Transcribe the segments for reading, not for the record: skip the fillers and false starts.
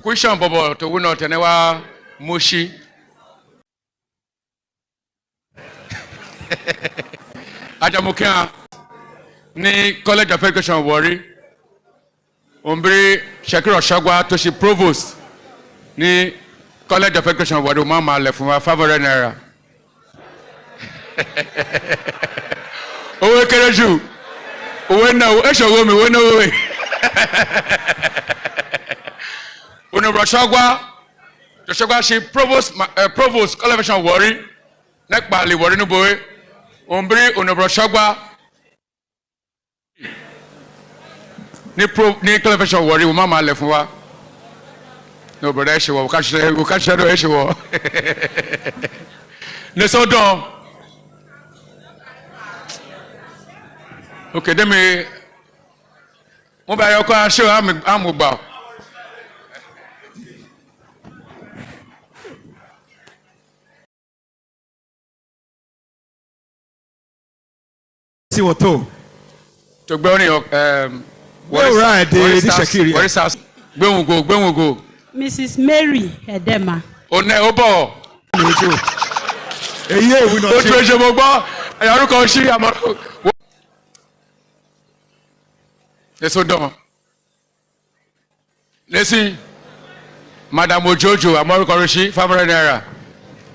Question bobo to win out newa moshi. Ajamukia ni College of Education of Warri. Ombre Shakiro Shagwa to she provost ni College of Education of Warri mama left from 500 naira. Owe kereju. Owe na o esho wo mi wo na we. Honorable Shagwa, to Shagwa she provost College of Education of Warri. Nek bali Warri no boy. Ombre Honorable Shagwa ni College of Education of Warri wo mama left wa. No brother esho wo ka share do esho wo. Ne so don. Okay, demi mo ba yo ko show am gba. See what to gbe oni where right the Shakiri. What is house? Gbenwogo. Mrs. Mary Edema. One obo. Eye we no. O treje mo gbo. Ayaru ko shi amaro. Eso don. Listen. Madam Ojojo amaro ko shi 500 naira.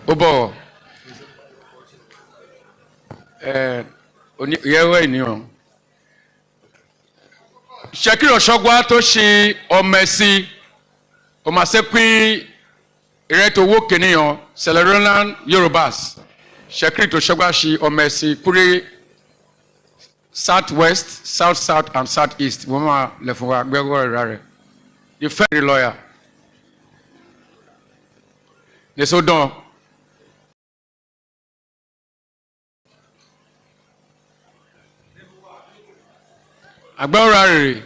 Obo. Oni yewe ni o. Shakiro Shagwa to ṣe ọmẹsi ọmọsẹpin ìrètò owó kìnìyàn Celerolan Yorubas. Shakiro to Shagwa ṣe ọmẹsi kúrẹ́ Southwest, South and Southeast. Wọ́n máa lẹ̀ fún wa gbẹ́gbẹ́ ìrà rẹ̀. The federal lawyer. Nèso dán. Agbára rere.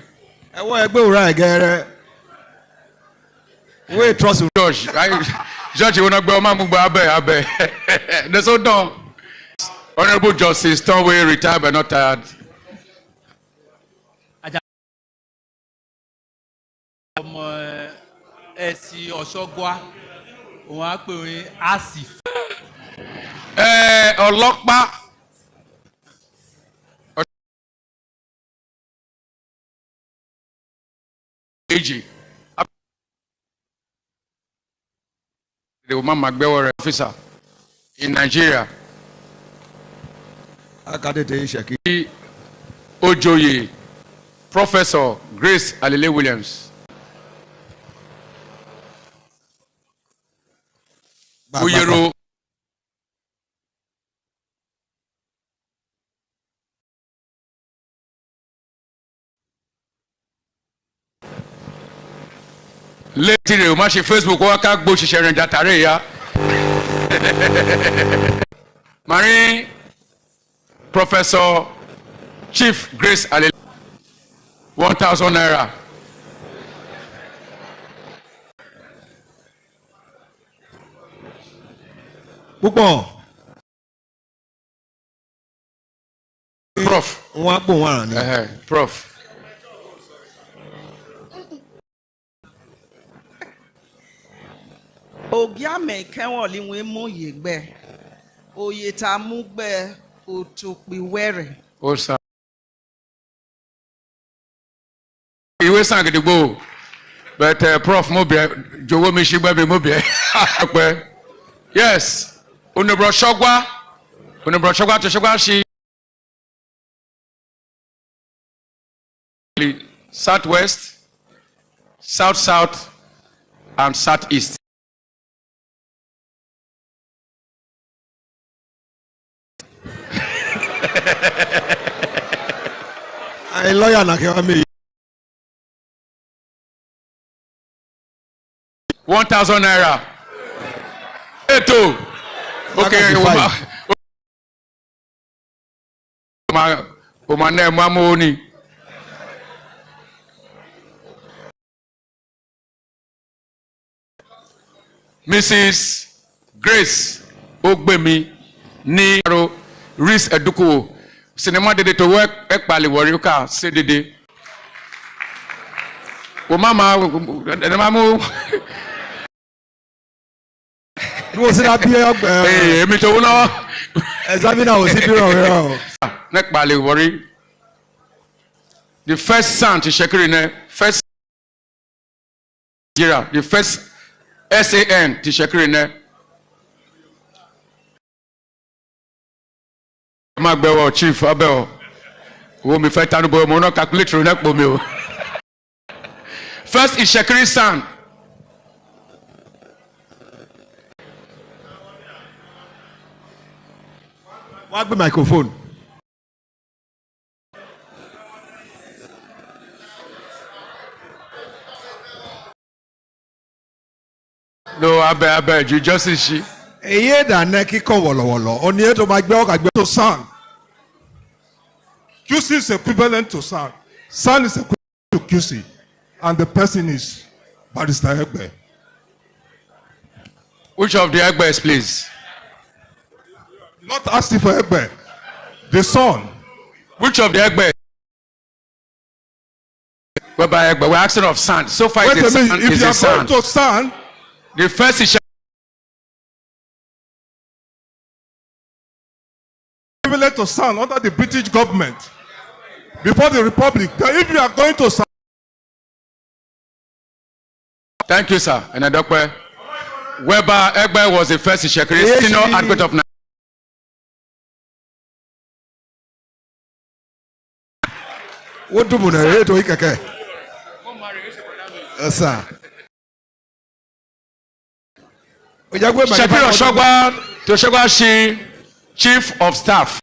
Ẹwọ́ ẹgbẹ́ òrà ẹ̀gẹ́rẹ́. We trust George. George wọ́n gbé ọmọ àmúgbò abẹ́. Nèso dán. Honourable Justice Tonwe retired but not tired. Ọmọ ẹ̀sìn Ọ̀ṣọ́gbà òun á pè ní Asif. Ọlọ́pàá. Èjì. The woman Magbewa officer in Nigeria. Akadede Shakiri. Ojoye, Professor Grace Alile Williams. Uyero. Létí o ma ṣe Facebook wa ká gbó ṣiṣẹ́ rẹ̀ jàtàrí ya. Marin Professor Chief Grace Alile 1,000 naira. Púpọ̀. Prof. Wọ́n á pò wọ́n àná. Prof. Ogiamẹ Atuwatsé mú yegbe. Oye ta mú gbẹ otopiwere. Ó sá. Ìwé sàn gidigbo. But Prof mo bẹ jọ̀wọ́ mi ṣígbẹ́ mi mo bẹ. Yes. Honorable Shagwa to Shagwa ṣe. Southwest, South and Southeast. A lawyer na kí wọ́n mi. 1,000 naira. Eto. Okay. Oma na emu ni. Mrs. Grace Ogbemi ni Riz Eduko. Sinema dede to work ekpali Warri ka se dede. o mama ẹ ma mu. bí o sì dá bí ọgbẹ. ee èmi tó wúlọ. examiner ò sí bí ọ̀rẹ́ o. nípa lè wọrí the first son ti ṣekiri ní first Nigeria the first SAN ti ṣekiri ní. máa gbẹwọ chief abẹ́wọ̀ wo mi fẹ́ tanu bọ̀ mo náà calculate rẹ̀ nẹ́pọ̀ mi o. first ìṣekiri son. wá gbé microphone. no abẹ́ ju justice ṣí. èyí ìdáná kíkọ wọ̀lọ̀wọ̀lọ̀ òní ètò máa gbé ọkà gbé. To son. QC is equivalent to son. Son is equivalent to QC. And the person is Barrister Egbe. which of the Egbes please. Not asking for Egbe. The son. which of the Egbes. whereby Egbe we're asking of son so far Wait it is a minute. son If is you a are son. going to son, The first is equivalent to son under the British government before the Republic. Then if you are going to son, thank you sir Enedokpe. Whereby Egbe was the first Ishekiri senior advocate of Nigeria. wọ́n dùn mọ̀ náà ètò yìí kẹ̀kẹ́. ẹ sà. Shekiri Oshogwa to Oshogwa she chief of staff.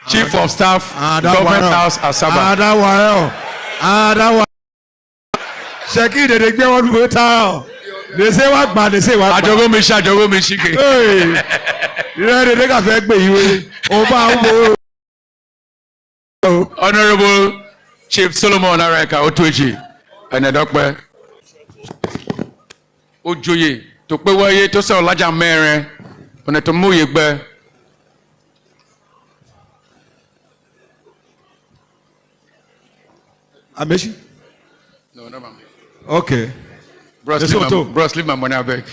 Chief of staff government house Asaba. Adawa. Shekiri dèdè gbé wọn lùwẹ̀ tá ọ. Dèsè wá gbà dèsè wá gbà. Ajogo mi ṣike. Ìrẹ́ dèdè kà fẹ́ gbé ìwé. O bá ń wo. Honourable Chief Solomon Areka Otueji Enedokpe. Ojoye tó pé wáyé tó sọ̀rọ̀ lájà mẹ́rin ọ̀nà tó mú yìí gbẹ. Amechi? No, no, ma'am. Okay. Bros, leave my money abeg.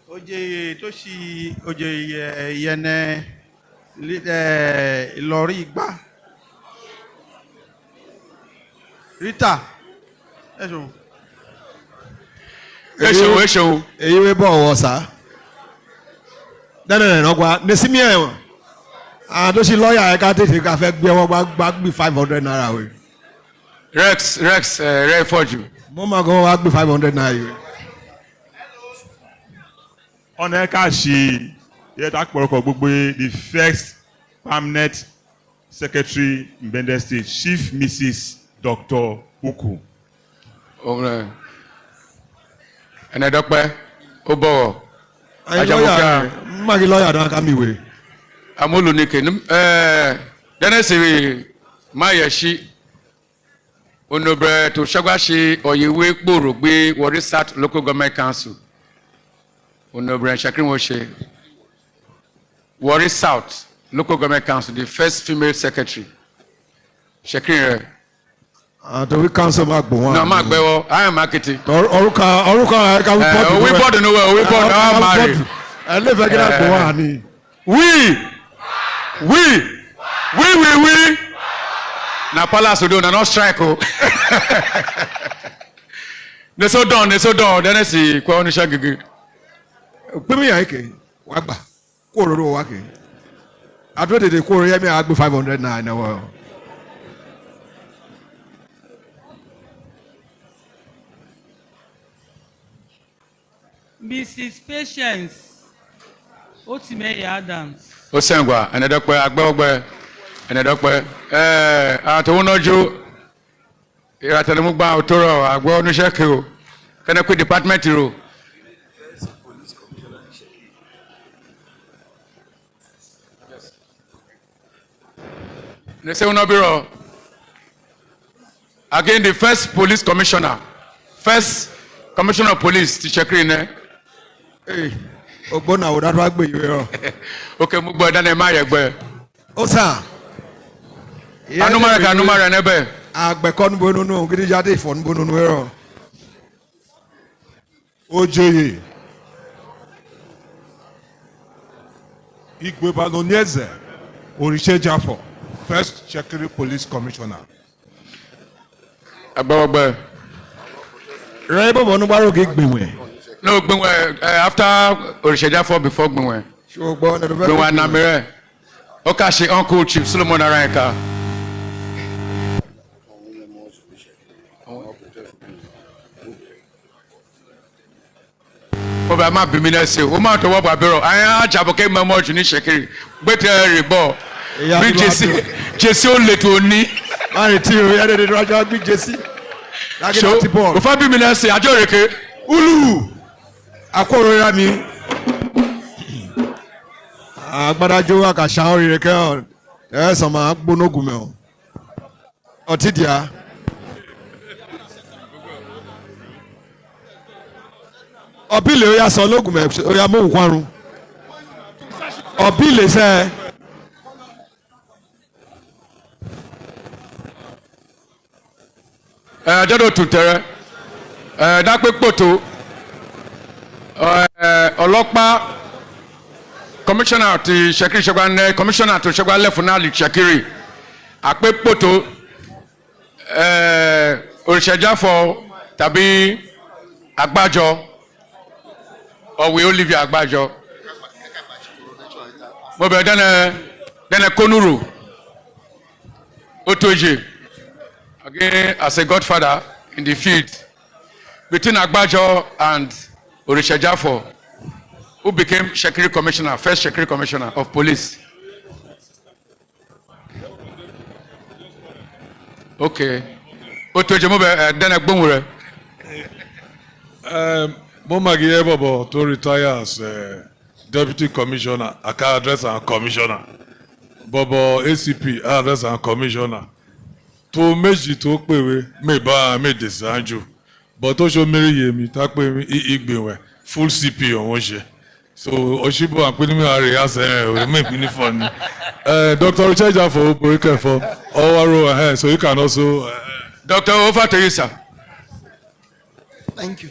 Oje tó ṣi oje yẹnẹ Ìlọrí Igbá. Rita ẹ̀sùn. Èṣòwò. Èyí wé bọ̀ wọ̀ sá. Dẹ́nẹ̀ ọgbà Nesimi ẹ̀wọ̀n. Àwọn tó ṣe lọ́ọ̀yà ẹ̀ka tètè ká fẹ́ gbé wọn gbá gbé 500 naira wẹ̀. Rex rẹ̀ fọ́jú. Mo máa gan wá gbé 500 naira wẹ̀. ọ̀nà ẹ̀ka ṣe yẹ́ta pọ̀rọ̀kọ̀ gbogbo the first permanent secretary in Bende State Chief Mrs. Dr. Uku. Enedokpe ó bọ̀wọ̀. Lọ́ọ̀yà mmagi lọ́ọ̀yà dáná ká mi wẹ̀. Amolunike Dennis Mayeshi Onobre to Shagwashi Oyewe Kporo gbé Warri South Local Government Council. Onobre Shekiri Moshe Warri South Local Government Council, the first female secretary. Shekiri. Àtọ̀wé council máa gbọ̀ wọ́n. No, máa gbẹ́wọ́, I am marketing. Orúkọ ẹ̀ka wípọ́ọ̀dù. Wípọ́ọ̀dù ni wọ́n, wípọ́ọ̀dù àwọn marry. Ẹ lè fẹ́ kí náà gbọ̀ wọ́n àní. We. Na palace odo na no strike o. Ne so don, then si kwa onisha gege. Pé mi yàn ike, wá gbà, kó òróró wá kè. Àdúrà tètè kó òróró yẹn mi àgbé 500 naira náà wọ̀. Mrs. Patience Otimeye Adams. Osengwa, Enedokpe, Agbogbe, Enedokpe. Àtòwò nájú, ìràtẹ̀lẹ́múgbà òtòrò àgbọ̀ oníṣẹ́kì o. Kẹ́nẹ́kù department ro. Nese Unobiro. Again, the first police commissioner. First commissioner of police, Tichekri ne. Ogbona wo dadu agbe iwe ro. Okay, mo gbọ́ dane ma yegbe. O sa. Anumara nebe. Agbe kon bonu nu gidi jade ifon bonu nu ro. Ojoye. Igwe Balonieze. Orishe Jafo. First Shekiri Police Commissioner. Agbawagbe. Rebo bonu baro ge gbenwe. No, Gbenwe, after Orisha for before Gbenwe. Gbenwe Namire. Okashi Uncle Chief Solomon Aranka. Oba ma bi mi na se o ma to wo babero ayan ajaboke memo ju ni Shekiri gbete rebo bi jesi o le to ni Mari ti o ya de rajo bi jesi so o fa bi mi na se ajo reke ulu akoro ya mi agbadajo aka sha ori reke o so ma gbonogun me o otidia Obile o ya so logun me o ya mo nkwarun Obile se jado tutere da pe poto ọlọ́pàá commissioner ti Shekiri Shegwan commissioner to Shegwan lefunali Shekiri ape poto Orisejafo tàbí Agbajo ọ̀wé Olivia Agbajo mo bẹ̀ dẹ́nẹ̀ Konuru Otoje again as a godfather in the field between Agbajo and Orisejafo, who became Shekiri Commissioner, first Shekiri Commissioner of Police. Okay. Otoje mo bẹ̀ dẹ́nẹ̀ gbóhùn rẹ̀. Momagi Ebobo to retire as Deputy Commissioner, I can address our Commissioner. Bobo ACP, I address our Commissioner. To meji to pewe, me ba me desanju. But to show me yemi, ta pe mi igbewe, full CP on wonje. So Oshibo and putting me a rehearse, we make me funny. Dr. Richard for Borike for Owaro ahead, so you can also. Dr. Over to you, sir. Thank you.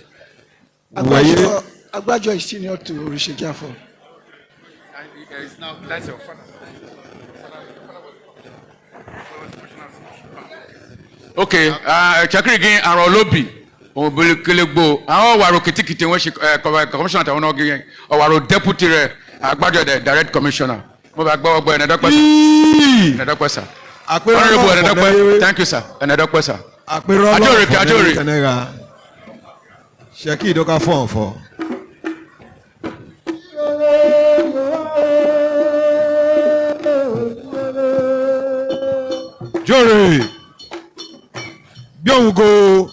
Agbajo is senior to Orisejafo. That's your father. Okay, Shekiri again and Olobi. Obilekelegbo. Àwọn wàrò kìtìkìtì wọ́n ṣe commissioner tàwọn náà gẹ́gẹ́. Ọ̀wàrò deputy rẹ̀ Agbajo the direct commissioner. Mo bá gbọ́ ọgbọ́ ẹ̀nẹ́dọ́pẹ́ sir. Ẹ̀nẹ́dọ́pẹ́ sir. Honourable ẹ̀nẹ́dọ́pẹ́. Thank you sir. Ẹ̀nẹ́dọ́pẹ́ sir. Ajore. Sheki doka fọ́ọ̀fọ́. Jore bí òun go.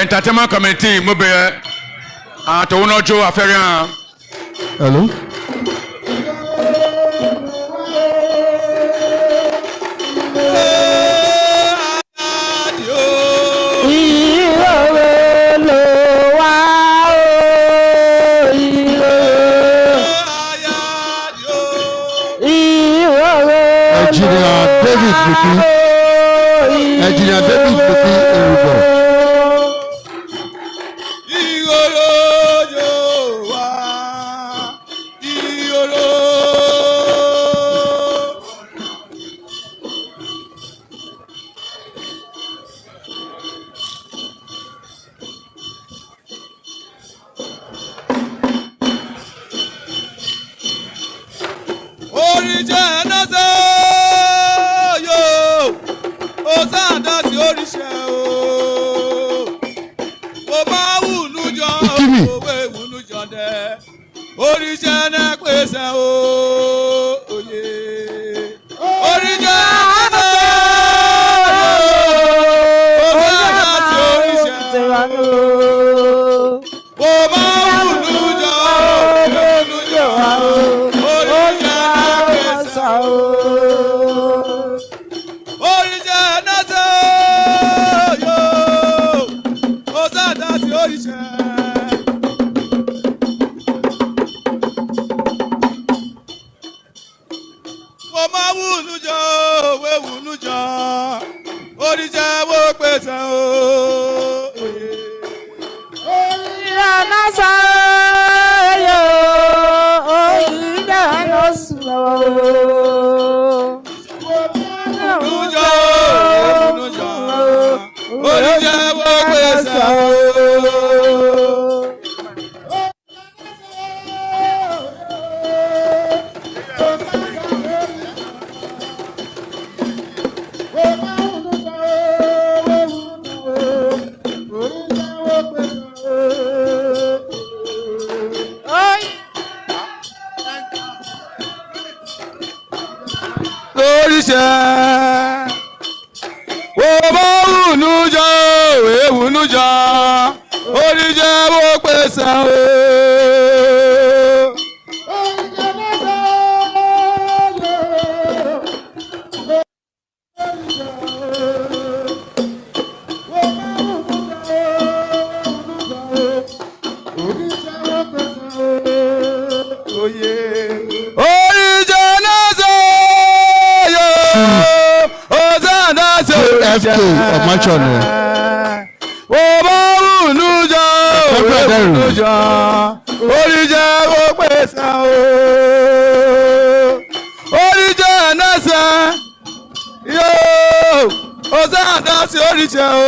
Entertainment committee mo bẹ̀ àtọ̀wọ́n náà jó afẹ́rẹ́ hàn. Hello. Engineer David Buki Erubo. Ó sáà dá sí oríṣẹ́ o. wéwùnú jọ oríṣẹ́ wo pèsè o. Ìlànà sọ̀rọ̀ ìdáná sùn. Nújọ nújọ oríṣẹ́ wo pèsè o. Oríṣẹ́ wo bá wùnú jọ èwùnú jọ oríṣẹ́ wo pèsè o. FK Ọmọchọ̀nù. Wo bá wùnú jọ wùnú jọ oríṣẹ́ wo pèsè o. Oríṣẹ́ ẹ̀nẹ́sẹ̀ yóò ọ̀sẹ̀ àdáṣe oríṣẹ́ o.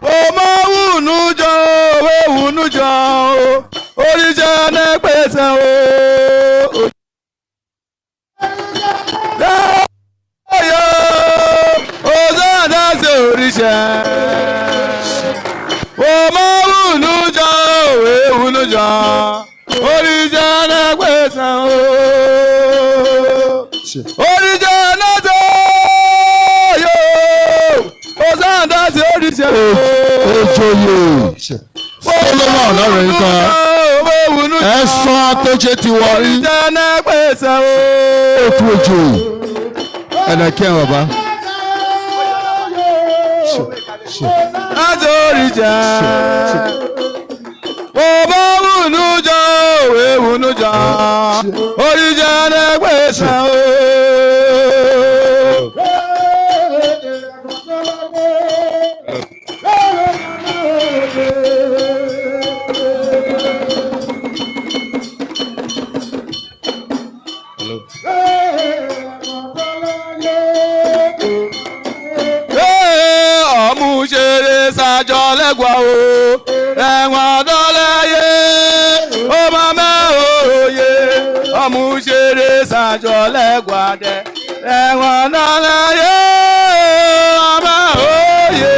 Wo bá wùnú jọ wùnú jọ oríṣẹ́ ẹ̀nẹ́ pèsè o. Oríṣẹ́ wo máa wùnú jọ òwe wùnú jọ oríṣẹ́ ẹ̀nẹ́gbẹ̀sán o. Oríṣẹ́ ẹ̀nẹ́sẹ̀ yóò ó sáǹdá sí oríṣẹ́ o. Ojoyè Solomon ọ̀rọ̀ nǹkan ẹ̀sán tó ṣe ti wọrí. Oríṣẹ́ ẹ̀nẹ́gbẹ̀sán o. Ètò ojoyè ẹ̀nẹ́kẹ́ bàbá. Láti oríṣẹ́ wo bá wùnú jọ òwe wùnú jọ oríṣẹ́ ẹ̀nẹ́gbẹ̀sán o. Ọmúṣeré ṣàjọ lẹ́gbàá o ẹ̀wọ̀n dọ́lẹ́yẹ ó máa mẹ́ òye. Ọmúṣeré ṣàjọ lẹ́gbàá dẹ ẹ̀wọ̀n dọ́lẹ́yẹ ó máa mẹ́ òye.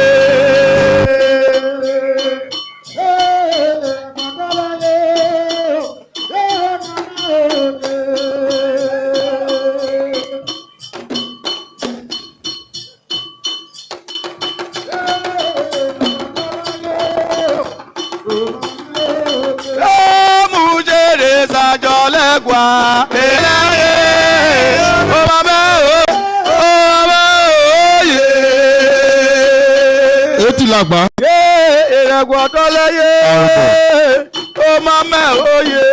Làgbà. Ìrẹ̀gbọ̀n tọ́lẹ́yẹ ó máa mẹ́ òye.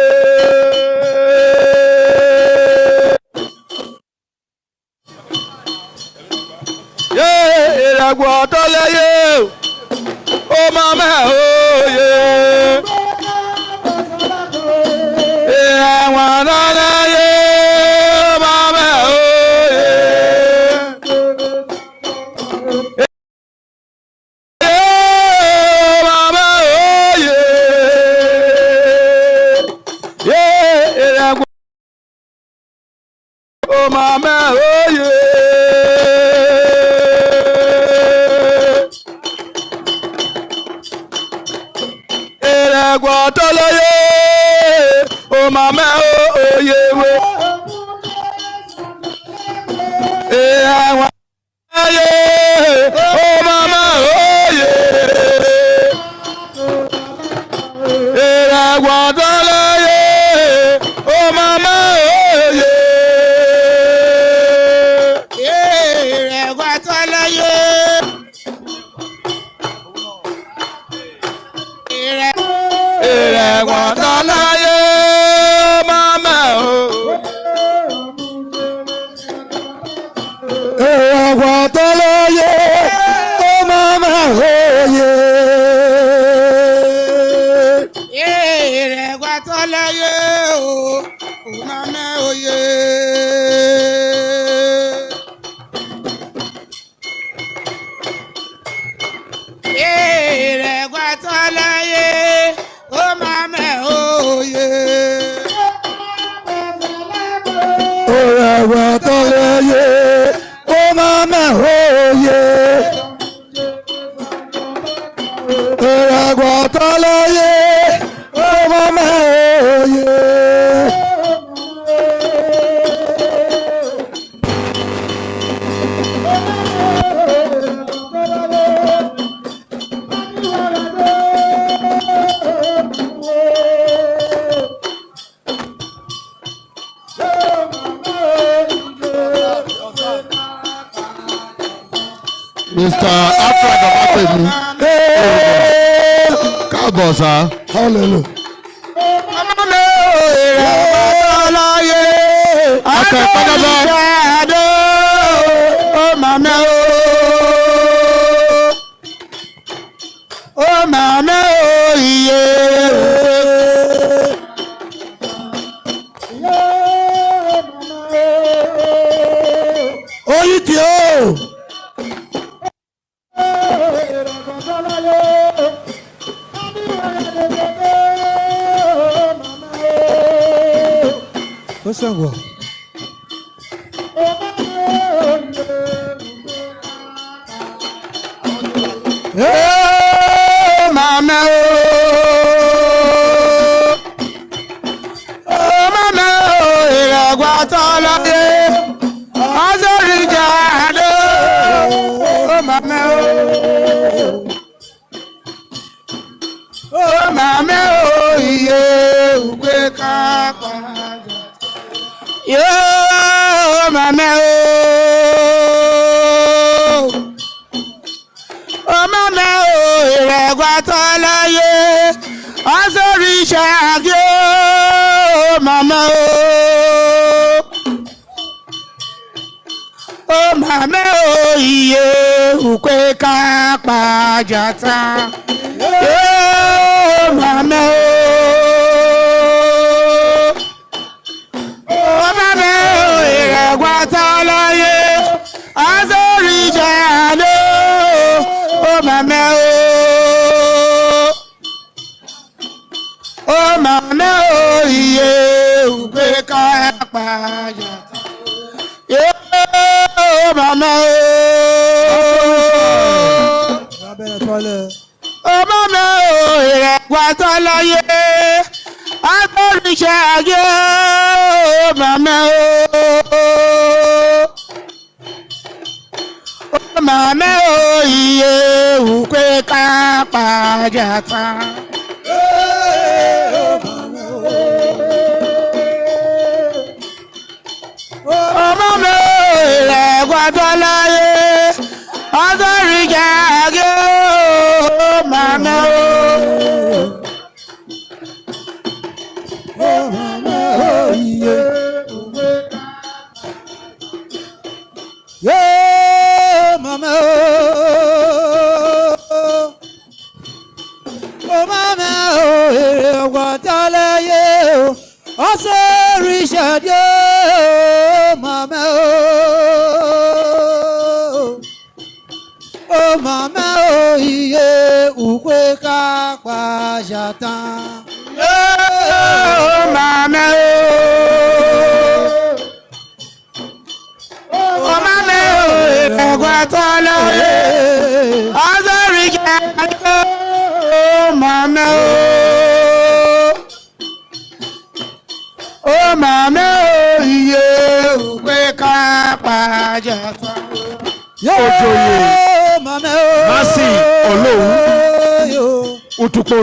Ìrẹ̀gbọ̀n tọ́lẹ́yẹ ó máa mẹ́ òye. Ìrẹ̀wọ̀n tọ́lẹ́yẹ ó máa mẹ́ òye. Mama oye, ere mama oye. Ìrẹ̀gbọ̀tọ́lọ́yé mama oye. Mr. Alfred Ọbápẹ̀mí. Káàbọ̀ sá. Hallelujah.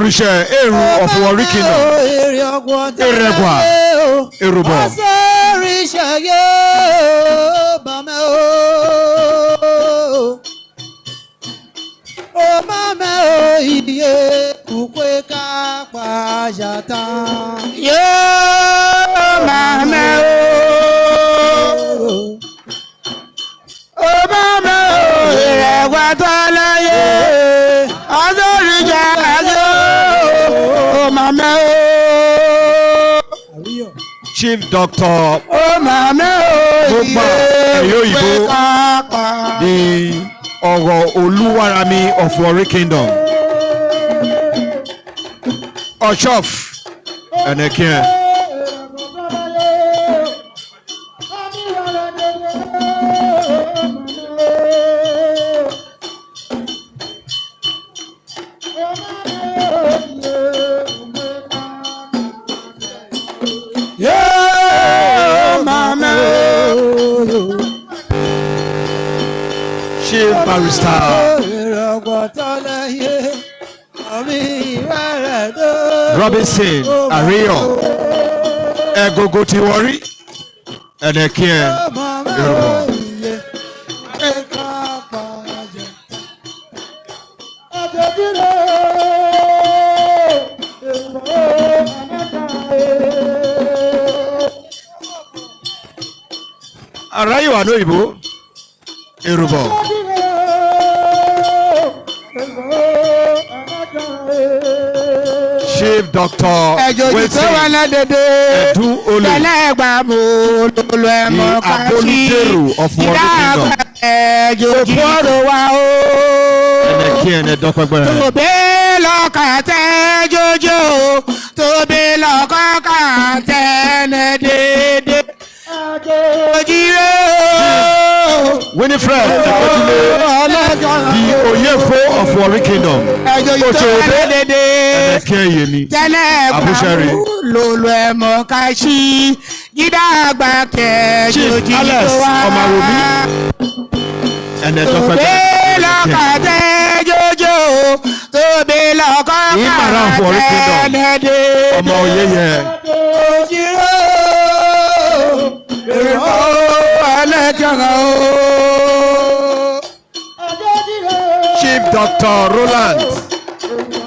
Oríṣẹ́ Olu of Warri Keynote. Ìrẹ̀gbà Èrùbọ̀. Chief Doctor Gbogbo Eyoyibo, the Olu of Warri Kingdom. Oshof Enekin. Chief Barrister Robinson Ario Egogo Ti Warri Enekie Yoruba. Arayo Anoibo Yoruba. Chief Doctor Wetin Edu Olu the Aboliteru of Warri Kingdom. Ẹnẹkí ẹnẹ dọ́pẹ́gbẹ́. Tòbí lọ́kàn tẹ́ jójó, tòbí lọ́kàn tẹ́ ní dédé. Ojire Winifred the Oyefo of Warri Kingdom. Ochoode ẹnẹkí ẹyẹ ni. Abusari. Lolo ẹ̀mọ́ ká sí jídá àgbà kẹ́ Chief Alex Ọmọwòmí ẹnẹ dọ́pẹ́gbẹ́. Lọ́kàn tẹ́ jójó, tóbi lọ́kàn tẹ́ ní dédé. Ọmọ oyè yẹ. Ojire Chief Dr. Roland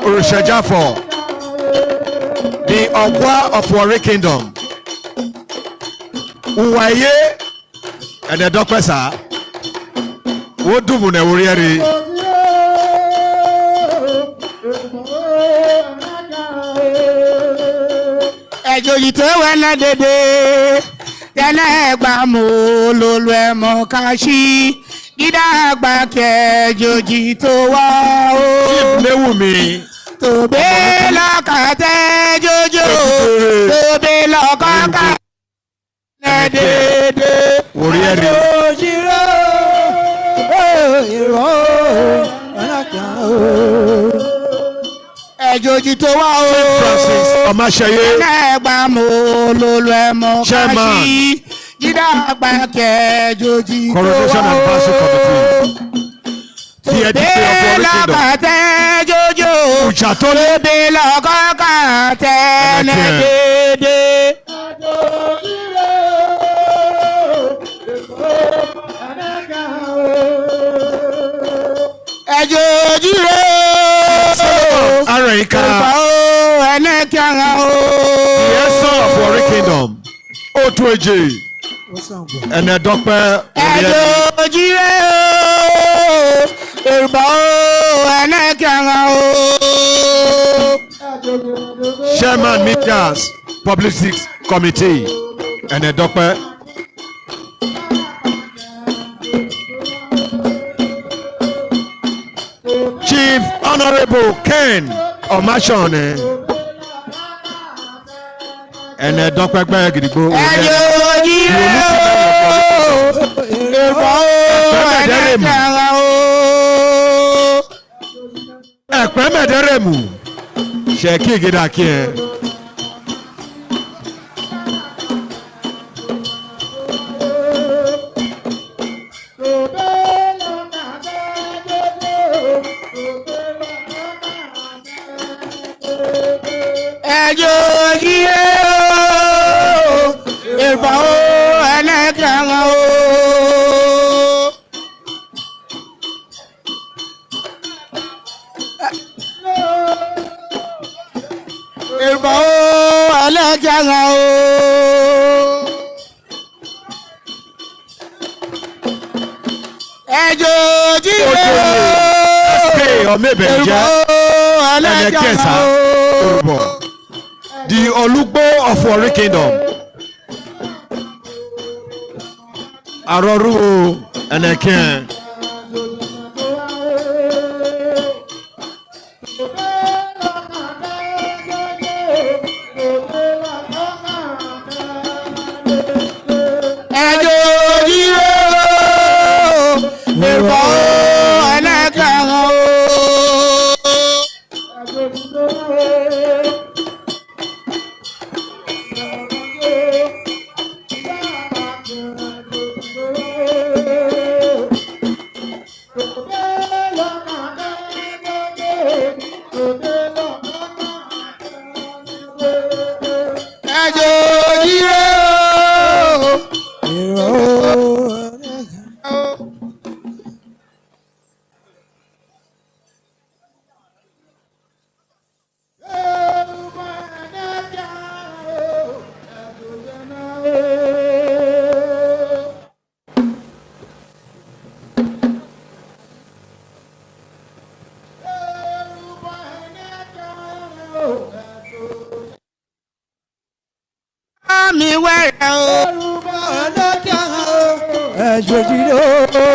Orishajafo, the Ogwa of Warri Kingdom. Uwaye and the Dokpesa. What do we know? Ẹjọ́ tó wà ládédé tẹ́lẹ̀ gbà mú lólu ẹ̀mọ́ ká sí dídá àgbà kẹjọjì tó wá o. Léwu mi. Tòbí lọ́kàn tẹ́ jójó, tòbí lọ́kàn ká lẹ́dẹ̀ẹ́dẹ́. Orí ẹ̀rí. Ẹjọ́jì tó wá o. Francis Ọmọṣẹ́yé. Ẹgbà mú lólu ẹ̀mọ́ ká sí dídá àgbà kẹjọjì tó wá o. Coronation and Council Committee. The editor of Warri Kingdom. Tóbi lọ́kàn tẹ́ ní dédé. Ẹjọ́ ojúre Arẹ̀yìnká. ẹnẹ́kí ara o. The Esson of Warri Kingdom. Otueje. Ẹnẹdọ́pẹ́. Ẹjọ́ ojúre Yorùbá ẹnẹ́kí ara o. Chairman Medias Publicity Committee. Ẹnẹdọ́pẹ́. Chief Honourable Ken Ọmashone. Ẹnẹdọ́pẹ́gbẹ́ gidigbo. Ẹjọ́ ojúre Yorùbá ẹnẹ́kí ara o. Ẹ̀pẹ́ mẹ̀dẹ́rẹ̀mù. Ṣèkí ìgédàkí ẹ. Ẹjọ́ ojúre Yorùbá ẹnẹ́kí ara o. Yorùbá ẹnẹ́kí ara o. Ẹjọ́ ojúre Ọmọbẹ̀jẹ́ ẹnẹkẹsà Yorùbá. The Olugbo of Warri Kingdom. Arọrú ẹnẹkẹ. Ẹjọ́ ojúre Yorùbá ẹnẹ́kí ara o.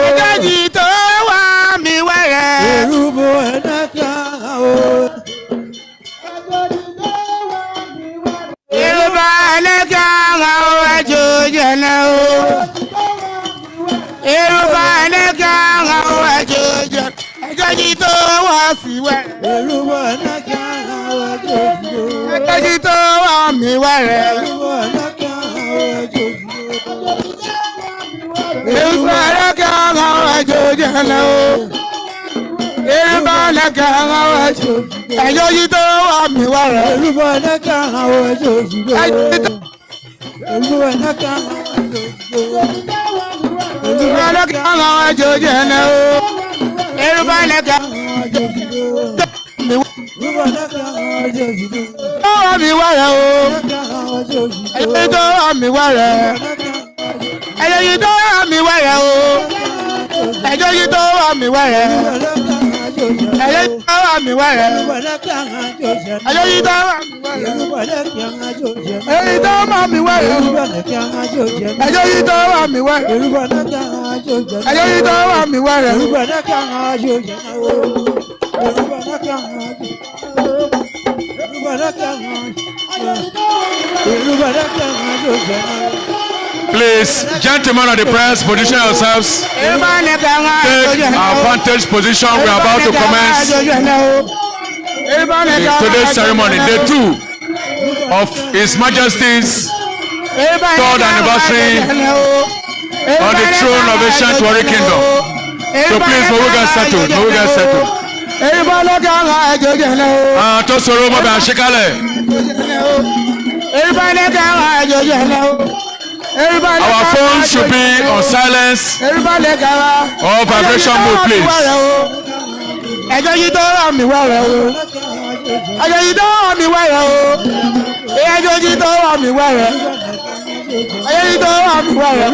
Ẹ̀jọ̀jì tó wà mí wẹ̀rẹ̀. Èrúbọ ẹ̀nàkà o. Yorùbá ẹlẹ́gà àwọn ẹ̀jọ̀jì ẹ̀nà o. Yorùbá ẹlẹ́gà àwọn ẹ̀jọ̀jì ẹ̀nà. Ẹ̀jọ̀jì tó wà sí wẹ̀rẹ̀. Èrúbọ ẹ̀nàkà o. Ẹ̀jọ̀jì tó wà mí wẹ̀rẹ̀. Èrúbọ ẹ̀nàkà o. Yorùbá ẹlẹ́gà àwọn ẹ̀jọ̀jì ẹ̀nà o. Yorùbá ẹlẹ́gà àwọn ẹ̀jọ̀jì tó wà mí wẹ̀rẹ̀. Èrúbọ ẹ̀nàkà o. Èrúbọ ẹ̀nàkà o. Yorùbá ẹlẹ́gà àwọn ẹ̀jọ̀jì ẹ̀nà o. Yorùbá ẹlẹ́gà tó wà mí wẹ̀rẹ̀ o. Ẹ̀jọ̀jì tó wà mí wẹ̀rẹ̀. Ẹ̀jọ̀jì tó wà mí wẹ̀rẹ̀ o. Ẹ̀jọ̀jì tó wà mí wẹ̀rẹ̀. Ẹ̀jọ̀jì tó wà mí wẹ̀rẹ̀. Ẹ̀jọ̀jì tó wà mí wẹ̀rẹ̀. Ẹ̀jọ̀jì tó wà mí wẹ̀rẹ̀. Ẹ̀jọ̀jì tó wà mí wẹ̀rẹ̀. Ẹ̀jọ̀jì tó wà mí wẹ̀rẹ̀. Please, gentlemen of the press, position yourselves. Take our vantage position. We are about to commence today's ceremony, day 2 of His Majesty's 3rd anniversary on the throne of ancient Warri Kingdom. So please, may we get settled. May we get settled. Tó sọ̀rọ̀ mọ́ bí a ṣe kálẹ̀. Our phones should be on silence or vibration mode, please. Ẹ̀jọ̀jì tó wà mí wẹ̀rẹ̀ o. Ẹ̀jọ̀jì tó wà mí wẹ̀rẹ̀ o. Ẹ̀jọ̀jì tó wà mí wẹ̀rẹ̀. Ẹ̀jọ̀jì tó wà mí wẹ̀rẹ̀.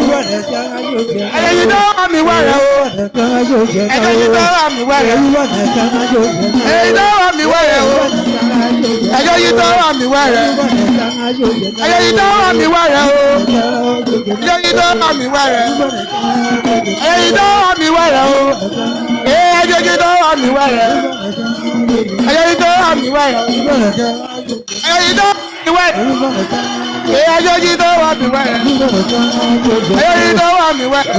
Ẹ̀jọ̀jì tó wà mí wẹ̀rẹ̀ o. Ẹ̀jọ̀jì tó wà mí wẹ̀rẹ̀. Ẹ̀jọ̀jì tó wà mí wẹ̀rẹ̀ o. Ẹ̀jọ̀jì tó wà mí wẹ̀rẹ̀. Ẹ̀jọ̀jì tó wà mí wẹ̀rẹ̀ o. Ẹ̀jọ̀jì tó wà mí wẹ̀rẹ̀. Ẹ̀jọ̀jì tó wà mí wẹ̀rẹ̀ o. Ẹ̀jọ̀jì tó wà mí wẹ̀rẹ̀. Ẹ̀jọ̀jì tó wà mí wẹ̀rẹ̀. Ẹ̀jọ̀jì tó wà mí wẹ̀rẹ̀. Ẹ̀jọ̀jì tó wà mí wẹ̀rẹ̀. Ẹ̀jọ̀jì tó wà mí wẹ̀rẹ̀.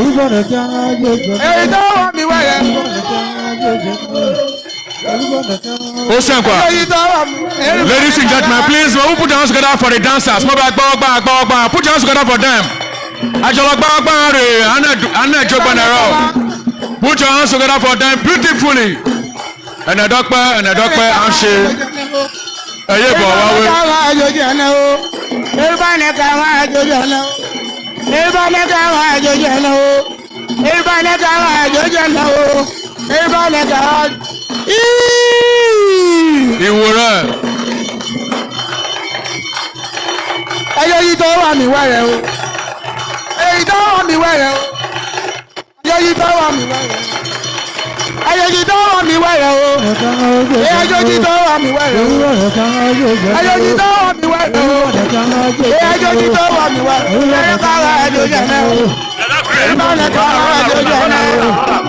Ẹ̀jọ̀jì tó wà mí wẹ̀rẹ̀. Ladies and gentlemen, please, we will put your hands together for the dancers. Put your hands together for them. Put your hands together for them beautifully. And a doctor, I'm sure. Ìwòrán. Ẹ̀jọ̀jì tó wà mí wẹ̀rẹ̀ o. Ẹ̀jọ̀jì tó wà mí wẹ̀rẹ̀ o. Ẹ̀jọ̀jì tó wà mí wẹ̀rẹ̀. Ẹ̀jọ̀jì tó wà mí wẹ̀rẹ̀ o. Ẹ̀jọ̀jì tó wà mí wẹ̀rẹ̀ o. Ẹ̀jọ̀jì tó wà mí wẹ̀rẹ̀ o. Ẹ̀jọ̀jì tó wà mí wẹ̀rẹ̀ o. Ẹ̀jọ̀jì tó wà mí wẹ̀rẹ̀ o.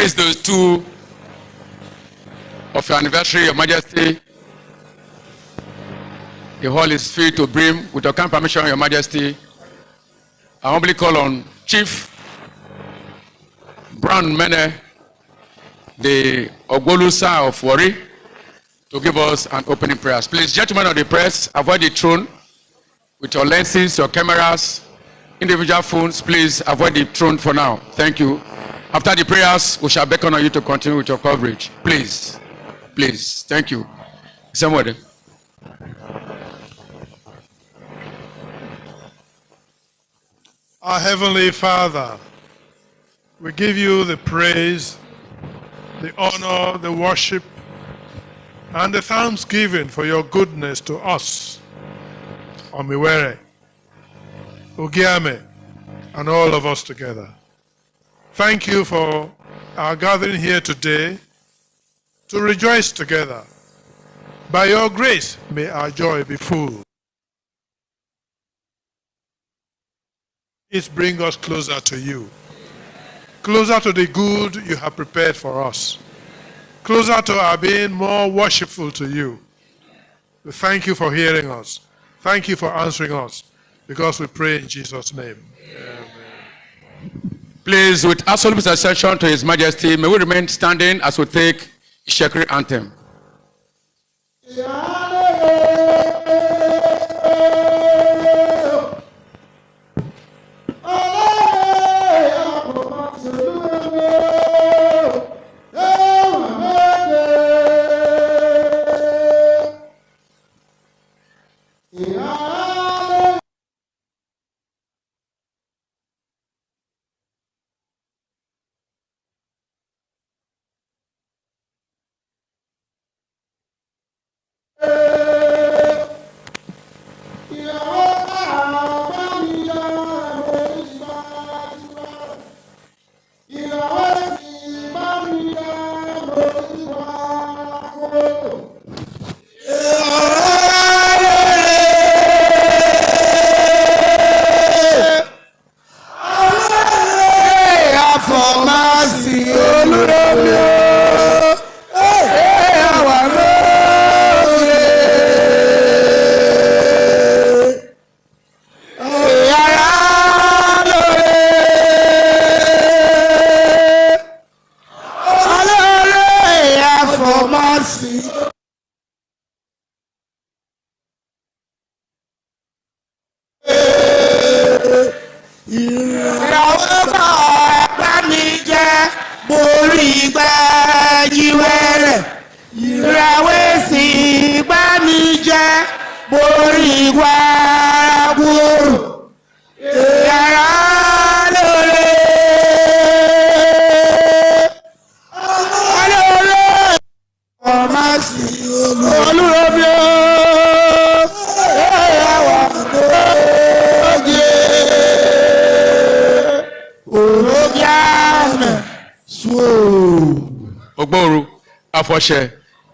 raise those two of your anniversary, Your Majesty. The hall is filled to brim. With your kind permission, Your Majesty, I humbly call on Chief Brown Mene, the Ogolusa of Warri, to give us an opening prayer. Please, gentlemen of the press, avoid the throne with your lenses, your cameras, individual phones. Please avoid the throne for now. Thank you. After the prayers, we shall beckon on you to continue with your coverage. Please, please. Thank you. Somebody. Our Heavenly Father, we give you the praise, the honor, the worship, and the thanksgiving for your goodness to us, Omiwere, Ogiamẹ, and all of us together. Thank you for our gathering here today to rejoice together. By your grace, may our joy be full. Please bring us closer to you, closer to the good you have prepared for us, closer to our being more worshipful to you. We thank you for hearing us. Thank you for answering us, because we pray in Jesus' name. Amen. Please, with absolute attention to His Majesty, may we remain standing as we take Shekri anthem.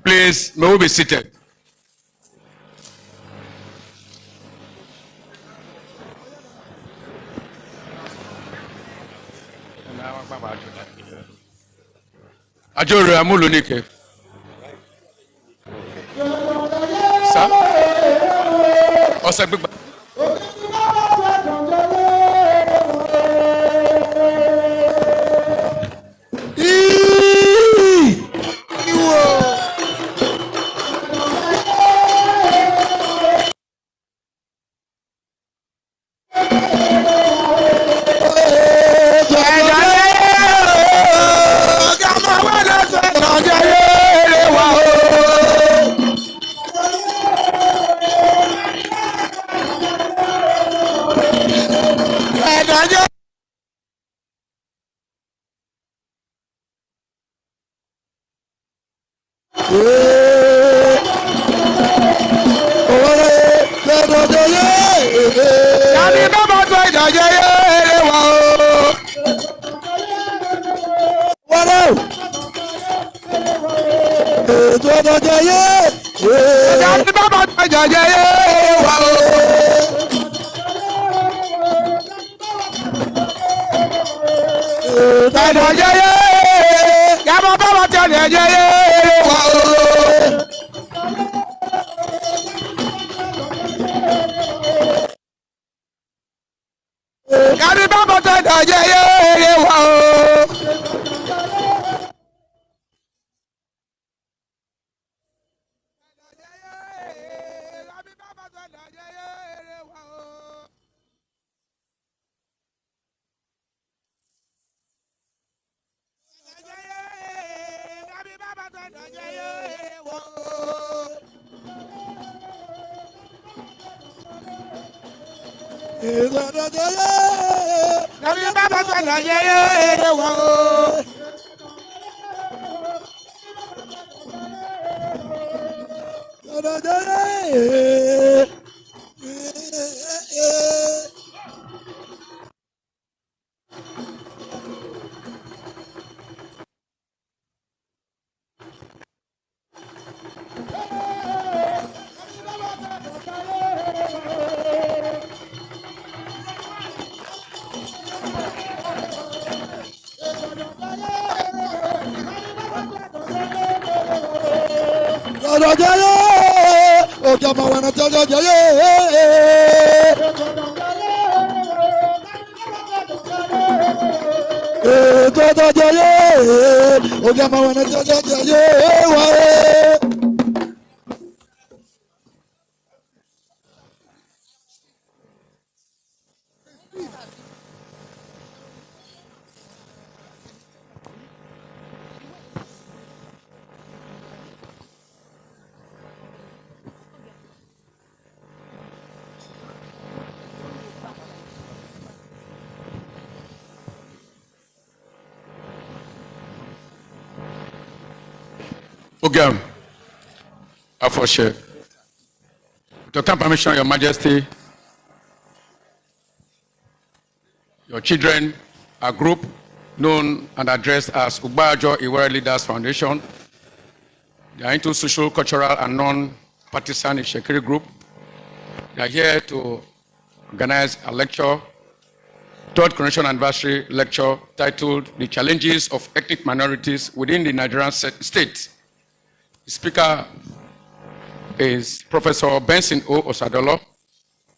Please, may we be seated. Ajoro Amulunike. Sir? Osagbe. Lórí bàbá sọ̀rọ̀ yẹ́yẹ́ èrè wọ̀ o. Ogiamẹ Atuwatsé. To obtain permission, Your Majesty, your children, a group known and addressed as Ogiamẹ Atuwatsé Leaders Foundation. They are into social, cultural, and non-partisan Ishekiri group. They are here to organize a lecture, third Coronation anniversary lecture titled "The Challenges of Ethnic Minorities Within the Nigerian State." The speaker is Professor Benson O. Osadolo,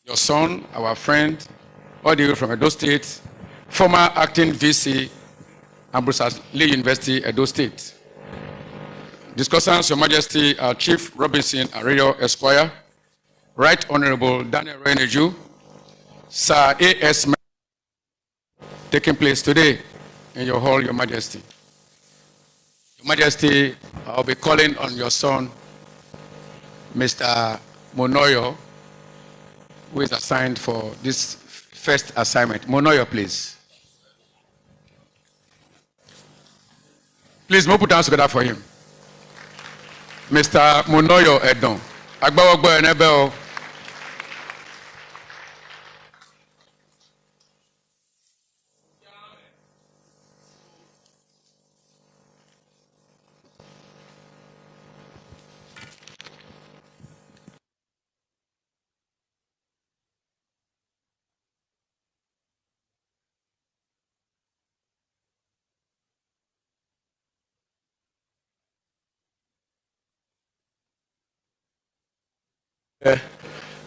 your son, our friend, all the way from Edo State, former acting VC, Ambrose Lee University, Edo State. Discussants, Your Majesty, our Chief Robinson Areyo Esquire, Right Honorable Daniel Reneju, Sir A.S. taking place today in your hall, Your Majesty. Your Majesty, I'll be calling on your son, Mr. Monoyo, who is assigned for this first assignment. Monoyo, please. Please, put hands together for him. Mr. Monoyo Edon. Agbawogbo Enebe.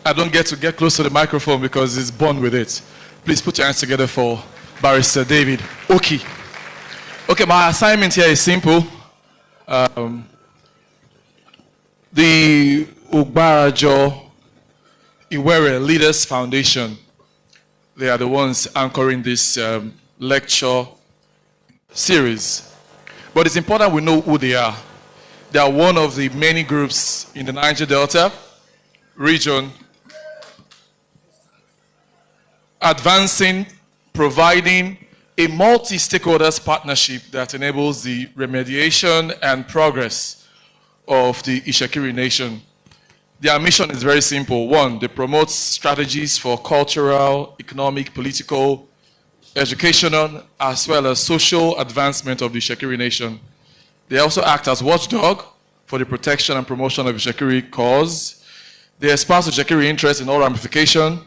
I don't get to get close to the microphone because it's born with it. Please put your hands together for Barrister David Oki. Okay, my assignment here is simple. The Ogiamẹ Atuwatsé Leaders Foundation, they are the ones anchoring this lecture series. But it's important we know who they are. They are one of the many groups in the Niger Delta region advancing, providing a multi-stakeholders partnership that enables the remediation and progress of the Ishekiri nation. Their mission is very simple. One, they promote strategies for cultural, economic, political, educational, as well as social advancement of the Ishekiri nation. They also act as watchdog for the protection and promotion of Ishekiri cause. They espouse Ishekiri interests in all ramifications.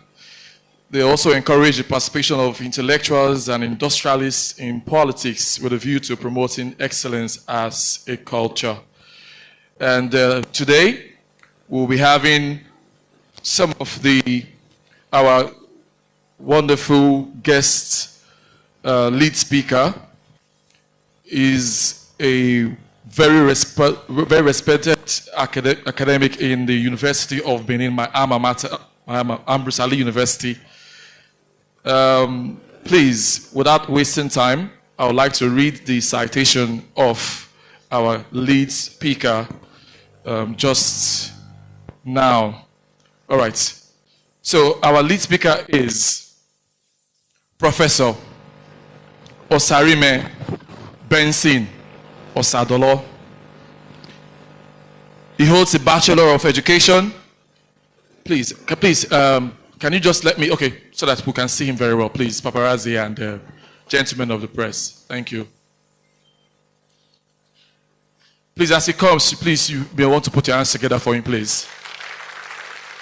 They also encourage the participation of intellectuals and industrialists in politics with a view to promoting excellence as a culture. And today, we'll be having some of our wonderful guest lead speaker is a very respected academic in the University of Benin, my alma mater, Ambrose Lee University. Please, without wasting time, I would like to read the citation of our lead speaker just now. All right. So our lead speaker is Professor Osarimeh Benson Osadolo. He holds a Bachelor of Education. Please, can you just let me, okay, so that we can see him very well, please, paparazzi and gentlemen of the press. Thank you. Please, as he comes, please, you may want to put your hands together for him, please.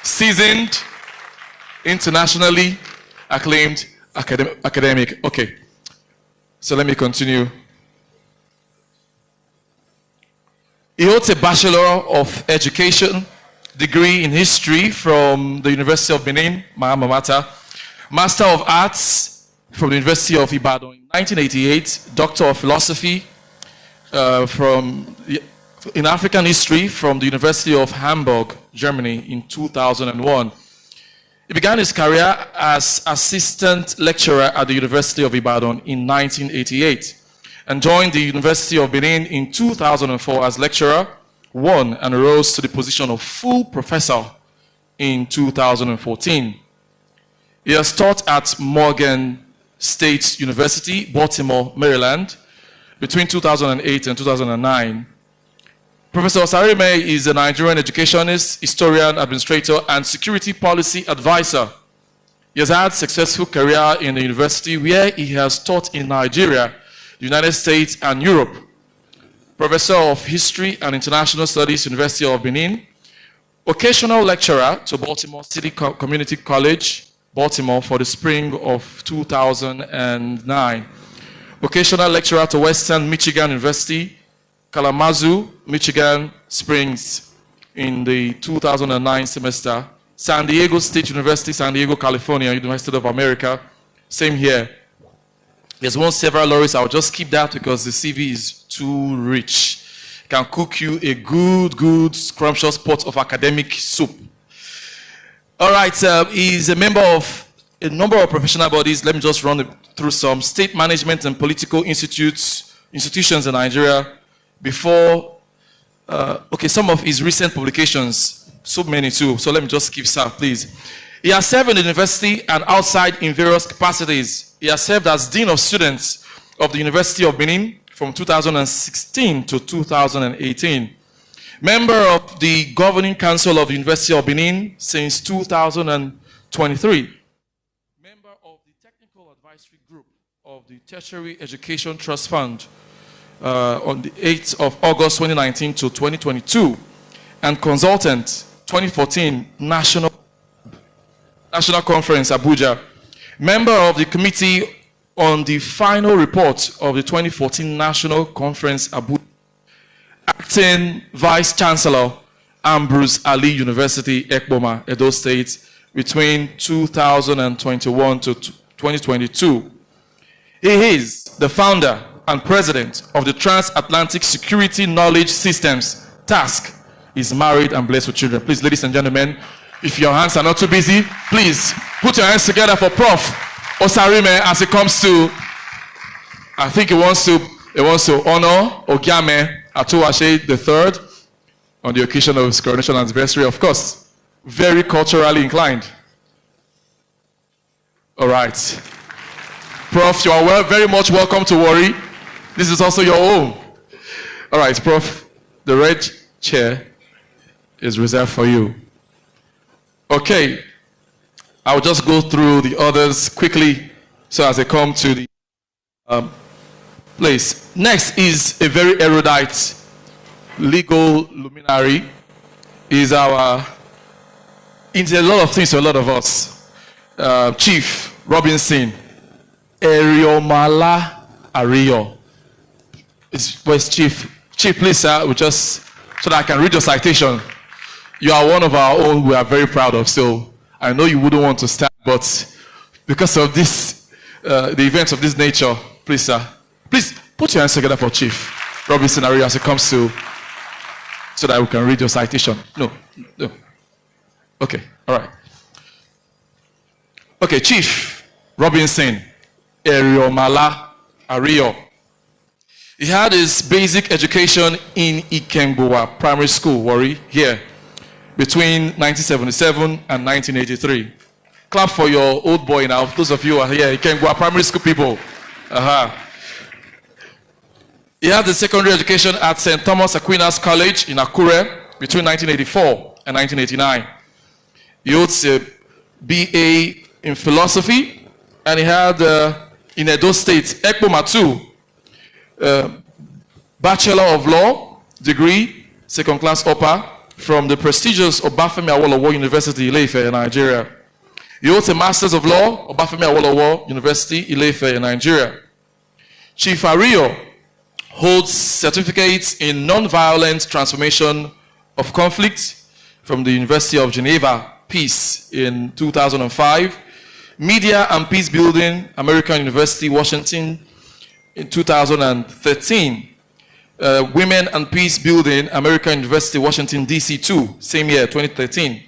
Seasoned, internationally acclaimed academic. Okay, so let me continue. He holds a Bachelor of Education degree in History from the University of Benin, my alma mater. Master of Arts from the University of Ibadan in 1988. Doctor of Philosophy in African History from the University of Hamburg, Germany in 2001. He began his career as assistant lecturer at the University of Ibadan in 1988 and joined the University of Benin in 2004 as lecturer 1 and rose to the position of full professor in 2014. He has taught at Morgan State University, Baltimore, Maryland, between 2008 and 2009. Professor Osarimeh is a Nigerian educationist, historian, administrator, and security policy advisor. He has had a successful career in the university where he has taught in Nigeria, the United States, and Europe. Professor of History and International Studies, University of Benin. Occasional lecturer to Baltimore City Community College, Baltimore, for the spring of 2009. Occasional lecturer to Western Michigan University, Kalamazoo, Michigan Springs in the 2009 semester. San Diego State University, San Diego, California, University of America, same here. There's won several laureates. I'll just keep that because the CV is too rich. Can cook you a good, scrumptious pot of academic soup. All right, he's a member of a number of professional bodies. Let me just run through some. State management and political institutions in Nigeria. Before, some of his recent publications, so many too, so let me just keep some, please. He has served in the university and outside in various capacities. He has served as Dean of Students of the University of Benin from 2016 to 2018. Member of the Governing Council of the University of Benin since 2023. Member of the Technical Advisory Group of the Tertiary Education Trust Fund on the 8th of August 2019 to 2022. And consultant 2014 National Conference, Abuja. Member of the committee on the final report of the 2014 National Conference, Abuja. Acting Vice Chancellor, Ambrose Ali University, Ekpoma, Edo State, between 2021 to 2022. He is the founder and president of the Transatlantic Security Knowledge Systems, TASC. He's married and blessed with children. Please, ladies and gentlemen, if your hands are not too busy, please put your hands together for Prof. Osarimeh as he comes to, I think he wants to honor Ogiamẹ Atuwatsé III on the occasion of his coronation anniversary, of course. Very culturally inclined. All right. Prof, you are very much welcome to Warri. This is also your home. All right, Prof, the red chair is reserved for you. Okay, I'll just go through the others quickly so as they come to the place. Next is a very erudite legal luminary. Is our, into a lot of things to a lot of us. Chief Robinson Eriomala Ariyo. Where's Chief? Chief, please, sir, so that I can read your citation. You are one of our own we are very proud of, so I know you wouldn't want to stand, but because of this, the events of this nature, please, sir, please put your hands together for Chief Robinson Ariyo as it comes to, so that we can read your citation. No. Okay, all right. Okay, Chief Robinson Eriomala Ariyo. He had his basic education in Ikembuwa Primary School, Warri, here, between 1977 and 1983. Clap for your old boy now. Those of you who are here, you can go our primary school people. He had the secondary education at St. Thomas Aquinas College in Akure between 1984 and 1989. He holds a BA in philosophy, and he had in Edo State, Ekpo Matu, Bachelor of Law degree, second class upper, from the prestigious Obafemi Awolowo University, Ile-Ife in Nigeria. He holds a Masters of Law, Obafemi Awolowo University, Ile-Ife in Nigeria. Chief Ario holds certificates in non-violent transformation of conflict from the University of Geneva, Peace in 2005, Media and Peace Building, American University, Washington in 2013, Women and Peace Building, American University, Washington, D.C. 2, same year, 2013.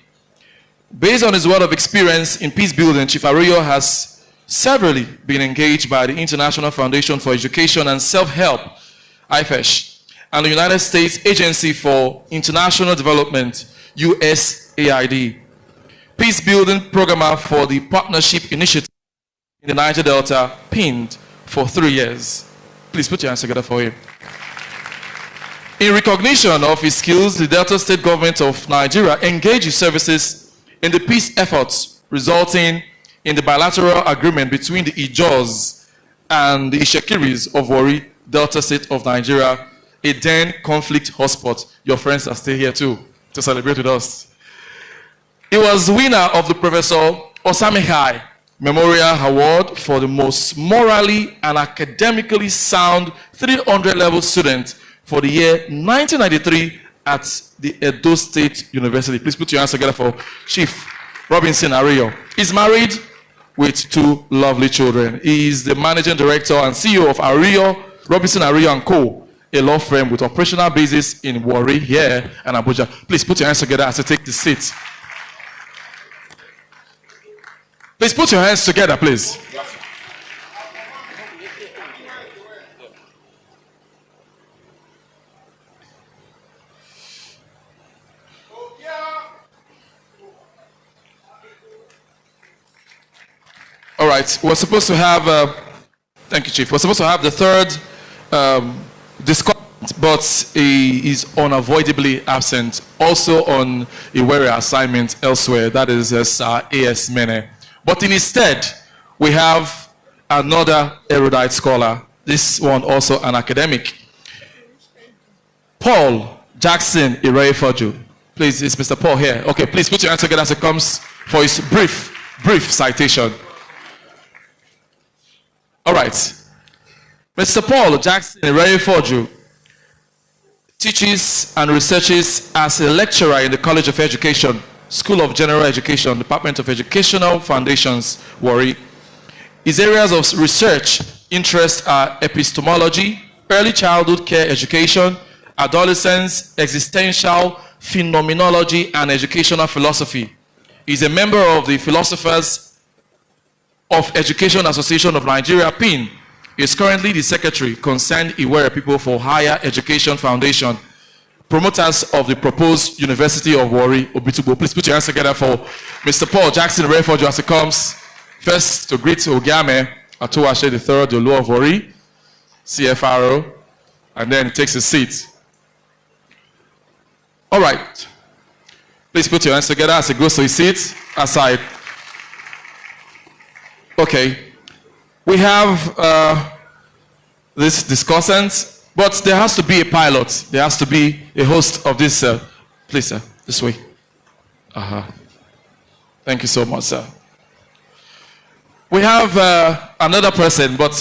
Based on his word of experience in peace building, Chief Arroyo has severally been engaged by the International Foundation for Education and Self-Help, IFESH, and the United States Agency for International Development, USAID, peace building programmer for the Partnership Initiative in the Niger Delta, pinned for 3 years. Please put your hands together for him. In recognition of his skills, the Delta State government of Nigeria engaged his services in the peace efforts, resulting in the bilateral agreement between the Ijaws and the Ishekiris of Warri, Delta State of Nigeria, a then conflict hotspot. Your friends are still here too to celebrate with us. He was winner of the Professor Osamehai Memorial Award for the most morally and academically sound 300-level student for the year 1993 at the Edo State University. Please put your hands together for Chief Robinson Ario. He's married with 2 lovely children. He is the managing director and CEO of Robinson Ario & Co., a law firm with operational bases in Warri here and Abuja. Please put your hands together as you take the seat. Please put your hands together, please. All right, we're supposed to have, thank you, Chief. We're supposed to have the third discussion, but he is unavoidably absent, also on a weary assignment elsewhere. That is A.S. Mene. But in his stead, we have another erudite scholar, this one also an academic. Paul Jackson Irefoju. Please, is Mr. Paul here? Okay, please put your hands together as he comes for his brief citation. All right. Mr. Paul Jackson Irefoju teaches and researches as a lecturer in the College of Education, School of General Education, Department of Educational Foundations, Warri. His areas of research interest are epistemology, early childhood care education, adolescence, existential phenomenology, and educational philosophy. He's a member of the Philosophers of Education Association of Nigeria, PIN. He is currently the secretary concerned Iwere People for Higher Education Foundation, promoters of the proposed University of Warri, Obitubo. Please put your hands together for Mr. Paul Jackson Irefoju as he comes first to greet Ogiamẹ Atuwatsé III, the Olu Of Warri, CFRO, and then takes his seat. All right. Please put your hands together as he goes to his seat. Aside. Okay. We have this discussant, but there has to be a pilot. There has to be a host of this. Please, sir, this way. Thank you so much, sir. We have another person, but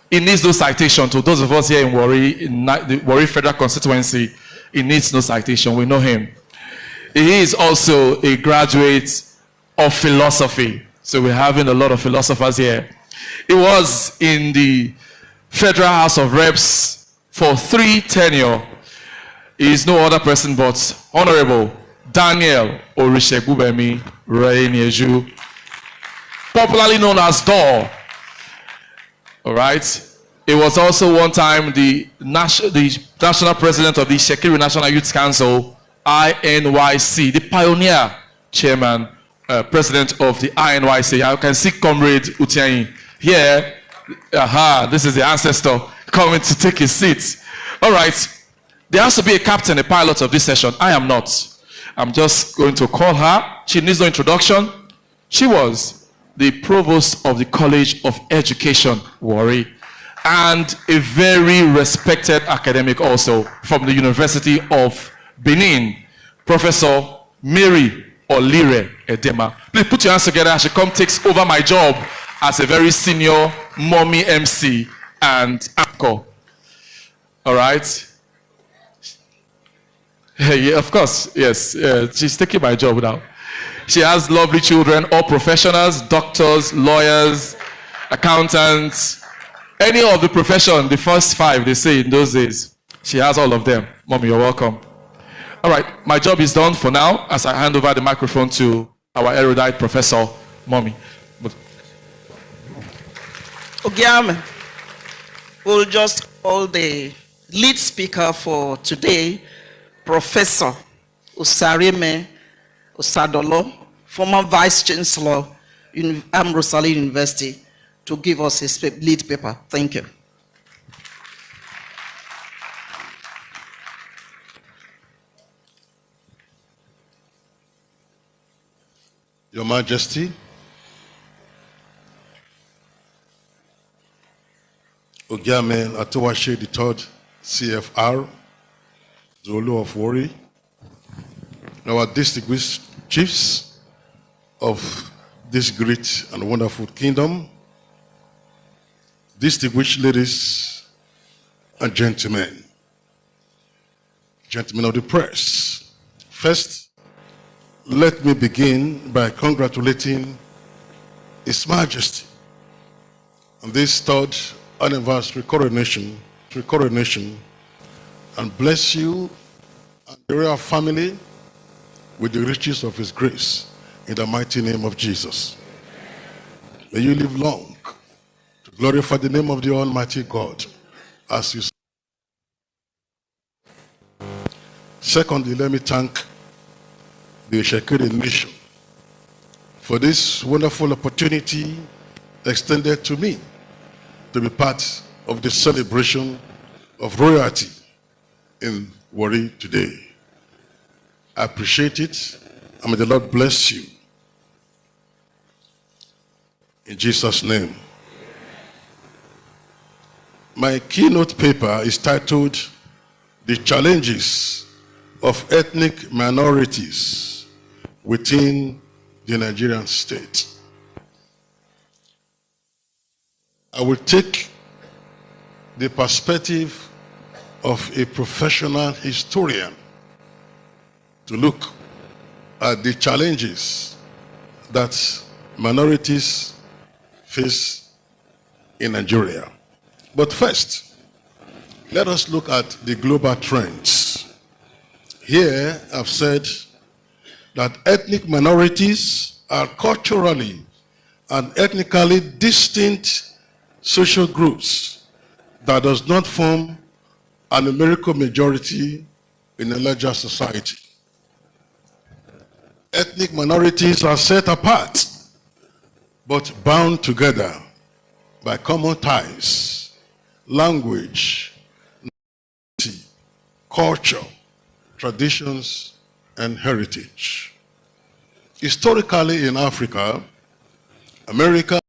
he needs no citation. To those of us here in Warri, in the Warri Federal Constituency, he needs no citation. We know him. He is also a graduate of philosophy. So we're having a lot of philosophers here. He was in the Federal House of Reps for 3 tenures. He is no other person but Honorable Daniel Orishegbubemi Reinieju, popularly known as Dor. All right. He was also one time the national president of the Shekiri National Youth Council, INYC, the pioneer chairman president of the INYC. I can see Comrade Utiayin here. Aha, this is the ancestor coming to take his seat. All right. There has to be a captain, a pilot of this session. I am not. I'm just going to call her. She needs no introduction. She was the provost of the College of Education, Warri, and a very respected academic also from the University of Benin, Professor Mary Olire Edema. Please put your hands together as she takes over my job as a very senior mommy MC and anchor. All right. Yeah, of course, yes. She's taking my job now. She has lovely children, all professionals, doctors, lawyers, accountants, any of the profession, the first 5 they say in those days. She has all of them. Mommy, you're welcome. All right, my job is done for now as I hand over the microphone to our erudite professor, Mommy. Ogiamẹ, we'll just call the lead speaker for today, Professor Osareme Osadolo, former Vice Chancellor in Amrosali University, to give us his lead paper. Thank you. Your Majesty, Ogiamẹ Atuwatsé III, CFR, Olu Of Warri, our distinguished chiefs of this great and wonderful kingdom, distinguished ladies and gentlemen, gentlemen of the press. First, let me begin by congratulating His Majesty on this 3rd anniversary coronation, and bless you and the royal family with the riches of His grace in the mighty name of Jesus. May you live long to glorify the name of the Almighty God as you. Secondly, let me thank the Ishekiri Nation for this wonderful opportunity extended to me to be part of the celebration of royalty in Warri today. I appreciate it, and may the Lord bless you. In Jesus' name. My keynote paper is titled, "The Challenges of Ethnic Minorities Within the Nigerian State." I will take the perspective of a professional historian to look at the challenges that minorities face in Nigeria. But first, let us look at the global trends. Here, I've said that ethnic minorities are culturally and ethnically distinct social groups that does not form a numerical majority in a larger society. Ethnic minorities are set apart, but bound together by common ties, language, culture, traditions, and heritage. Historically in Africa, America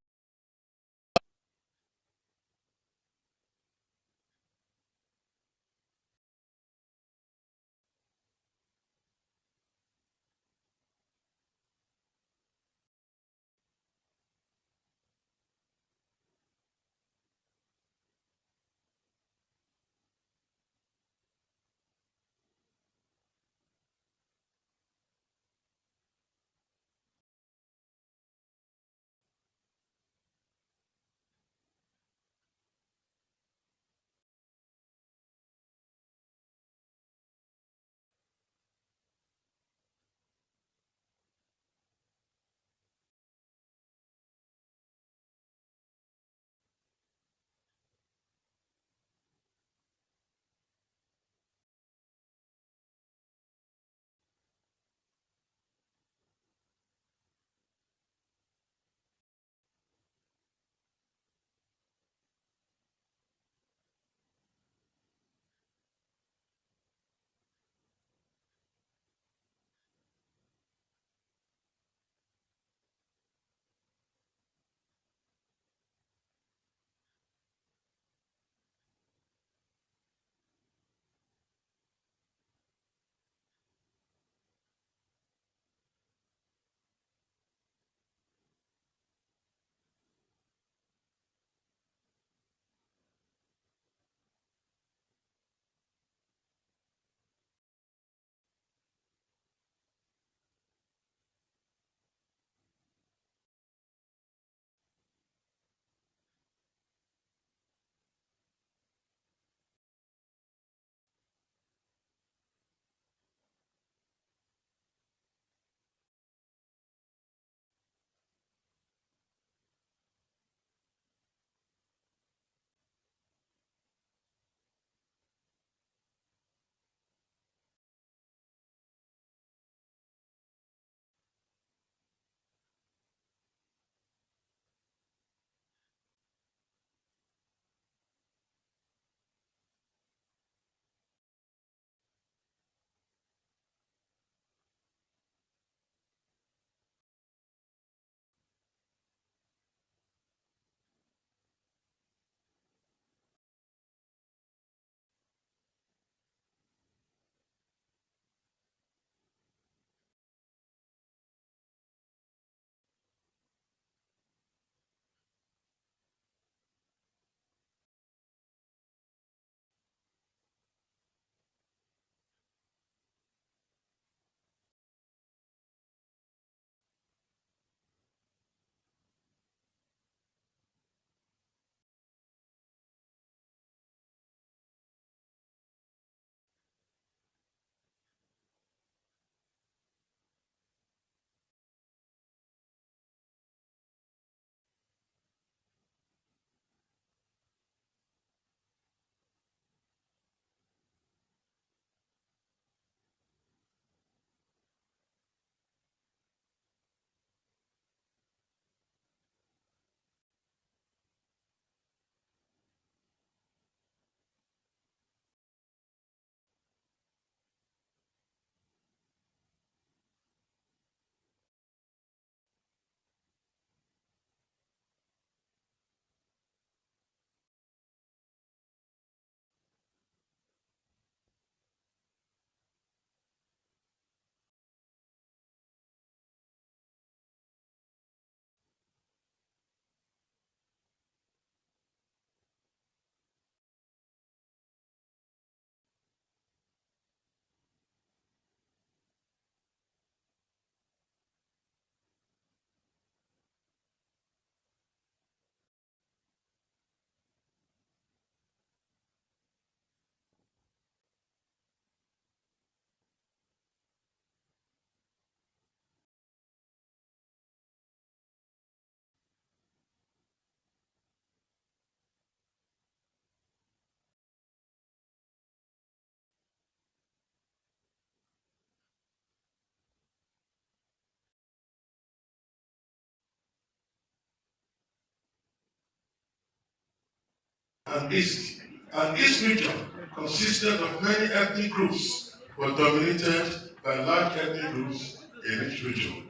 and East. And East region consisted of many ethnic groups, but dominated by large ethnic groups in each region.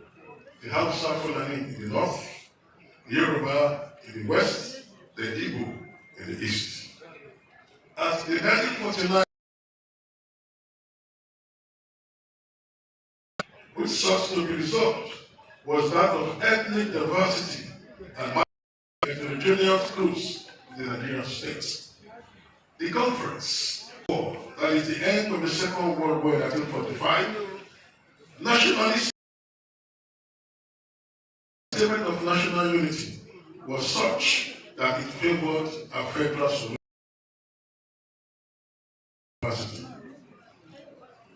The Hausa Fulani in the north, the Yoruba in the west, the Igbo in the east. As the 1949 which sought to be resolved was that of ethnic diversity and heterogeneous groups in the Nigerian states. The conference, that is the end of the Second World War in 1945, nationalist statement of national unity was such that it favored a federal solution.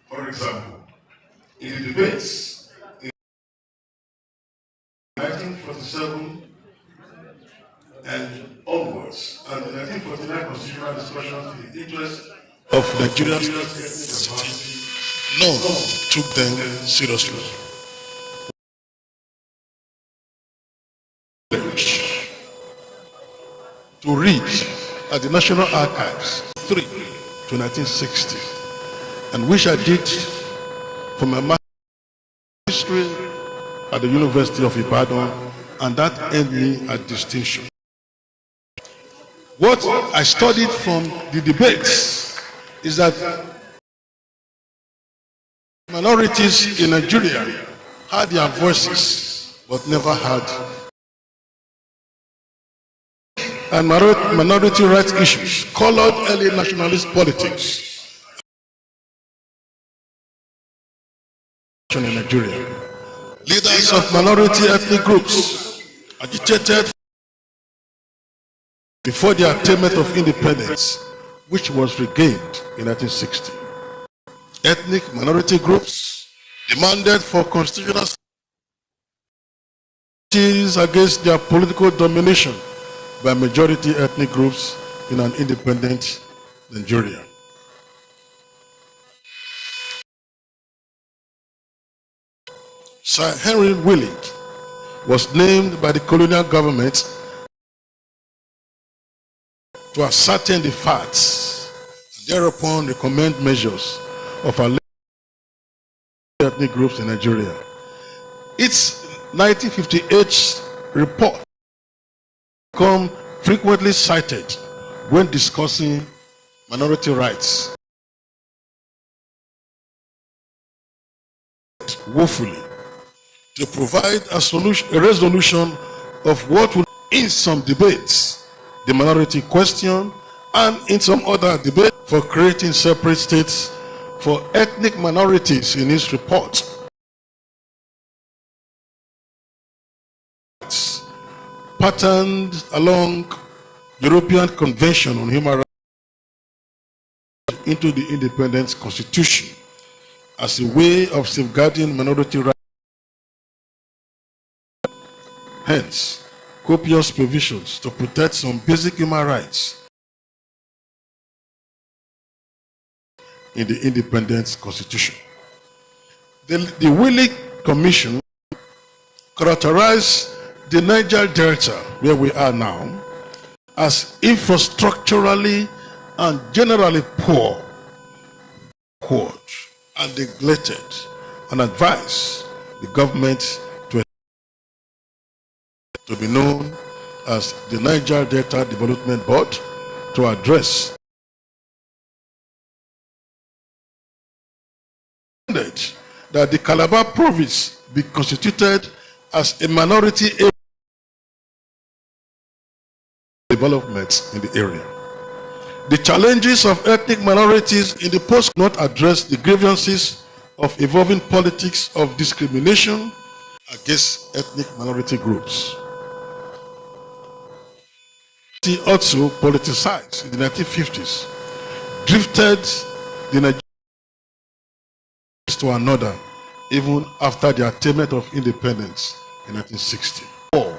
For example, in the debates in 1947 and onwards, and the 1949 constitutional discussions in the interest of Nigeria's diversity, none took them seriously. To read at the National Archives 3 to 1960, and which I did for my master's history at the University of Ibadan, and that earned me a distinction. What I studied from the debates is that minorities in Nigeria had their voices but never had, and minority rights issues colored early nationalist politics in Nigeria. Leaders of minority ethnic groups agitated before the attainment of independence, which was regained in 1960. Ethnic minority groups demanded for constitutional against their political domination by majority ethnic groups in an independent Nigeria. Sir Henry Willing was named by the colonial government to ascertain the facts and thereupon recommend measures of our ethnic groups in Nigeria. Its 1958 report became frequently cited when discussing minority rights. Woefully, to provide a resolution of what would, in some debates, the minority question, and in some other debate for creating separate states for ethnic minorities in his report. Patterned along European Convention on Human Rights into the Independence Constitution as a way of safeguarding minority rights. Hence, copious provisions to protect some basic human rights in the Independence Constitution. The Willing Commission characterized the Niger Delta, where we are now, as infrastructurally and generally poor, and neglected, and advised the government to be known as the Niger Delta Development Board to address that the Calabar province be constituted as a minority area development in the area. The challenges of ethnic minorities in the post not address the grievances of evolving politics of discrimination against ethnic minority groups. He also politicized in the 1950s, drifted the Nigerians to another, even after the attainment of independence in 1960, or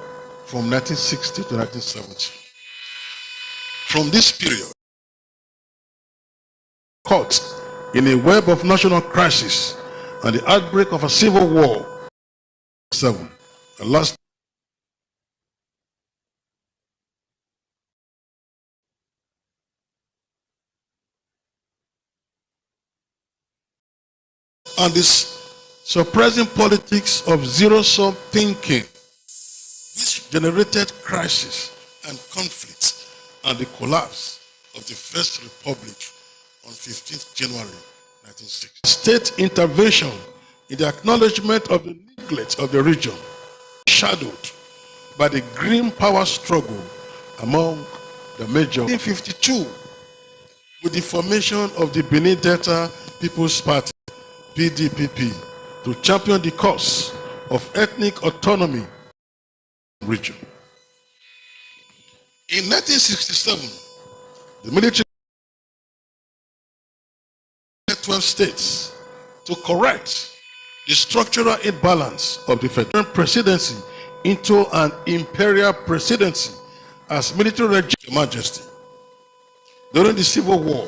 from 1960 to 1970. From this period, caught in a web of national crisis and the outbreak of a civil war, the last and this suppressing politics of zero-sum thinking, which generated crisis and conflict and the collapse of the First Republic on 15th January 1960. State intervention in the acknowledgement of the neglect of the region, shadowed by the grim power struggle among the major. 1952, with the formation of the Benin Delta People's Party, PDPP, to champion the cause of ethnic autonomy in the region. In 1967, the military 12 states to correct the structural imbalance of the federal presidency into an imperial presidency as military regime. Your Majesty, during the Civil War,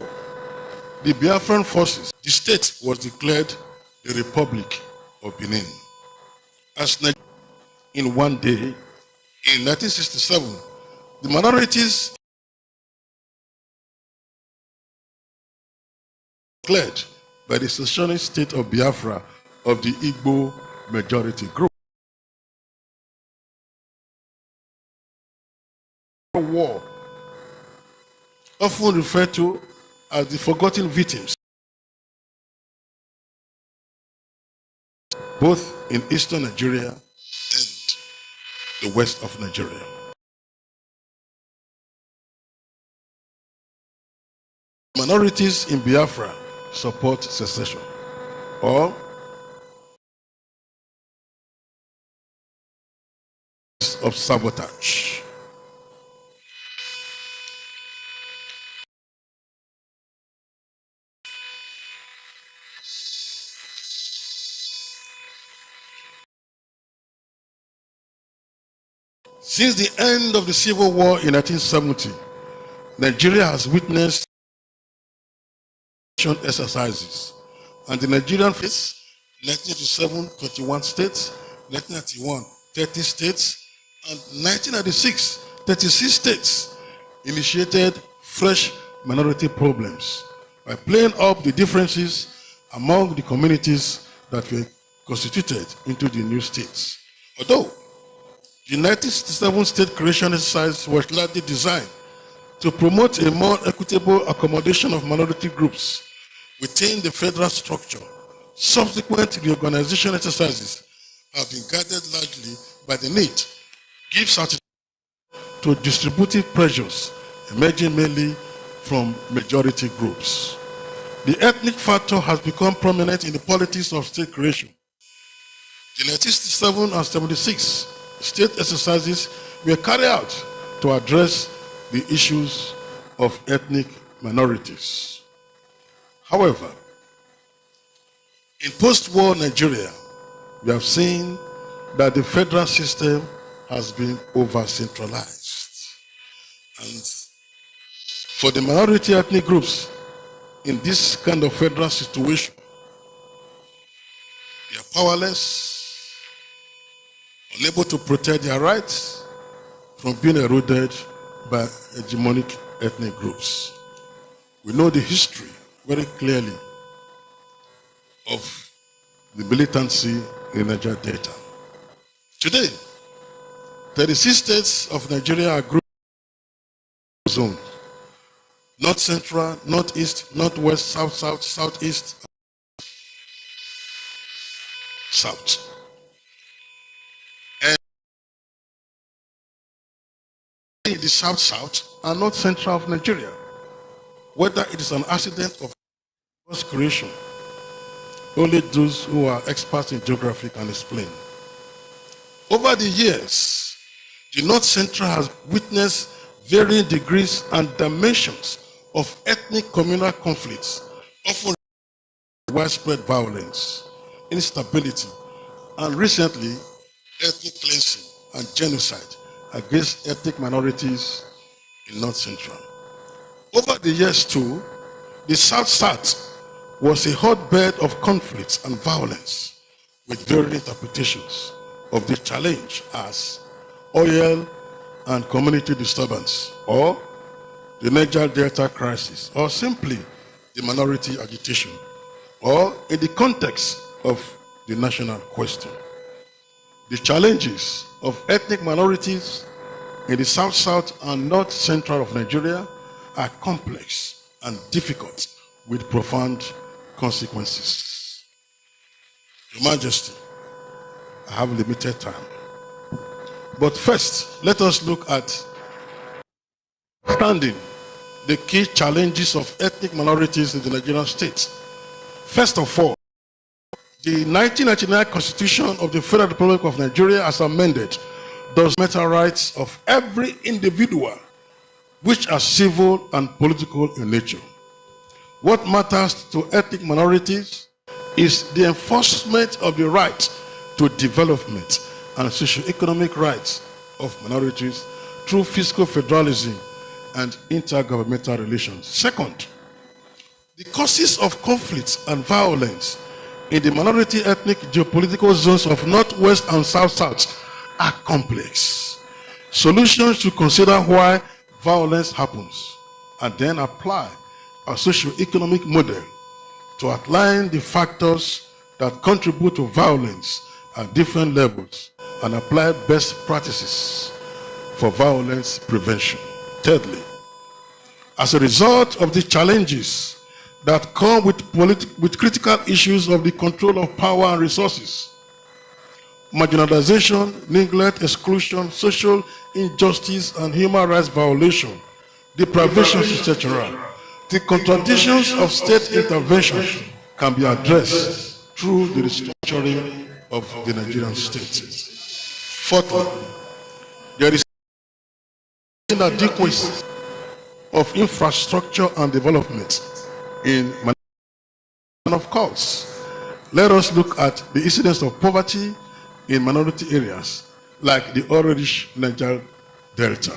the Biafran forces, the state was declared the Republic of Benin. As in one day, in 1967, the minorities declared by the secessionist state of Biafra of the Igbo majority group. War, often referred to as the forgotten victims, both in eastern Nigeria and the west of Nigeria. Minorities in Biafra support secession or of sabotage. Since the end of the Civil War in 1970, Nigeria has witnessed exercises, and the Nigerian face 1987, 21 states, 1991, 30 states, and 1996, 36 states initiated fresh minority problems by playing up the differences among the communities that were constituted into the new states. Although the 1967 state creation exercise was largely designed to promote a more equitable accommodation of minority groups within the federal structure, subsequent reorganization exercises have been guided largely by the need give satisfaction to distributive pressures emerging mainly from majority groups. The ethnic factor has become prominent in the politics of state creation. The 1967 and 76 state exercises were carried out to address the issues of ethnic minorities. However, in post-war Nigeria, we have seen that the federal system has been over-centralized. And for the minority ethnic groups in this kind of federal situation, they are powerless, unable to protect their rights from being eroded by hegemonic ethnic groups. We know the history very clearly of the militancy in Niger Delta. Today, 36 states of Nigeria are grouped in zones: North Central, Northeast, Northwest, South, South, Southeast, South. In the South are not central of Nigeria, whether it is an accident of creation. Only those who are experts in geography can explain. Over the years, the North Central has witnessed varying degrees and dimensions of ethnic communal conflicts, often widespread violence, instability, and recently, ethnic cleansing and genocide against ethnic minorities in North Central. Over the years too, the South was a hotbed of conflicts and violence with varying interpretations of the challenge as oil and community disturbance, or the Niger Delta crisis, or simply the minority agitation, or in the context of the national question. The challenges of ethnic minorities in the South and North Central of Nigeria are complex and difficult with profound consequences. Your Majesty, I have limited time. But first, let us look at understanding the key challenges of ethnic minorities in the Nigerian state. First of all, the 1999 Constitution of the Federal Republic of Nigeria, as amended, does matter rights of every individual, which are civil and political in nature. What matters to ethnic minorities is the enforcement of the right to development and socio-economic rights of minorities through fiscal federalism and intergovernmental relations. Second, the causes of conflict and violence in the minority ethnic geopolitical zones of Northwest and South are complex. Solutions to consider why violence happens and then apply a socio-economic model to outline the factors that contribute to violence at different levels and apply best practices for violence prevention. Thirdly, as a result of the challenges that come with critical issues of the control of power and resources, marginalization, neglect, exclusion, social injustice, and human rights violation, deprivation, etc., the contradictions of state intervention can be addressed through the restructuring of the Nigerian state. Fourthly, there is inadequacy of infrastructure and development in minority. And of course, let us look at the incidence of poverty in minority areas like the oil-rich Niger Delta.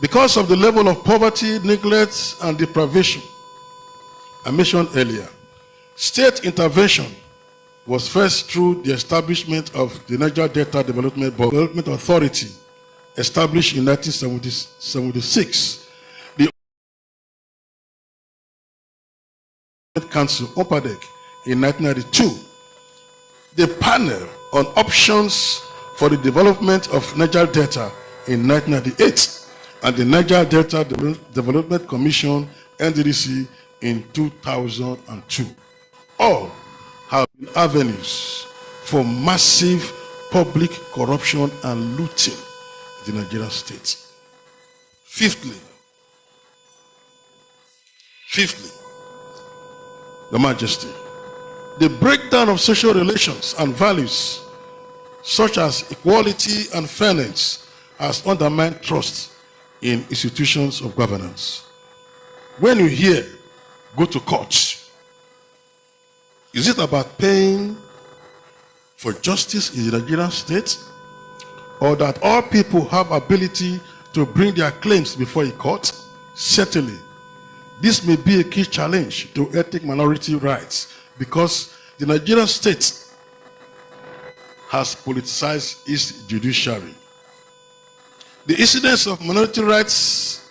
Because of the level of poverty, neglect, and deprivation I mentioned earlier, state intervention was first through the establishment of the Niger Delta Development Authority, established in 1976. The Council, OPADEC, in 1992. The panel on options for the development of Niger Delta in 1998, and the Niger Delta Development Commission, NDDC, in 2002. All have been avenues for massive public corruption and looting in the Nigerian state. Fifthly, Your Majesty, the breakdown of social relations and values such as equality and fairness has undermined trust in institutions of governance. When you hear go to court, is it about paying for justice in the Nigerian state, or that all people have ability to bring their claims before a court? Certainly, this may be a key challenge to ethnic minority rights because the Nigerian state has politicized its judiciary. The incidence of minority rights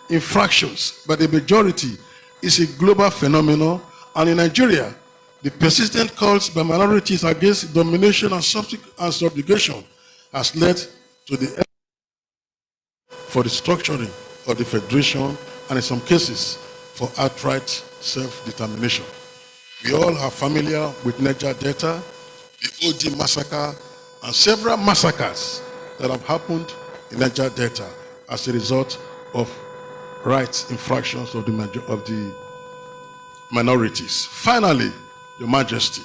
infractions by the majority is a global phenomenon, and in Nigeria, the persistent calls by minorities against domination and subjugation has led to the for the structuring of the federation, and in some cases, for outright self-determination. We all are familiar with Niger Delta, the OD massacre, and several massacres that have happened in Niger Delta as a result of rights infractions of the minorities. Finally, Your Majesty,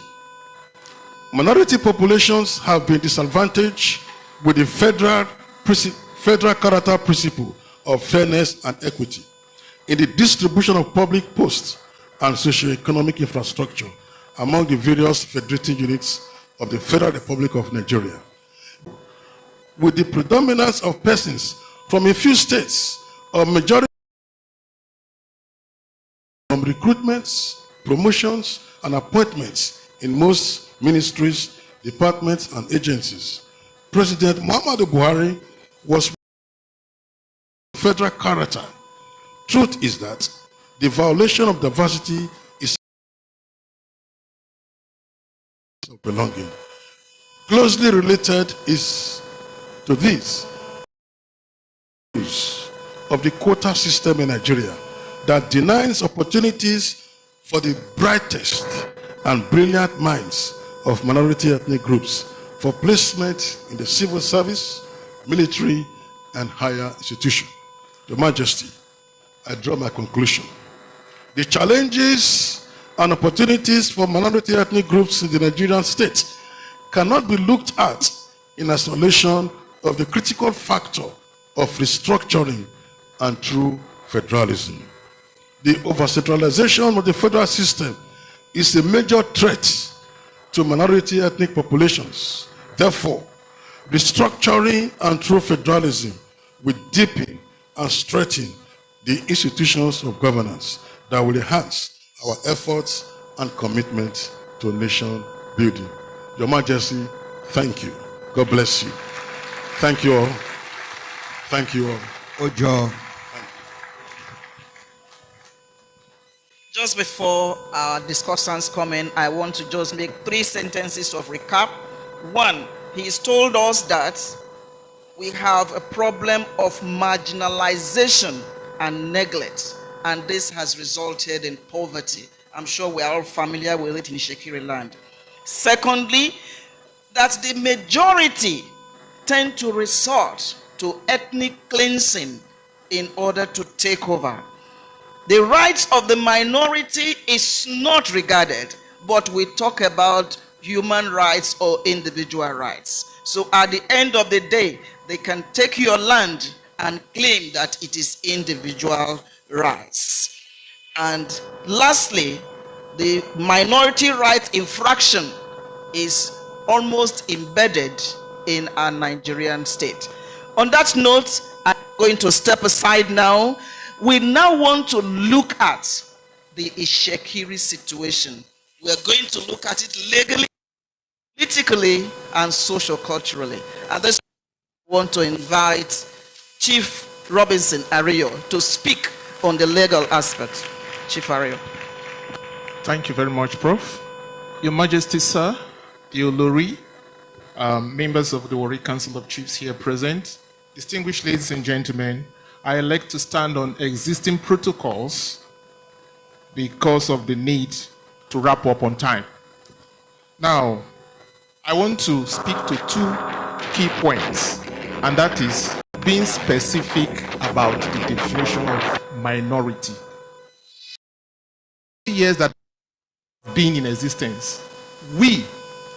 minority populations have been disadvantaged with the federal character principle of fairness and equity in the distribution of public posts and socio-economic infrastructure among the various federating units of the Federal Republic of Nigeria. With the predominance of persons from a few states, a majority from recruitments, promotions, and appointments in most ministries, departments, and agencies. President Muhammadu Buhari was federal character. Truth is that the violation of diversity belonging. Closely related is to this use of the quota system in Nigeria that denies opportunities for the brightest and brilliant minds of minority ethnic groups for placement in the civil service, military, and higher institutions. Your Majesty, I draw my conclusion. The challenges and opportunities for minority ethnic groups in the Nigerian state cannot be looked at in isolation of the critical factor of restructuring and true federalism. The over-centralization of the federal system is a major threat to minority ethnic populations. Therefore, restructuring and true federalism will deepen and strengthen the institutions of governance that will enhance our efforts and commitment to nation building. Your Majesty, thank you. God bless you. Thank you all. Thank you all. Ojo. Just before our discussants come in, I want to just make 3 sentences of recap. One, he's told us that we have a problem of marginalization and neglect, and this has resulted in poverty. I'm sure we are all familiar with it in Shekiri land. Secondly, that the majority tend to resort to ethnic cleansing in order to take over. The rights of the minority is not regarded, but we talk about human rights or individual rights. So at the end of the day, they can take your land and claim that it is individual rights. And lastly, the minority rights infraction is almost embedded in our Nigerian state. On that note, I'm going to step aside now. We now want to look at the Ishekiri situation. We are going to look at it legally, politically, and socio-culturally. And this I want to invite Chief Robinson Ario to speak on the legal aspect. Chief Ario. Thank you very much, Prof. Your Majesty, sir, the Olori, members of the Warri Council of Chiefs here present, distinguished ladies and gentlemen, I elect to stand on existing protocols because of the need to wrap up on time. Now, I want to speak to 2 key points, and that is being specific about the definition of minority. Years that have been in existence, we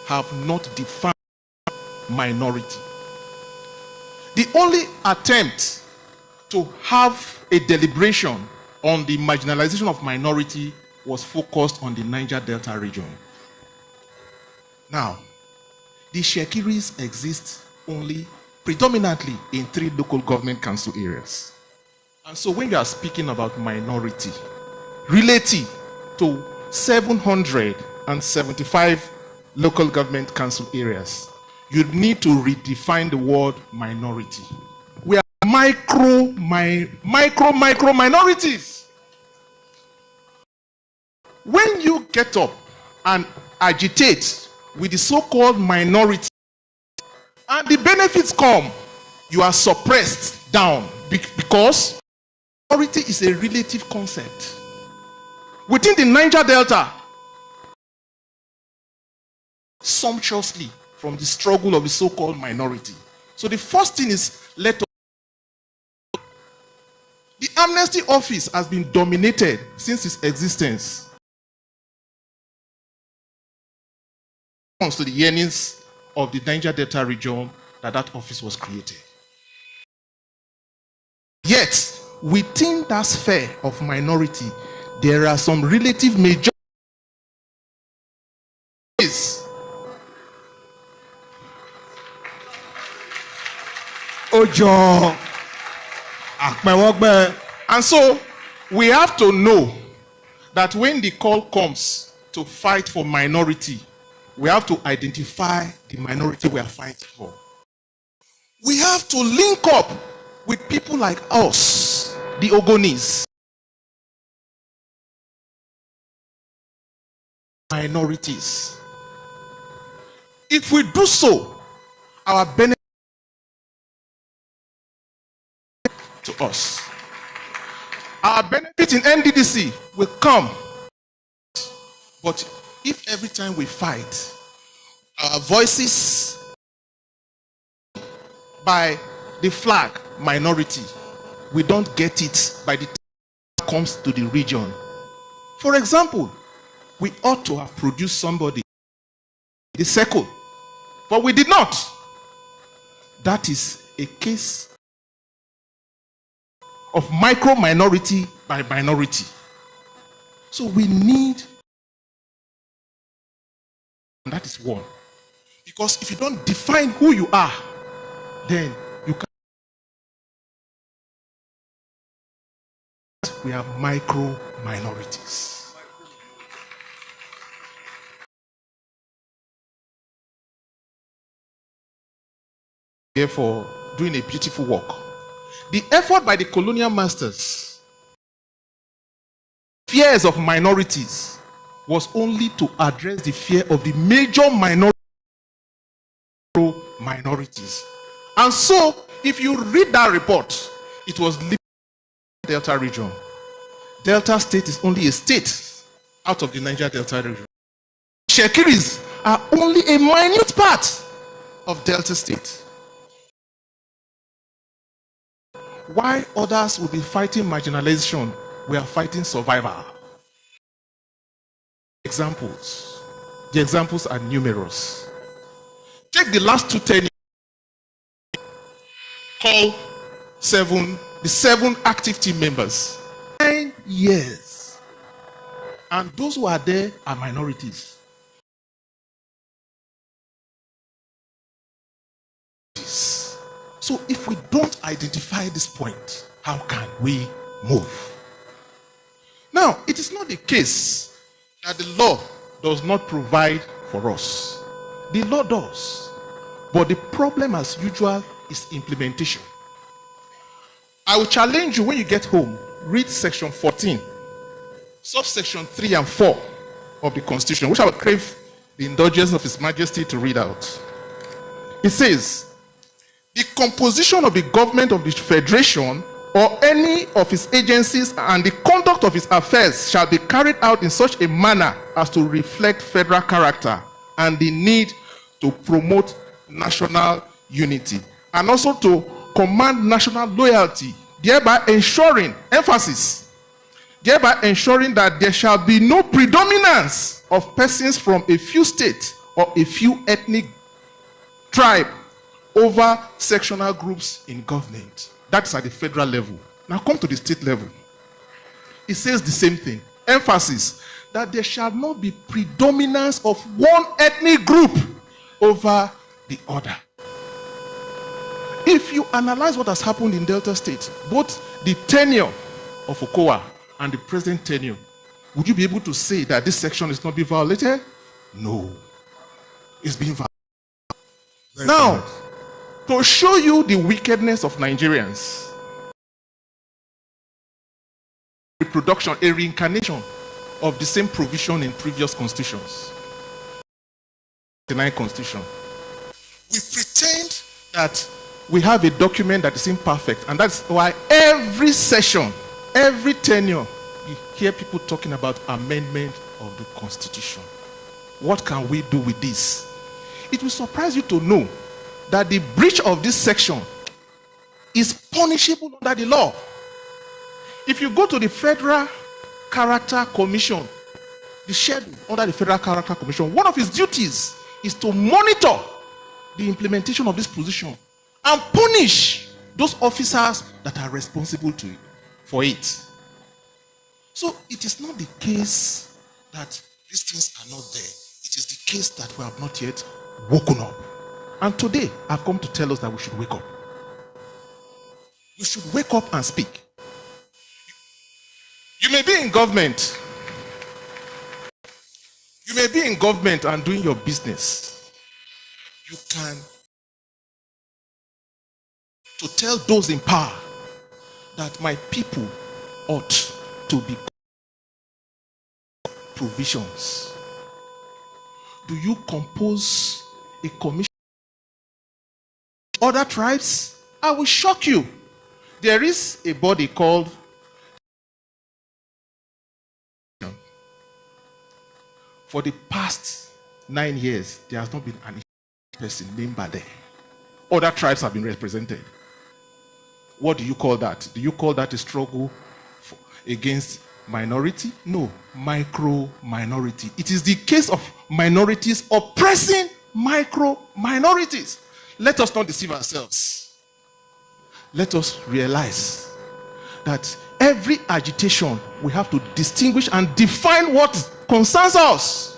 have not defined minority. The only attempt to have a deliberation on the marginalization of minority was focused on the Niger Delta region. Now, the Shekiris exist only predominantly in 3 local government council areas. And so when you are speaking about minority relative to 775 local government council areas, you need to redefine the word minority. We are micro minorities. When you get up and agitate with the so-called minority and the benefits come, you are suppressed down because minority is a relative concept. Within the Niger Delta, sumptuously from the struggle of the so-called minority. So the first thing is, let us. The Amnesty Office has been dominated since its existence to the yearnings of the Niger Delta region that office was created. Yet, within that sphere of minority, there are some relative majorities. Ojo. And so, we have to know that when the call comes to fight for minority, we have to identify the minority we are fighting for. We have to link up with people like us, the Ogonis. Minorities. If we do so, our benefit to us. Our benefit in NDDC will come. But if every time we fight, our voices by the flag minority, we don't get it by the time it comes to the region. For example, we ought to have produced somebody in the circle, but we did not. That is a case of micro minority by minority. So we need, and that is one. Because if you don't define who you are, then you can't. We have micro minorities. Therefore, doing a beautiful work. The effort by the colonial masters, fears of minorities, was only to address the fear of the major minorities. And so, if you read that report, it was limited to the Delta region. Delta State is only a state out of the Niger Delta region. Shekiris are only a minute part of Delta State. Why others will be fighting marginalization, we are fighting survival. Examples. The examples are numerous. Take the last 2 tenures. Call the 7 active team members. 9 years. And those who are there are minorities. So if we don't identify this point, how can we move? Now, it is not the case that the law does not provide for us. The law does. But the problem, as usual, is implementation. I will challenge you when you get home, read section 14, subsection 3 and 4 of the Constitution, which I would crave the indulgence of His Majesty to read out. It says, the composition of the government of the Federation or any of its agencies and the conduct of its affairs shall be carried out in such a manner as to reflect federal character and the need to promote national unity and also to command national loyalty, thereby ensuring that there shall be no predominance of persons from a few states or a few ethnic tribes over sectional groups in government. That's at the federal level. Now come to the state level. It says the same thing. Emphasis that there shall not be predominance of one ethnic group over the other. If you analyze what has happened in Delta State, both the tenure of Okowa and the present tenure, would you be able to say that this section is not being violated? No. It's being violated. Now, to show you the wickedness of Nigerians, reproduction, a reincarnation of the same provision in previous constitutions. The 9th Constitution. We pretend that we have a document that is imperfect, and that's why every session, every tenure, you hear people talking about amendment of the Constitution. What can we do with this? It will surprise you to know that the breach of this section is punishable under the law. If you go to the Federal Character Commission, the schedule under the Federal Character Commission, one of its duties is to monitor the implementation of this position and punish those officers that are responsible for it. So it is not the case that these things are not there. It is the case that we have not yet woken up. And today, I've come to tell us that we should wake up. We should wake up and speak. You may be in government. You may be in government and doing your business. You can to tell those in power that my people ought to be provisions. Do you compose a commission. Other tribes, I will shock you. There is a body called for the past 9 years, there has not been an person named Bade. Other tribes have been represented. What do you call that? Do you call that a struggle against minority? No, micro minority. It is the case of minorities oppressing micro minorities. Let us not deceive ourselves. Let us realize that every agitation, we have to distinguish and define what concerns us.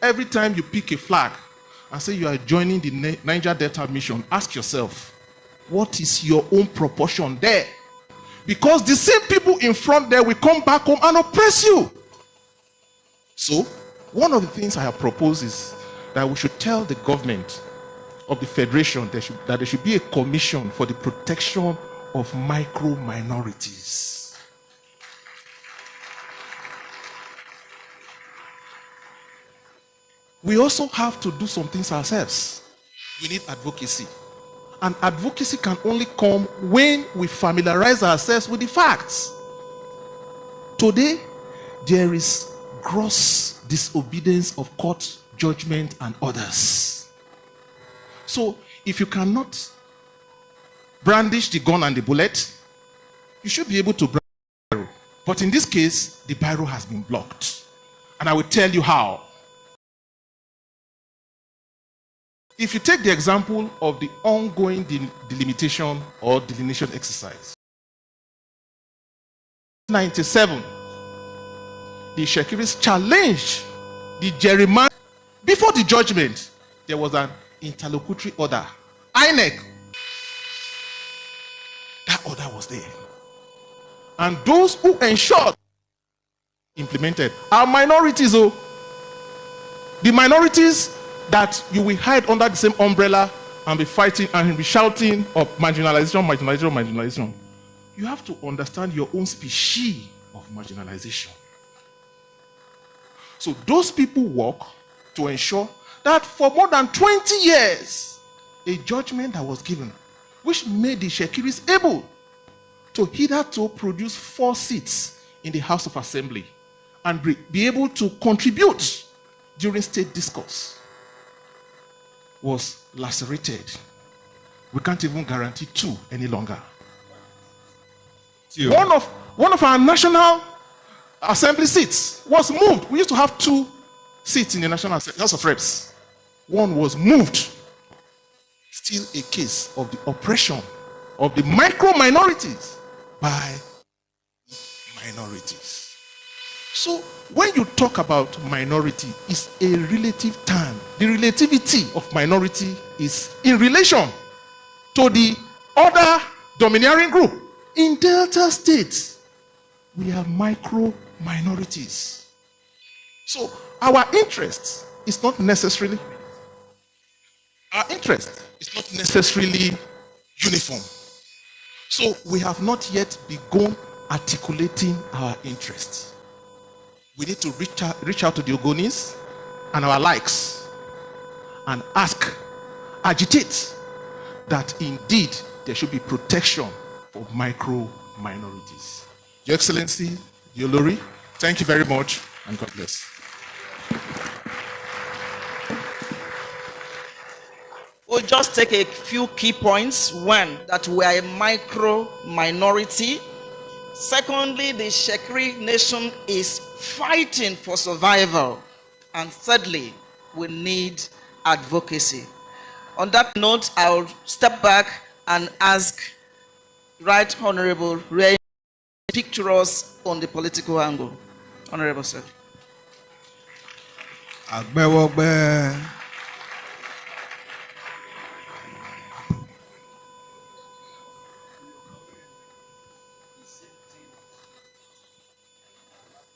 Every time you pick a flag and say you are joining the Niger Delta mission, ask yourself, what is your own proportion there? Because the same people in front there will come back home and oppress you. So, one of the things I have proposed is that we should tell the government of the federation that there should be a commission for the protection of micro minorities. We also have to do some things ourselves. We need advocacy. And advocacy can only come when we familiarize ourselves with the facts. Today, there is gross disobedience of court judgment and orders. So, if you cannot brandish the gun and the bullet, you should be able to brandish the barrel. But in this case, the barrel has been blocked. And I will tell you how. If you take the example of the ongoing delimitation or delineation exercise, 1997, the Shekiris challenged the gerrymandering. Before the judgment, there was an interlocutory order. INEC. That order was there. And those who ensured implemented are minorities. Oh, the minorities that you will hide under the same umbrella and be fighting and be shouting of marginalization, marginalization, marginalization. You have to understand your own species of marginalization. So those people work to ensure that for more than 20 years, a judgment that was given, which made the Shekiris able to hitherto produce 4 seats in the House of Assembly and be able to contribute during state discourse, was lacerated. We can't even guarantee 2 any longer. One of our National Assembly seats was moved. We used to have 2 seats in the National House of Reps. One was moved. Still a case of the oppression of the micro minorities by minorities. So when you talk about minority, it's a relative term. The relativity of minority is in relation to the other domineering group. In Delta states, we have micro minorities. So our interest is not necessarily uniform. So we have not yet begun articulating our interests. We need to reach out to the Ogonis and our likes and agitate that indeed there should be protection for micro minorities. Your Excellency, Your Lori, thank you very much and God bless. We'll just take a few key points. One, that we are a micro minority. Secondly, the Shekiri nation is fighting for survival. And thirdly, we need advocacy. On that note, I'll step back and ask Right Honorable Ray to speak to us on the political angle. Honorable Sir.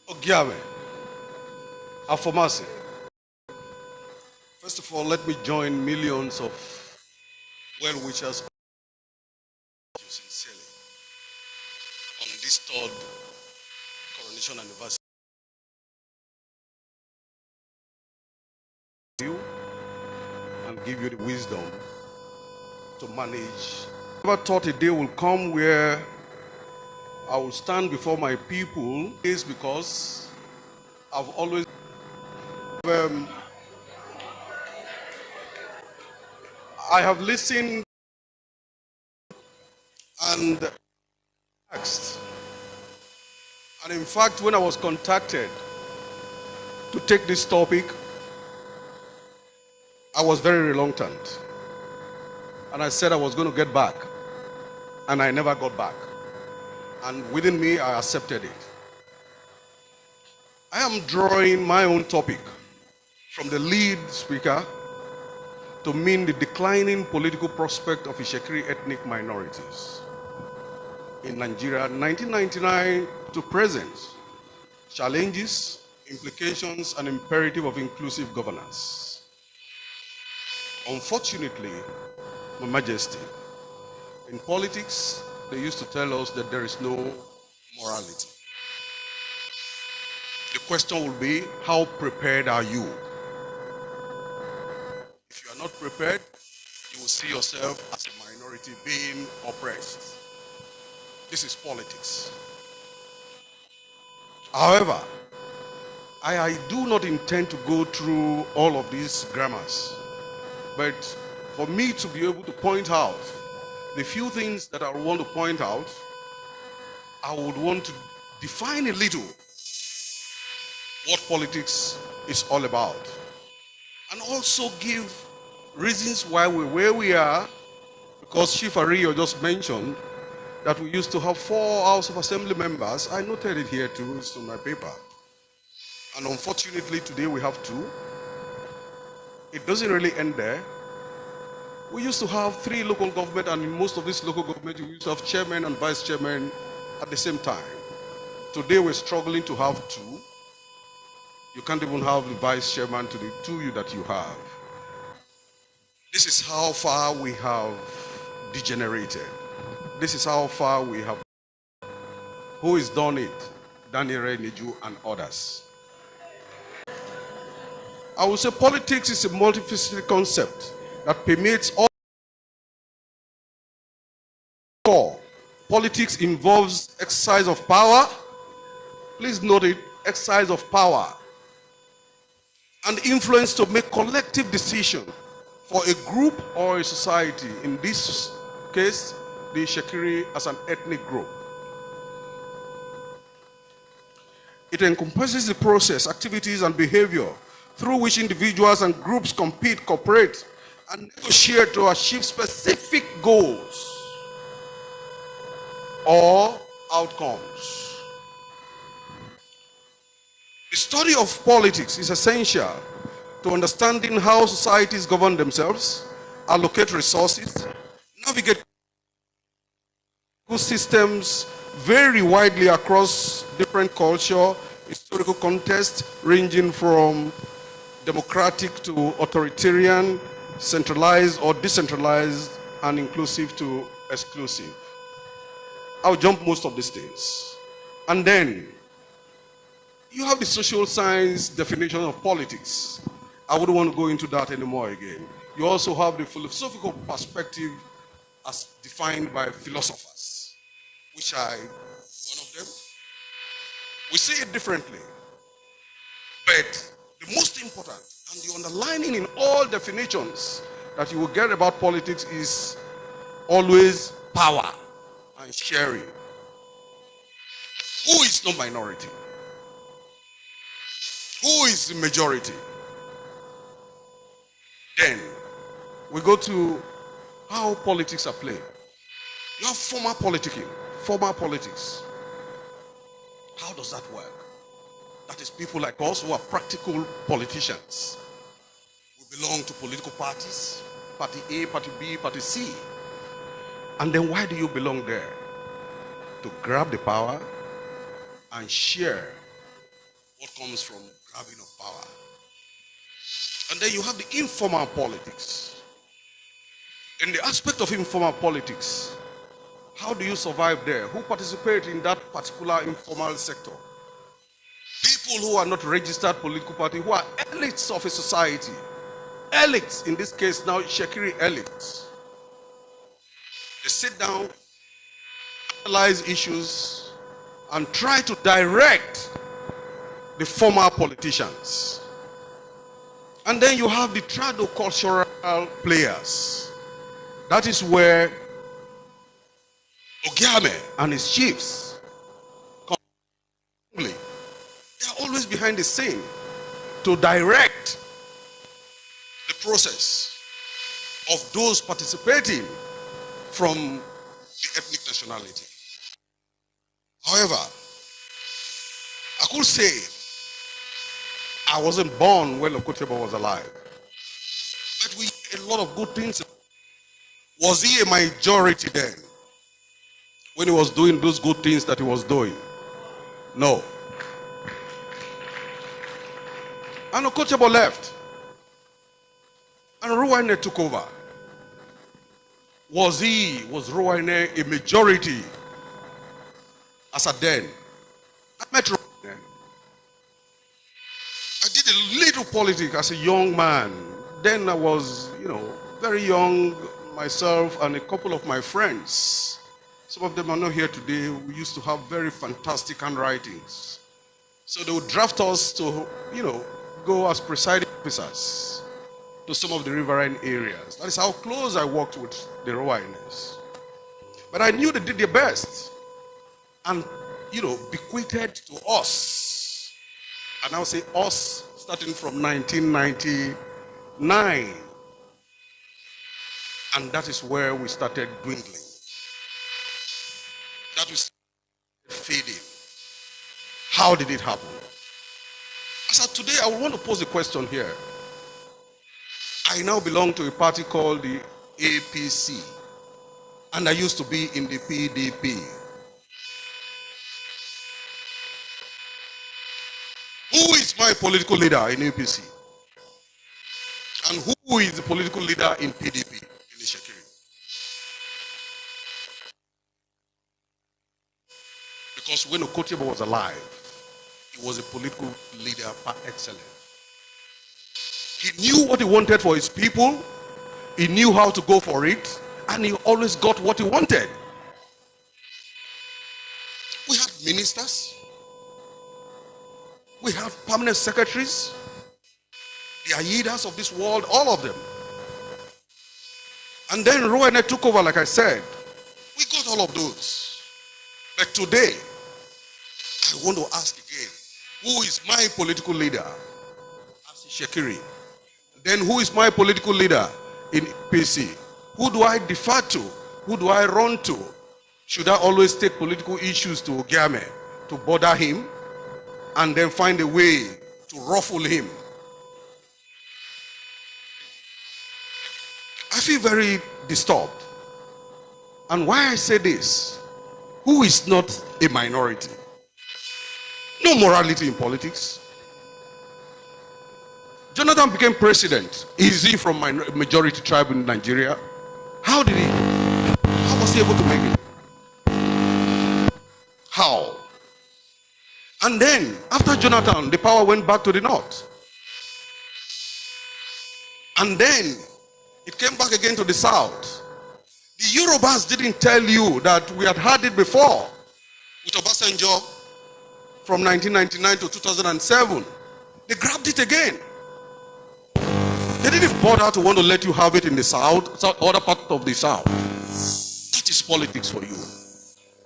Ogiamẹ Atuwatsé. First of all, let me join millions of well-wishers sincerely on this 3rd coronation anniversary. You you the wisdom to manage. I never thought a day will come where I will stand before my people. It's because I've always I have listened and asked. And in fact, when I was contacted to take this topic, I was very reluctant. And I said I was going to get back. And I never got back. And within me, I accepted it. I am drawing my own topic from the lead speaker to mean the declining political prospect of Ishekiri ethnic minorities in Nigeria, 1999 to present, challenges, implications, and imperative of inclusive governance. Unfortunately, Your Majesty, in politics, they used to tell us that there is no morality. The question will be, how prepared are you? If you are not prepared, you will see yourself as a minority being oppressed. This is politics. However, I do not intend to go through all of these grammars, but for me to be able to point out the few things that I want to point out, I would want to define a little what politics is all about, and also give reasons why we're where we are, because Chief Ariyo just mentioned that we used to have 4 House of Assembly members. I noted it here too, it's on my paper. And unfortunately today we have 2. It doesn't really end there. We used to have 3 local government, and in most of these local government we used to have chairman and vice chairman at the same time. Today we're struggling to have 2. You can't even have the vice chairman to the 2 that you have. This is how far we have degenerated. This is how far we have. Who has done it? Daniel Reniju and others. I would say politics is a multifaceted concept that permeates all. Politics involves exercise of power. Please note it, exercise of power. And influence to make collective decisions for a group or a society. In this case, the Ishekiri as an ethnic group. It encompasses the process, activities, and behavior through which individuals and groups compete, cooperate, and negotiate to achieve specific goals or outcomes. The study of politics is essential to understanding how societies govern themselves, allocate resources, navigate systems vary widely across different culture, historical context, ranging from democratic to authoritarian, centralized or decentralized, and inclusive to exclusive. I'll jump most of these things. And then, you have the social science definition of politics. I wouldn't want to go into that anymore again. You also have the philosophical perspective as defined by philosophers, which I, one of them. We see it differently. But the most important and the underlining in all definitions that you will get about politics is always power and sharing. Who is the minority? Who is the majority? Then we go to how politics are played. You have formal politicking, formal politics. How does that work? That is people like us who are practical politicians. We belong to political parties, party A, party B, party C. And then why do you belong there? To grab the power and share what comes from grabbing of power. And then you have the informal politics. In the aspect of informal politics, how do you survive there? Who participate in that particular informal sector? People who are not registered political party, who are elites of a society. elites, in this case now Shekiri elites, they sit down, analyze issues, and try to direct the former politicians. And then you have the trado-cultural players. That is where Ogiamẹ and his chiefs come. They are always behind the scene to direct the process of those participating from the ethnic nationality. However, I could say I wasn't born when Okotebo was alive. But we a lot of good things. Was he a majority then? When he was doing those good things that he was doing? No. And Okotebo left. And Ruwaine took over. Was Ruwaine a majority as at then? I met Ruwaine. I did a little politics as a young man. Then I was, very young myself and a couple of my friends. Some of them are not here today. We used to have very fantastic handwritings. So they would draft us to, go as presiding officers to some of the riverine areas. That is how close I worked with the Ruwaines. But I knew they did their best and, bequeathed to us. And I'll say us starting from 1999. And that is where we started dwindling. That was fading. How did it happen? As of today, I want to pose a question here. I now belong to a party called the APC, and I used to be in the PDP. Who is my political leader in APC? And who is the political leader in PDP in the Shekiri? Because when Okotebo was alive, he was a political leader par excellence. He knew what he wanted for his people, he knew how to go for it, and he always got what he wanted. We had ministers, we have permanent secretaries, the Aidas of this world, all of them. And then Ruwaine took over, like I said. We got all of those. But today, I want to ask again, who is my political leader? Shekiri. Then who is my political leader in PC? Who do I defer to? Who do I run to? Should I always take political issues to Ogiamẹ to bother him and then find a way to ruffle him? I feel very disturbed. And why I say this, who is not a minority? No morality in politics. Jonathan became president. Is he from majority tribe in Nigeria? How did he? How was he able to make it? How? And then, after Jonathan, the power went back to the north. And then, it came back again to the south. The Yorubas didn't tell you that we had had it before with Obasanjo from 1999 to 2007. They grabbed it again. They didn't bother to want to let you have it in the south, other part of the south. That is politics for you.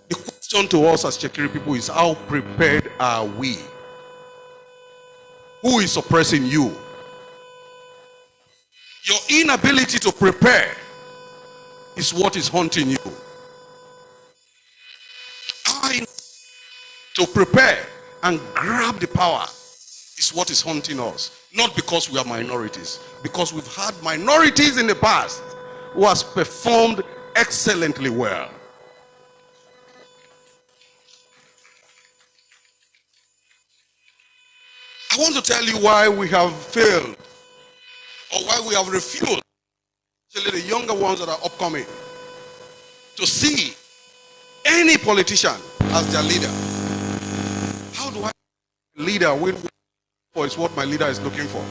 The question to us as Shekiri people is, how prepared are we? Who is oppressing you? Your inability to prepare is what is haunting you. To prepare and grab the power is what is haunting us. Not because we are minorities, because we've had minorities in the past who has performed excellently well. I want to tell you why we have failed, or why we have refused, especially the younger ones that are upcoming, to see any politician as their leader. How do I leader when for is what my leader is looking for?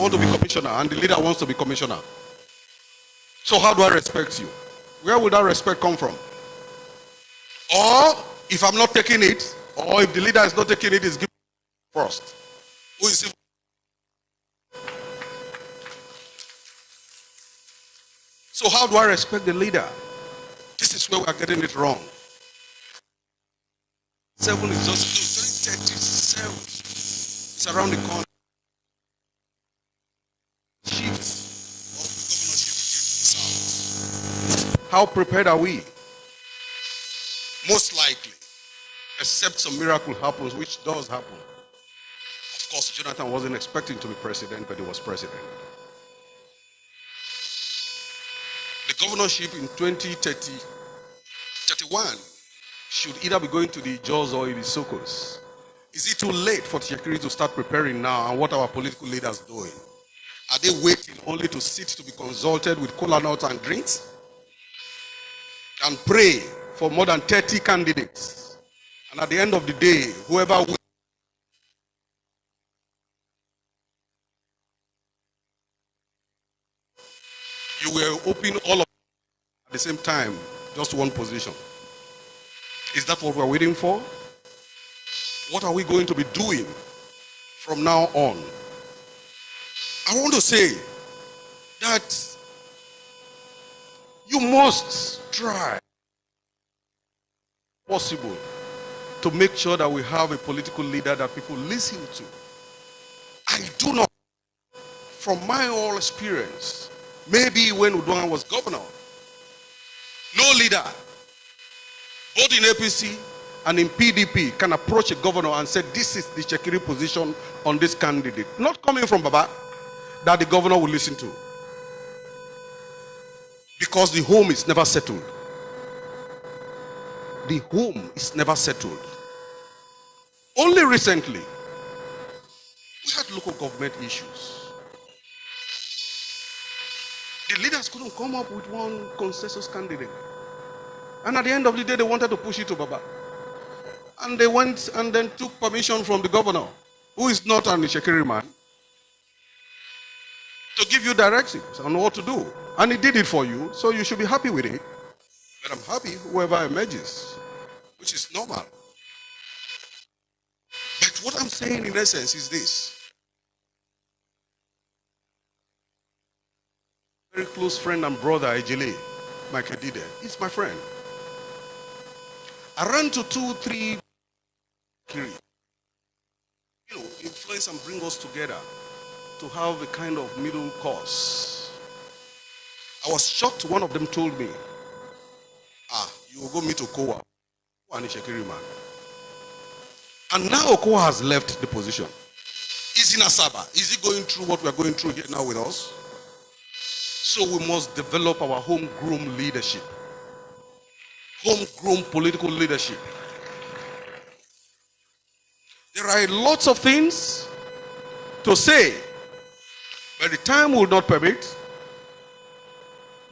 want to be commissioner and the leader wants to be commissioner. So how do I respect you? Where would that respect come from? Or if I'm not taking it, or if the leader is not taking it, is given first. Who is it? So how do I respect the leader? This is where we are getting it wrong. 7 is just 2037. It's around the corner. Shift of the governorship. How prepared are we? Most likely, except some miracle happens, which does happen. Of course, Jonathan wasn't expecting to be president, but he was president. The governorship in 2031 should either be going to the Jaws or the Sokos. Is it too late for Shekiri to start preparing now? And what are our political leaders doing? Are they waiting only to sit to be consulted with cola nuts and drinks? And pray for more than 30 candidates. And at the end of the day, whoever wins, you will open all of them at the same time, just one position. Is that what we're waiting for? What are we going to be doing from now on? I want to say that you must try possible to make sure that we have a political leader that people listen to. I do not, from my own experience, maybe when Udwan was governor, no leader, both in APC and in PDP, can approach a governor and say, this is the Shekiri position on this candidate. Not coming from Baba, that the governor will listen to. Because the home is never settled. The home is never settled. Only recently, we had local government issues. The leaders couldn't come up with one consensus candidate. And at the end of the day, they wanted to push it to Baba. And they went and then took permission from the governor, who is not an Shekiri man, to give you directives on what to do. And he did it for you, so you should be happy with it. But I'm happy whoever emerges, which is normal. But what I'm saying in essence is this. Very close friend and brother, Ejele, Michael Dide. He's my friend. I ran to 2, 3 influence and bring us together to have a kind of middle course. I was shocked. One of them told me, you will go meet Okowa, and Shekiri man. And now Okowa has left the position. He's in Asaba. Is he going through what we are going through here now with us? So we must develop our homegrown leadership. Homegrown political leadership. There are lots of things to say, but the time will not permit,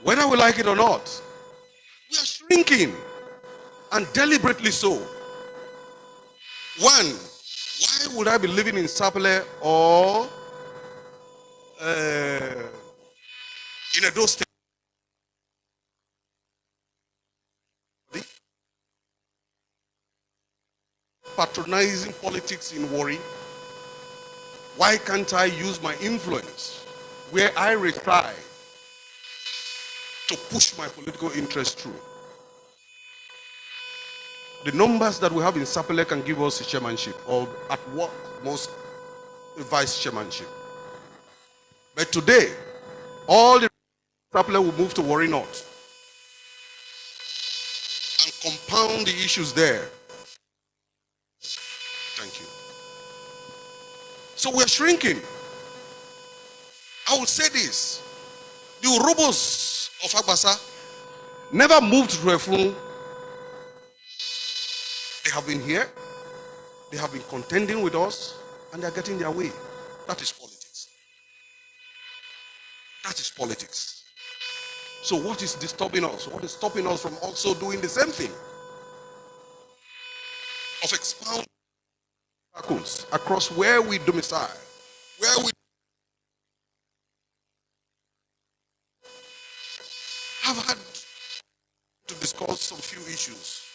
whether we like it or not. We are shrinking, and deliberately so. One, why would I be living in Sapele or in Edo State? Patronizing politics in Warri. Why can't I use my influence where I reside to push my political interest through? The numbers that we have in Sapele can give us a chairmanship, or at what most a vice chairmanship. But today, all the Sapele will move to Warri North and compound the issues there. Thank you. So we're shrinking. I will say this. The Urobos of Agbasa never moved to Refun. They have been here. They have been contending with us, and they're getting their way. That is politics. That is politics. So what is disturbing us? What is stopping us from also doing the same thing? Of expounding across where we domicile, where we had to discuss some few issues.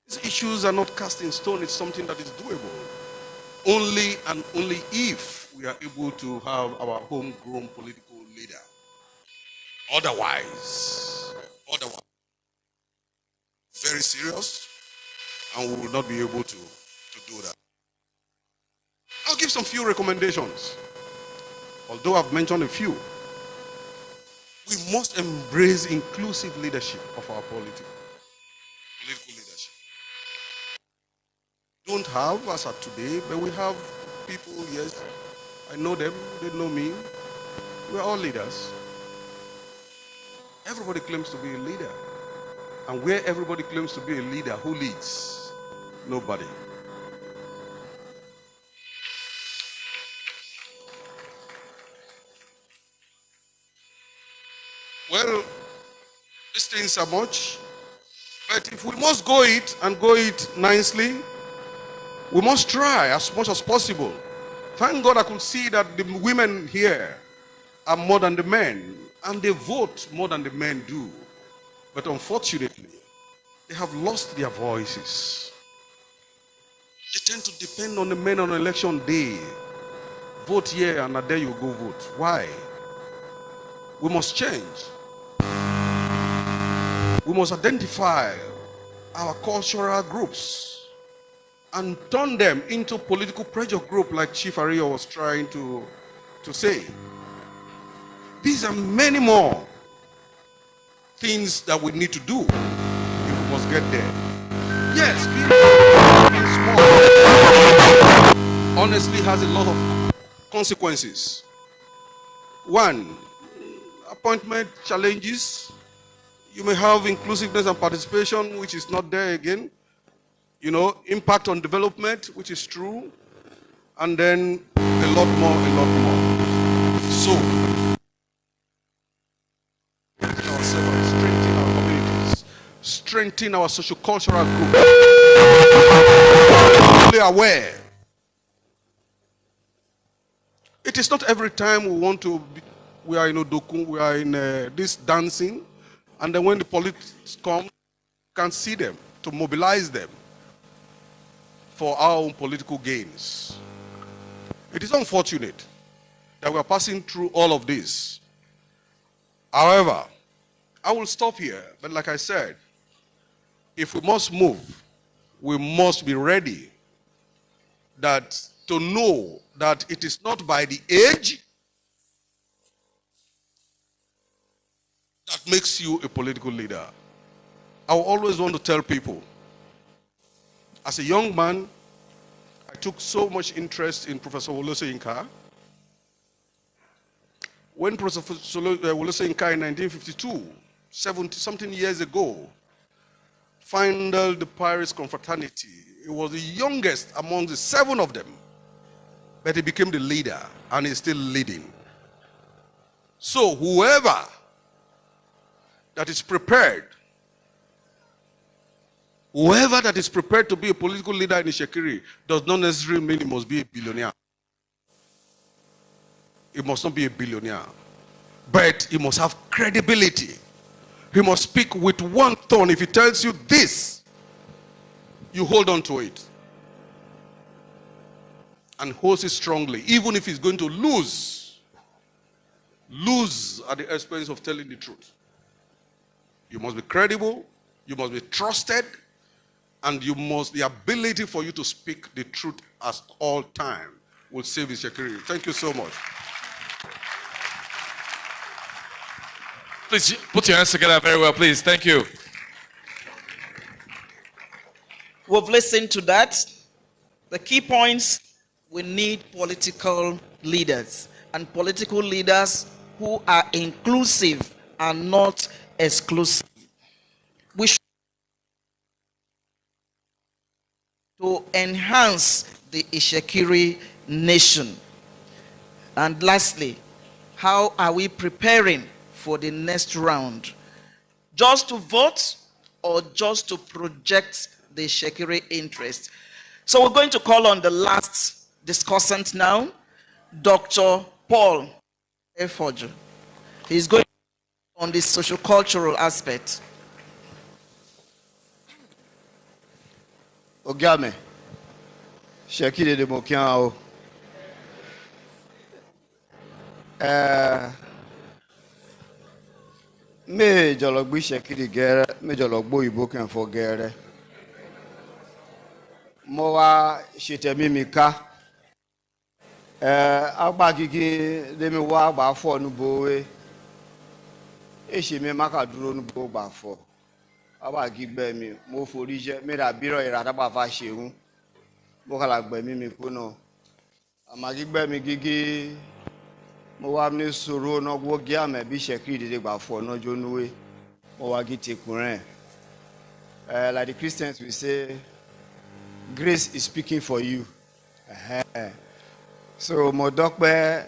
These issues are not cast in stone, it's something that is doable. Only and only if we are able to have our homegrown political leader. Otherwise, very serious, and we will not be able to do that. I'll give some few recommendations. Although I've mentioned a few, we must embrace inclusive leadership of our political leadership. Don't have as of today, but we have people, yes, I know them, they know me. We're all leaders. Everybody claims to be a leader. And where everybody claims to be a leader, who leads? Nobody. Well, these things are much, but if we must go it and go it nicely, we must try as much as possible. Thank God I could see that the women here are more than the men, and they vote more than the men do. But unfortunately, they have lost their voices. They tend to depend on the men on election day. Vote here and there you go vote. Why? We must change. We must identify our cultural groups and turn them into political pressure group like Chief Ario was trying to say. These are many more things that we need to do if we must get there. Yes, being small honestly has a lot of consequences. One, appointment challenges. You may have inclusiveness and participation, which is not there again. You know, impact on development, which is true. And then a lot more. So, ourselves, strengthen our communities, strengthen our socio-cultural group. Fully aware. It is not every time we are in Odokun, we are in this dancing, and then when the police come, you can see them, to mobilize them for our own political gains. It is unfortunate that we are passing through all of this. However, I will stop here, but like I said, if we must move, we must be ready to know that it is not by the age that makes you a political leader. I will always want to tell people, as a young man, I took so much interest in Professor Wole Soyinka. When Professor Wole Soyinka in 1952, 70-something years ago, founded the Paris Confraternity, he was the youngest among the 7 of them, but he became the leader, and he's still leading. So whoever that is prepared to be a political leader in Ishekiri does not necessarily mean he must be a billionaire. He must not be a billionaire. But he must have credibility. He must speak with one tone. If he tells you this, you hold on to it. And hold it strongly. Even if he's going to lose at the expense of telling the truth. You must be credible. You must be trusted. And the ability for you to speak the truth at all time will save Ishekiri. Thank you so much. Please put your hands together very well, please. Thank you. We've listened to that. The key points: we need political leaders, and political leaders who are inclusive and not exclusive. We should to enhance the Ishekiri nation. And lastly, how are we preparing for the next round? Just to vote or just to project the Ishekiri interest? So we're going to call on the last discussant now, Dr. Paul Efforger. He's going on the socio-cultural aspect. Ogiamẹ, Shekiri de Mokiao. Me jologbi Shekiri gere, me jologbo Igbo kan for gere. Mo wa ṣètẹ̀mí mi ká. Agba gigi de mi wa agba fo nubo we. Èṣe mi má ka dúró nubo gba fo. Agba gigbe mi, mo forí jẹ, mi ra biro ira ta ba fa ṣeun. Mo kala gbe mi ku no. Ama gigbe mi gigi mo wa ni soro no gbo Ogiamẹ bi Shekiri de gba fo no jonuwe. Mo wa gi tekunrin. Like the Christians we say, grace is speaking for you. So mo dọ́pẹ́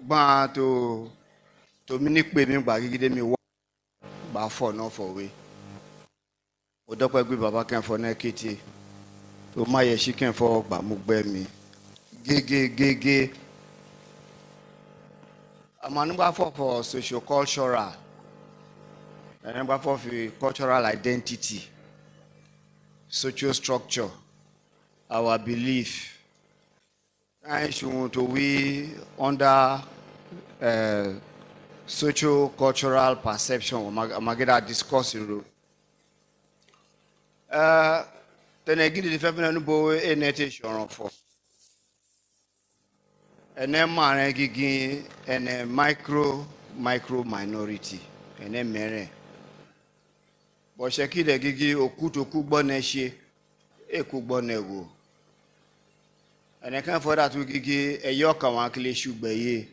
gbọ́n to mi ní pé mi gbà gígídé mi wá gbà fọ̀ náà fọ̀wé. Mo dọ́pẹ́ gbé bàbá kẹ́ńfọ́ náà kété tó má yẹ sí kẹ́ńfọ́ gbà mú gbẹ́ mi. Gégé. Àmọ́ nígbà fọ̀ for socio-cultural. Nígbà fọ̀ for cultural identity, social structure, our belief. I should to we under socio-cultural perception. Mageda discussing. Then again, the family no a netation for. And then man gigi and a micro minority and then mere. But Sheki de gigi okuto kuboneshe e kubonego. And I can't for that we gigi a yoka wan kile shugbe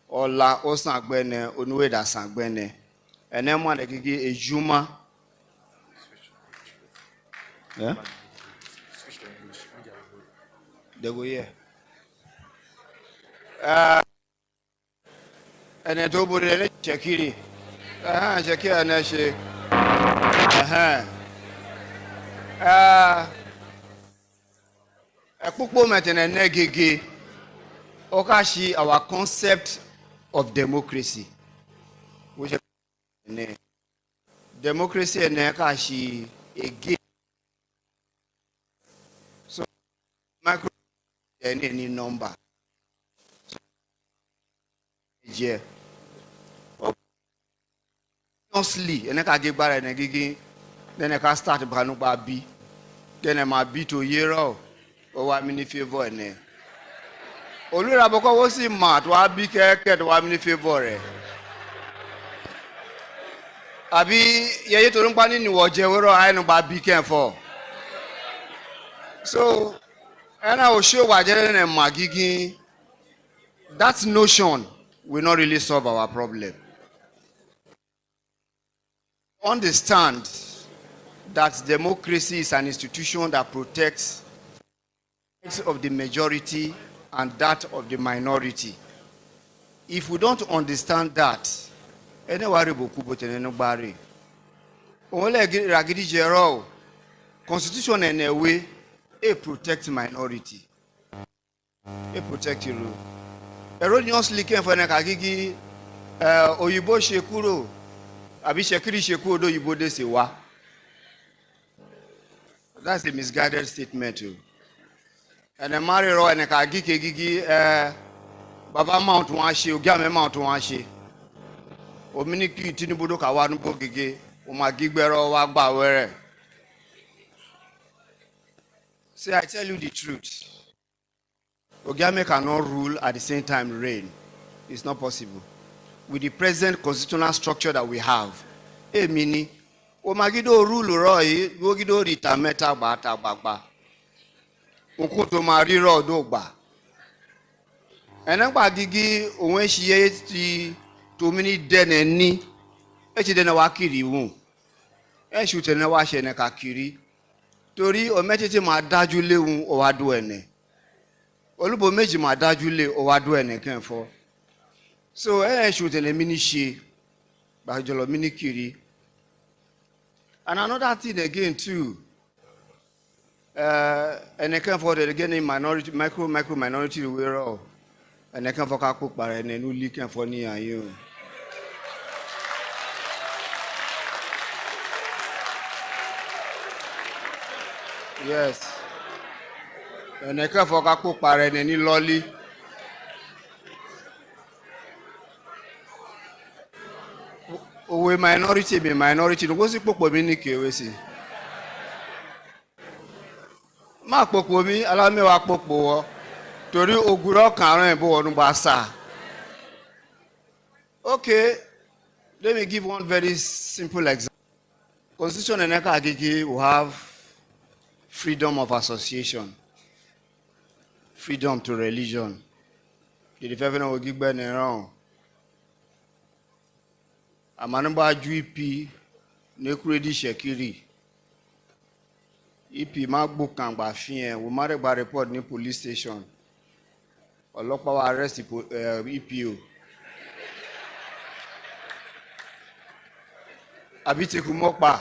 ola o sangbene onuwe da sangbene. And then man gigi a juma. Yeah? They go here. And then to bure Shekiri. Shekiri na she. Our concept of democracy, which democracy and Nekashi again. So, micro any number. Yeah. Honestly, and I can get back and gigi. Then I can start Banuba B. Then I might be to year or what many favor in there. Olu Raboko was in mad, what big cat, what many favor. Abi, ye to Rumpani knew what Jewero I know about big can for. So, and I will show what Jelen and Magigi. That notion will not really solve our problem. Understand that democracy is an institution that protects the rights of the majority and that of the minority. If we don't understand that, Constitution in a way, it protects minority. It protects you. Erroneously came for Nakagigi, Oyibo Shekuro, Abi Shekiri Shekuro, Oyibo de Sewa. That's a misguided statement too. And the Mariro and the Kagiki Baba Mount Washi, Ogiamẹ Mount Washi. Ominiki Tinubudo Kawanu Bogigi, Umagigbero Wagba Were. See, I tell you the truth. Ogiamẹ cannot rule at the same time reign. It's not possible. With the present constitutional structure that we have, mini. Omagido rule roy, Gogido rita meta bata bagba. Ukuto mariro dogba. Enangba gigi onwe shiye ti to mini dene ni. Echi dene wakiri wun. Enshi utene wa shene kakiri. Tori ometete ma daju le wun o wa do ene. Olubo meji ma daju le o wa do ene kenfo. So enshi utene mini shi. Ba jolo mini kiri. And another thing again too, and I can for the again in minority, micro minority we're all, and I can for cook by and then you can for near you. Yes. Ene ke fo ka ko pare ne ni loli. Owe minority be minority no go si popo mi ni kewe si. Ma popo mi ala mi wa popo wo. Tori oguro kan ran bo wonu ba sa. Okay, let me give one very simple example. Constitution in Eka Agigi will have freedom of association, freedom to religion. The defense will give Ben around. Amanamba GP, Nekuredi Shekiri. EP MacBook and Bafien, we marry by report in police station. Ọlọ́pàá wa arrest EPO. Àbí ti kú mọ́pa.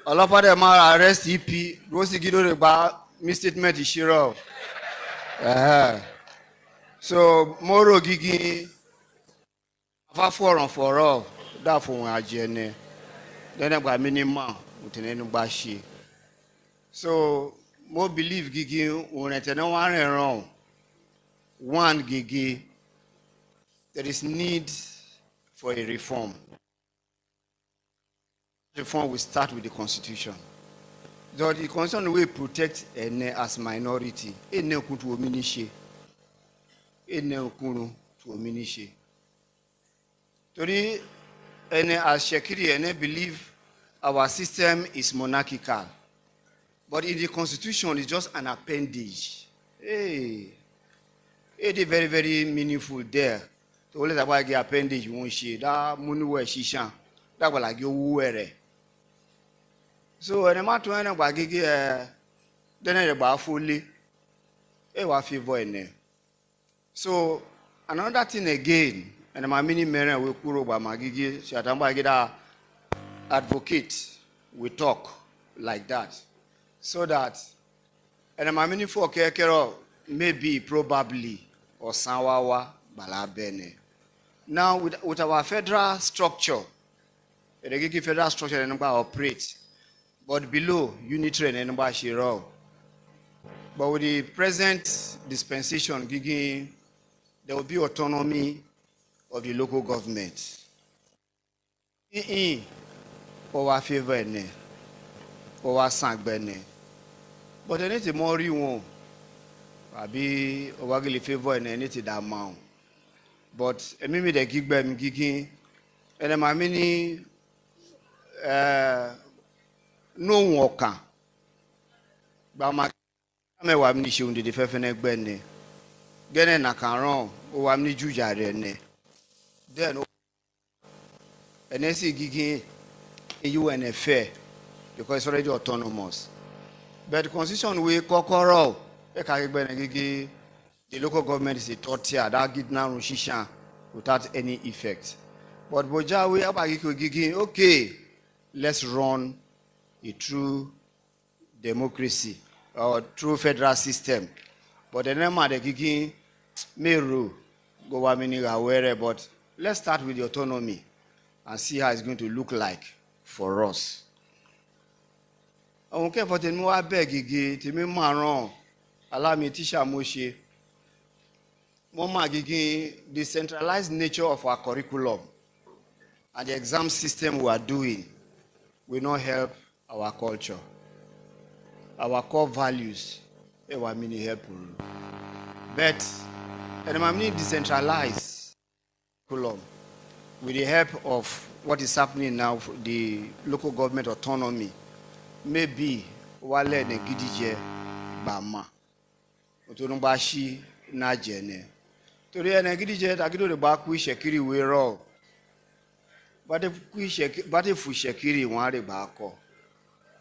Ọlọ́pàá dẹ̀ máa arrest EP. Rosi Gido rẹ̀ gba misstatement ìṣirò. So mọ́rọ̀ gígí afáfọ̀ràn fọ̀rọ̀ dáfòhùn àjẹnẹ. Dẹ́nẹ̀gbà minimum òtẹ̀nẹ́nu gbà ṣe. So mo believe gigi unetene wan wrong. One gigi, there is need for a reform. Reform will start with the constitution. The constitution will protect ene as minority. Ene kuntu ominishe. Ene kunu to ominishe. Tori ene as Shekiri ene believe our system is monarchical. But in the constitution, it's just an appendage. Hey, it is very, very meaningful there. To only that why the appendage won't share. That money where she shan. That will like you wear. So when the matter when I gig then I buy fully. It was favor in there. So another thing again, and my mini men will kuro by my gigi. Shatamba get advocate. We talk like that. So that, and my meaning for Kekero maybe, probably, or Sanwawa, Balabene. Now, with our federal structure, the federal structure and number operates, but below unitary and number shiro. But with the present dispensation, there will be autonomy of the local government. Our favor, our sangbene. But I need to more one. Abi owagili favor and anything that amount. But I mean the gig by me gigging, and I mean no walker. But my wamni shundi the fefenek bene. Gene na karon o wamni juja rene. Then and then see gigging you and a fair because it's already autonomous. But the constitution will kokoro. The local government is a third tier that get now Rushishan without any effect. But Boja we have okay, let's run a true democracy or true federal system. But the name of the gigi meru go aware, but let's start with the autonomy and see how it's going to look like for us. I don't care for the more beg to me maron. Allow me teacher Moshe. Mama gigi the centralized nature of our curriculum and the exam system we are doing will not help our culture. Our core values will mini help. But and I mean decentralized curriculum with the help of what is happening now, the local government autonomy. Maybe wale ne gidije bama otonumbashi na jene tori ene gidije tagido de ba ku Shekiri we ro ba de fu Shekiri won re ba ko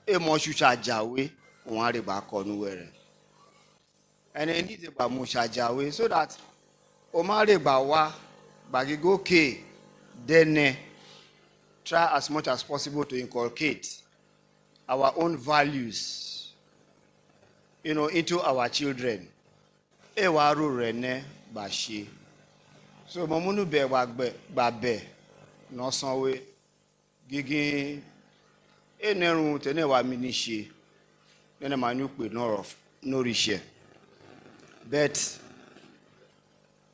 e mo chucha jawe won re ba ko nu were ene ni de ba mo jawe so that o ma re ba wa ba gigo ke then try as much as possible to inculcate our own values, into our children. Ewaru rene bashi. So momunu be babe no sanwe gigi enerun tene wa mi ni ṣe nene ma nu pe no riche. But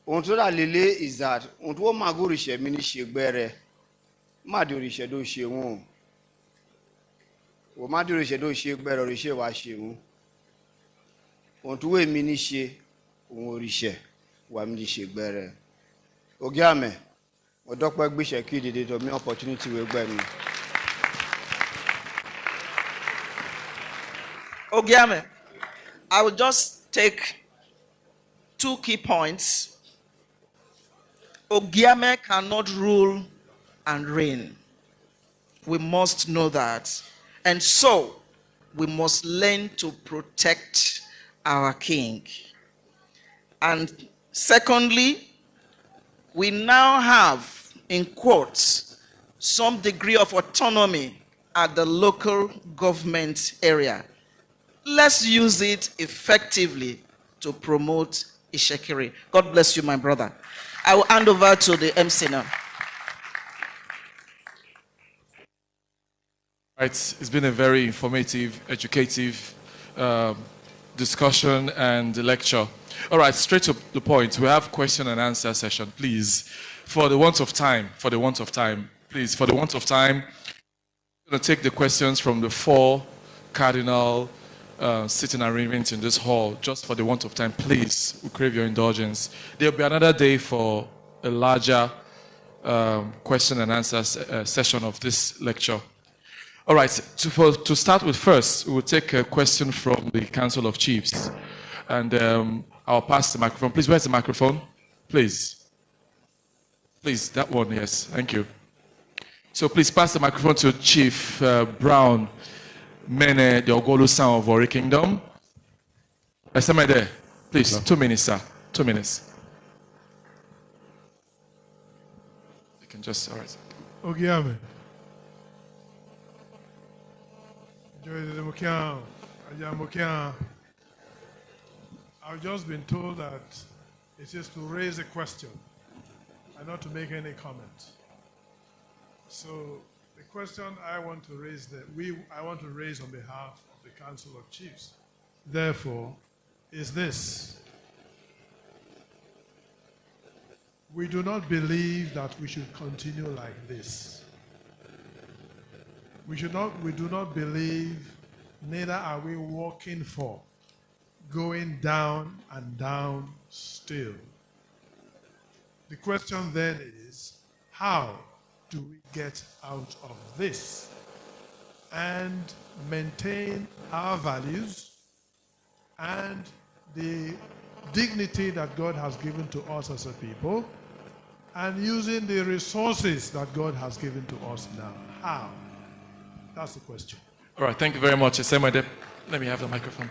ohun tó dà lélẹ̀ is that ohun tó máa go riche mi ni ṣe gbẹ́rẹ́ má di riche do ṣe wọn o má di riche do ṣe gbẹ́rẹ́ riche wa ṣe wọn ohun tó wé mi ni ṣe ohun riche wa mi ni ṣe gbẹ́rẹ́ Ogiamẹ ọ̀dọ́pẹ́ gbéṣẹ́ kí dìde tó mi opportunity wé gbẹ́ mi. Ogiamẹ, I will just take 2 key points. Ogiamẹ cannot rule and reign. We must know that. And so, we must learn to protect our king. And secondly, we now have, in quotes, some degree of autonomy at the local government area. Let's use it effectively to promote Ishekiri. God bless you, my brother. I will hand over to the MC now. Right, it's been a very informative, educative discussion and lecture. All right, straight to the point. We have question and answer session. Please, for the want of time, I'm going to take the questions from the 4 cardinal sitting arrangements in this hall. Just for the want of time, please, we crave your indulgence. There'll be another day for a larger question and answer session of this lecture. All right, to start with first, we will take a question from the Council of Chiefs. And I'll pass the microphone. Please, where's the microphone? Please. Please, that one, yes. Thank you. So please pass the microphone to Chief Brown Mene, the Ogolusan of Warri Kingdom. There. Please, 2 minutes, sir. 2 minutes. You can just, all right. Ogiamẹ. I've just been told that it is to raise a question and not to make any comment. So the question I want to raise on behalf of the Council of Chiefs, therefore, is this. We do not believe that we should continue like this. We do not believe, neither are we working for going down and down still. The question then is, how do we get out of this and maintain our values and the dignity that God has given to us as a people, and using the resources that God has given to us now? How? That's the question. All right, thank you very much. Let me have the microphone.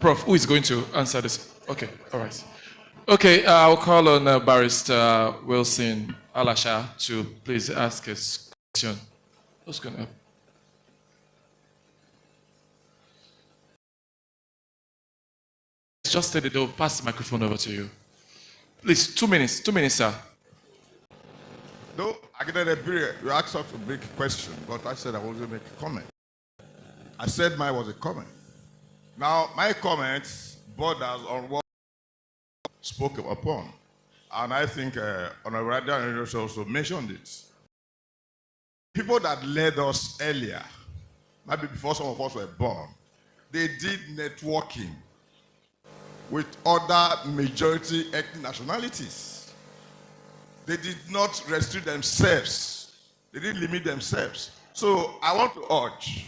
Prof, who is going to answer this? Okay, all right. Okay, I'll call on Barrister Wilson Alasha to please ask a question. Who's going to? Just say they'll pass the microphone over to you. Please, 2 minutes, sir. No, I get a period. You asked us to make a question, but I said I was going to make a comment. I said mine was a comment. Now, my comments borders on what I spoke upon. And I think Honorable Radio also mentioned it. People that led us earlier, maybe before some of us were born, they did networking with other majority ethnic nationalities. They did not restrict themselves. They didn't limit themselves. So I want to urge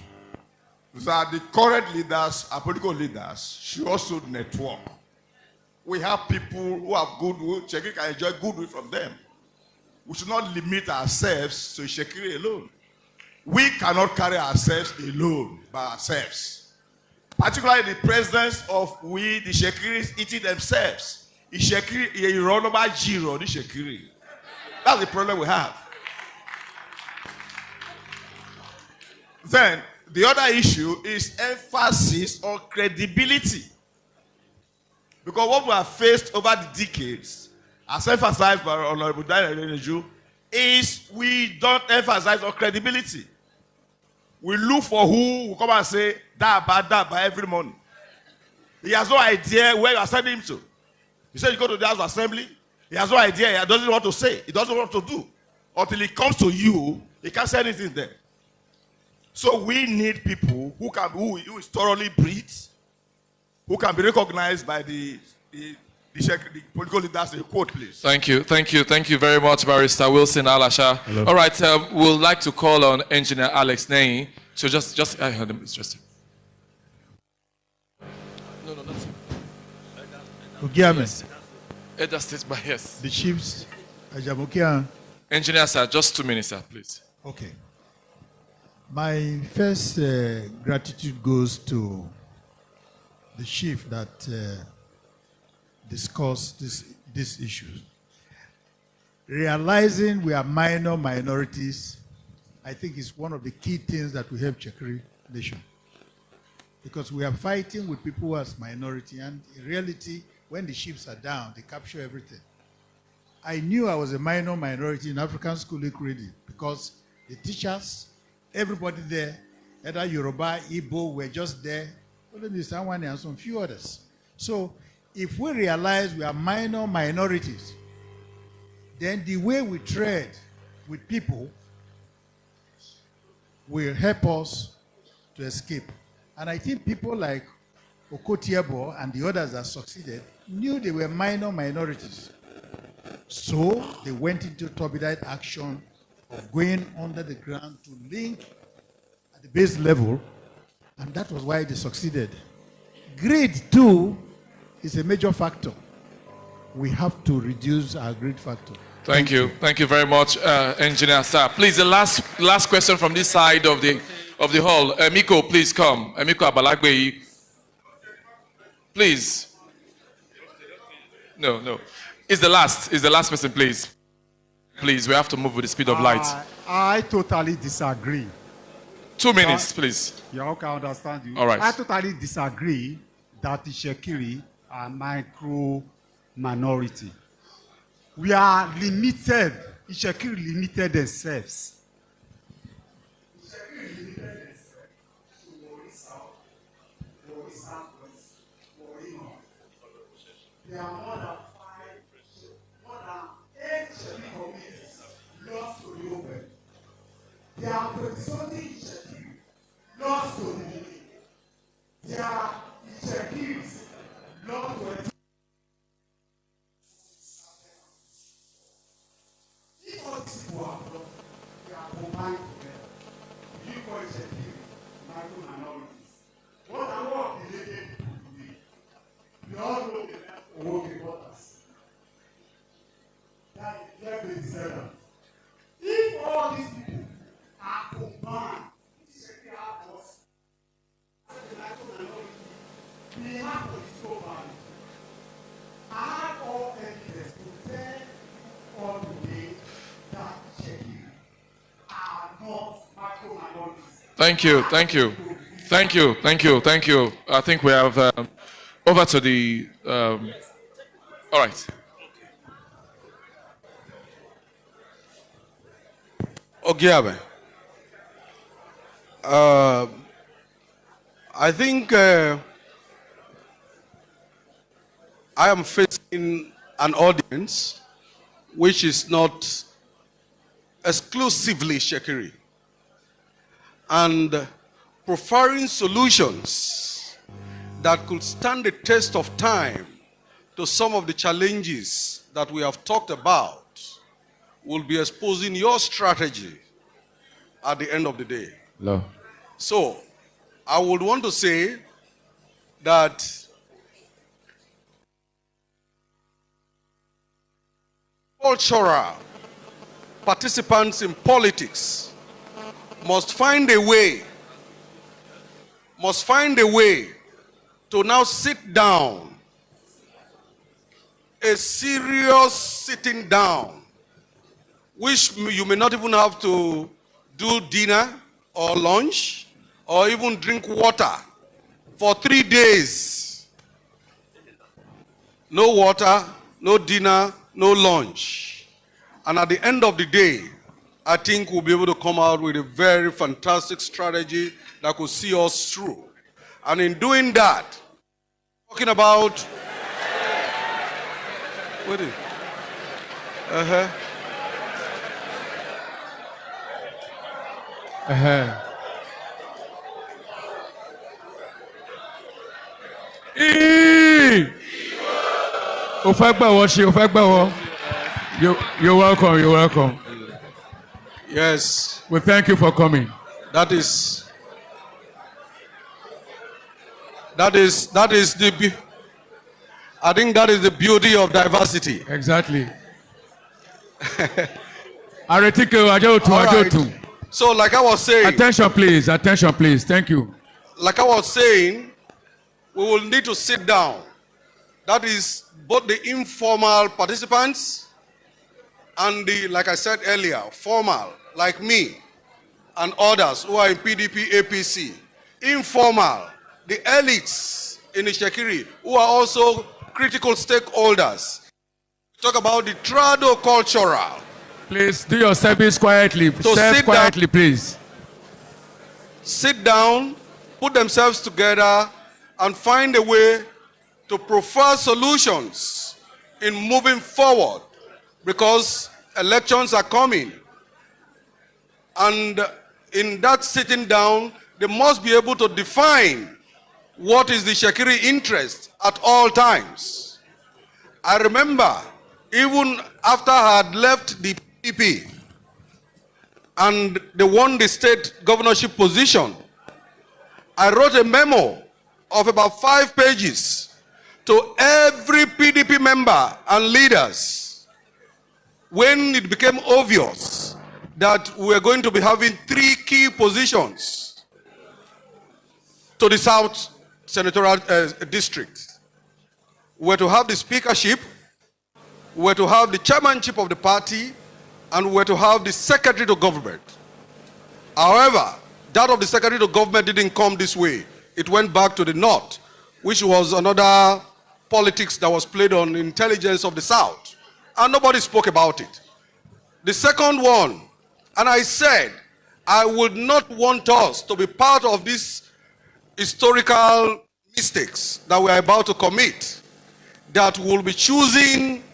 that the current leaders, our political leaders, should also network. We have people who have goodwill. Shekiri can enjoy goodwill from them. We should not limit ourselves to Shekiri alone. We cannot carry ourselves alone by ourselves. Particularly the presence of the Shekiris eating themselves. That's the problem we have. Then, the other issue is emphasis on credibility. Because what we have faced over the decades, as emphasized by Honorable Daniel Eneju, is we don't emphasize on credibility. We look for who will come and say, that bad every morning. He has no idea where you are sending him to. He said you go to the House of Assembly. He has no idea. He doesn't know what to say. He doesn't know what to do. Until he comes to you, he can't say anything there. So we need people who is thoroughly breathed, who can be recognized by the political leaders. A quote, please. Thank you very much, Barrister Wilson Alasha. Hello. All right, we'd like to call on Engineer Alex Ney. So I heard him. It's just. No, not him. Ogiamẹ. Yes. The chiefs, Ajamokian. Engineer, sir, just 2 minutes, sir, please. Okay. My first gratitude goes to the chief that discussed this issue. Realizing we are minorities, I think is one of the key things that will help Shekiri nation. Because we are fighting with people who are minority, and in reality, when the chiefs are down, they capture everything. I knew I was a minority in African School Equity because the teachers, everybody there, either Yoruba, Igbo, were just there, only Mr. Anwani and some few others. So if we realize we are minorities, then the way we trade with people will help us to escape. And I think people like Okotiebo and the others that succeeded knew they were minorities. So they went into turbidite action of going under the ground to link at the base level, and that was why they succeeded. Greed, too, is a major factor. We have to reduce our greed factor. Thank you very much, Engineer, sir. Please, the last question from this side of the hall. Emiko, please come. Emiko Abalagbe. Please. No. It's the last person, please. Please, we have to move with the speed of light. I totally disagree. 2 minutes, please. You all can understand you. All right. I totally disagree that the Shekiri are micro minority. We are limited. The Shekiri limited themselves. There are more than 8 Shekiri communities lost to the open. There are 20-something Shekiri lost to the beginning. There are Shekiris lost to the if all these people are blocked, they are combined together. You call it Shekiri, micro minorities. What are all the related people today? We all know the working waters. That is let me say that. If all these people are combined, Shekiri have us. We have political value. I have all evidence to tell all the way that Shekiri are not micro minorities. Thank you. I think we have over to the. All right. Ogiamẹ. I think I am facing an audience which is not exclusively Shekiri, and preferring solutions that could stand the test of time to some of the challenges that we have talked about will be exposing your strategy at the end of the day. No. So, I would want to say that cultural participants in politics must find a way to now sit down, a serious sitting down, which you may not even have to do dinner or lunch or even drink water for 3 days. No water, no dinner, no lunch. And at the end of the day, I think we'll be able to come out with a very fantastic strategy that could see us through. And in doing that, talking about... Wait. You're welcome. You're welcome. Yes. We thank you for coming. That is the. I think that is the beauty of diversity. Exactly. Right. So, like I was saying. Attention, please. Attention, please. Thank you. Like I was saying, we will need to sit down. That is both the informal participants and the, like I said earlier, formal, like me and others who are in PDP, APC. Informal, the elites in the Shekiri, who are also critical stakeholders. Talk about the trado-cultural. Please do your service quietly. Serve quietly, please. Sit down, put themselves together, and find a way to prefer solutions in moving forward, because elections are coming. And in that sitting down, they must be able to define what is the Shekiri interest at all times. I remember, even after I had left the PDP and they won the state governorship position, I wrote a memo of about 5 pages to every PDP member and leaders when it became obvious that we were going to be having 3 key positions to the South Senatorial District. We were to have the speakership, we were to have the chairmanship of the party, and we were to have the secretary to government. However, that of the secretary to government didn't come this way. It went back to the North, which was another politics that was played on intelligence of the South. And nobody spoke about it. The second one, and I said, I would not want us to be part of these historical mistakes that we are about to commit, that we'll be choosing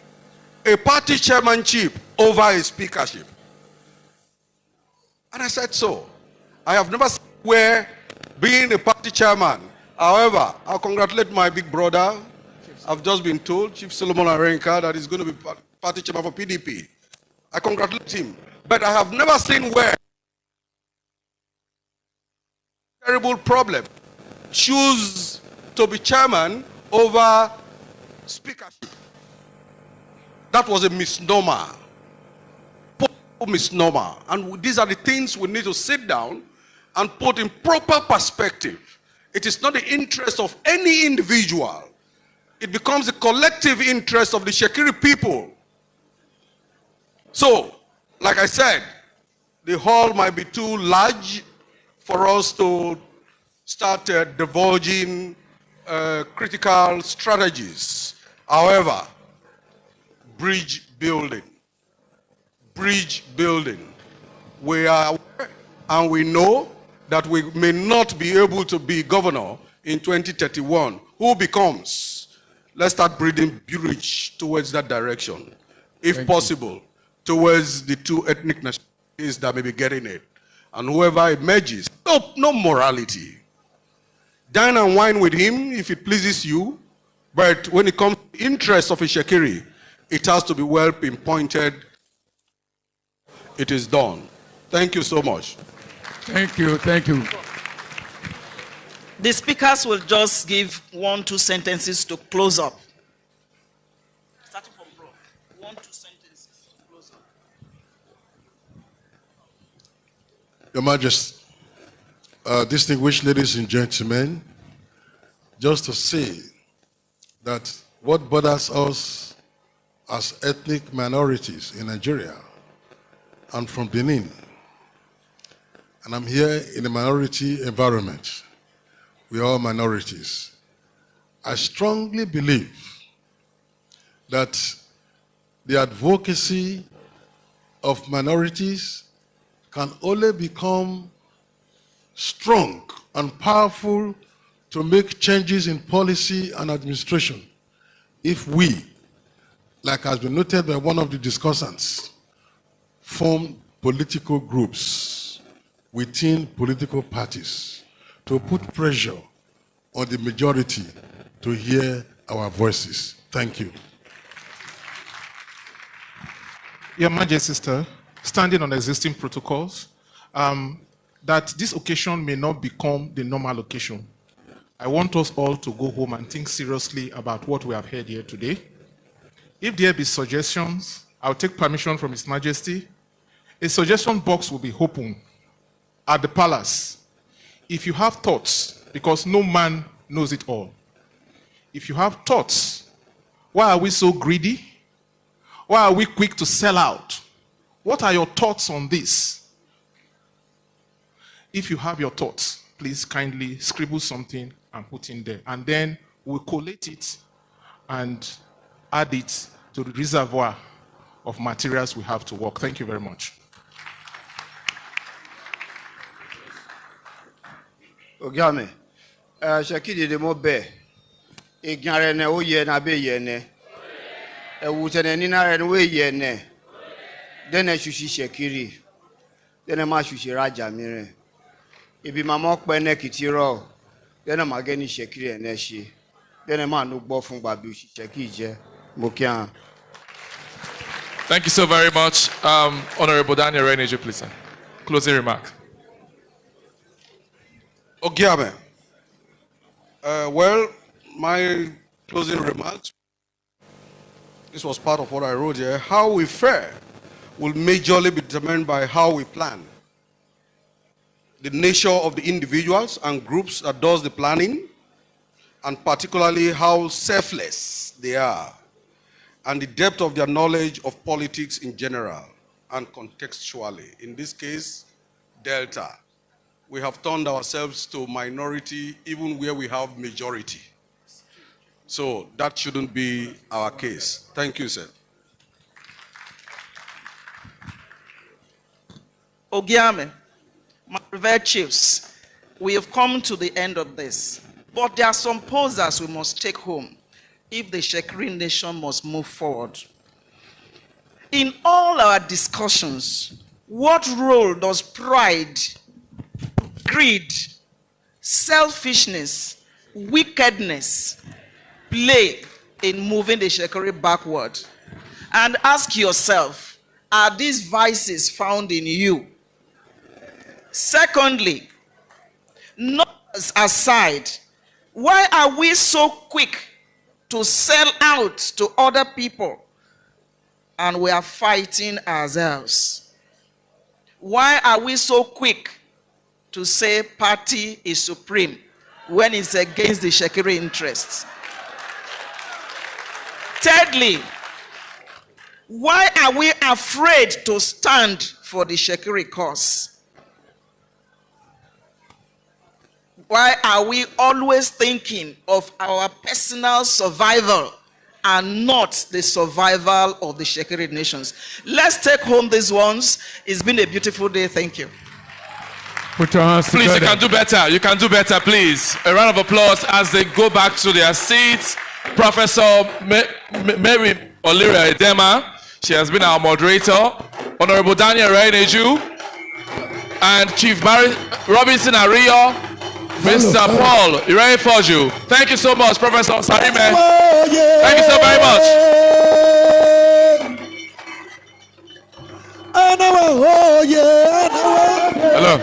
a party chairmanship over a speakership. And I said so. I have never seen where being a party chairman. However, I'll congratulate my big brother. I've just been told, Chief Solomon Arenka, that he's going to be party chairman for PDP. I congratulate him. But I have never seen where terrible problem choose to be chairman over speakership. That was a misnomer. Misnomer. And these are the things we need to sit down and put in proper perspective. It is not the interest of any individual. It becomes the collective interest of the Shekiri people. So, like I said, the hall might be too large for us to start divulging critical strategies. However, bridge building. We are aware and we know that we may not be able to be governor in 2031. Who becomes? Let's start building bridge towards that direction. If possible, towards the 2 ethnic nationalities that may be getting it. And whoever emerges, no morality. Dine and wine with him if it pleases you, but when it comes to the interest of a Shekiri, it has to be well pinpointed. It is done. Thank you so much. Thank you. Thank you. The speakers will just give 1-2 sentences to close up. Starting from Prof. 1-2 sentences to close up. Your Majesty, distinguished ladies and gentlemen, just to say that what bothers us as ethnic minorities in Nigeria and from Benin, and I'm here in a minority environment. We are all minorities. I strongly believe that the advocacy of minorities can only become strong and powerful to make changes in policy and administration if we, like has been noted by one of the discussants, form political groups within political parties to put pressure on the majority to hear our voices. Thank you. Your Majesty, sir, standing on existing protocols, that this occasion may not become the normal occasion. I want us all to go home and think seriously about what we have heard here today. If there be suggestions, I'll take permission from His Majesty. A suggestion box will be open at the palace. If you have thoughts, because no man knows it all. If you have thoughts, why are we so greedy? Why are we quick to sell out? What are your thoughts on this? If you have your thoughts, please kindly scribble something and put in there. And then we'll collate it and add it to the reservoir of materials we have to work. Thank you very much. Ogiamẹ, ṣekidi de mo bẹ, igyare ne o ye na be ye ne. Ewutene ni na re we ye ne. Dene shushi shekiri. Dene ma shushi raja mire. Ibi mama pe ne kitiro. Dene ma ge ni shekiri ene shi. Dene ma nu gbo fun gba bi osise ki je. Mo ki an. Thank you so very much. Honorable Daniel Reneju, please, sir. Closing remark. Ogiamẹ. Well, my closing remarks, this was part of what I wrote here. How we fare will majorly be determined by how we plan. The nature of the individuals and groups that does the planning, and particularly how selfless they are, and the depth of their knowledge of politics in general and contextually. In this case, Delta. We have turned ourselves to minority even where we have majority. So that shouldn't be our case. Thank you, sir. Ogiamẹ, my revered chiefs, we have come to the end of this. But there are some posers we must take home if the Shekiri nation must move forward. In all our discussions, what role does pride, greed, selfishness, wickedness play in moving the Shekiri backward? And ask yourself, are these vices found in you? Secondly, numbers aside, why are we so quick to sell out to other people and we are fighting ourselves? Why are we so quick to say party is supreme when it's against the Shekiri interests? Thirdly, why are we afraid to stand for the Shekiri cause? Why are we always thinking of our personal survival and not the survival of the Shekiri nations? Let's take home these ones. It's been a beautiful day. Thank you. Put your hands Please, together. you can do better. You can do better, please. A round of applause as they go back to their seats. Professor Mary Olira Edema, she has been our moderator. Honorable Daniel Reneju, and Chief Barry Robinson Ariyo, Mr. Paul Irefoju. Thank you so much, Professor Sarime. Thank you so very much. Hello.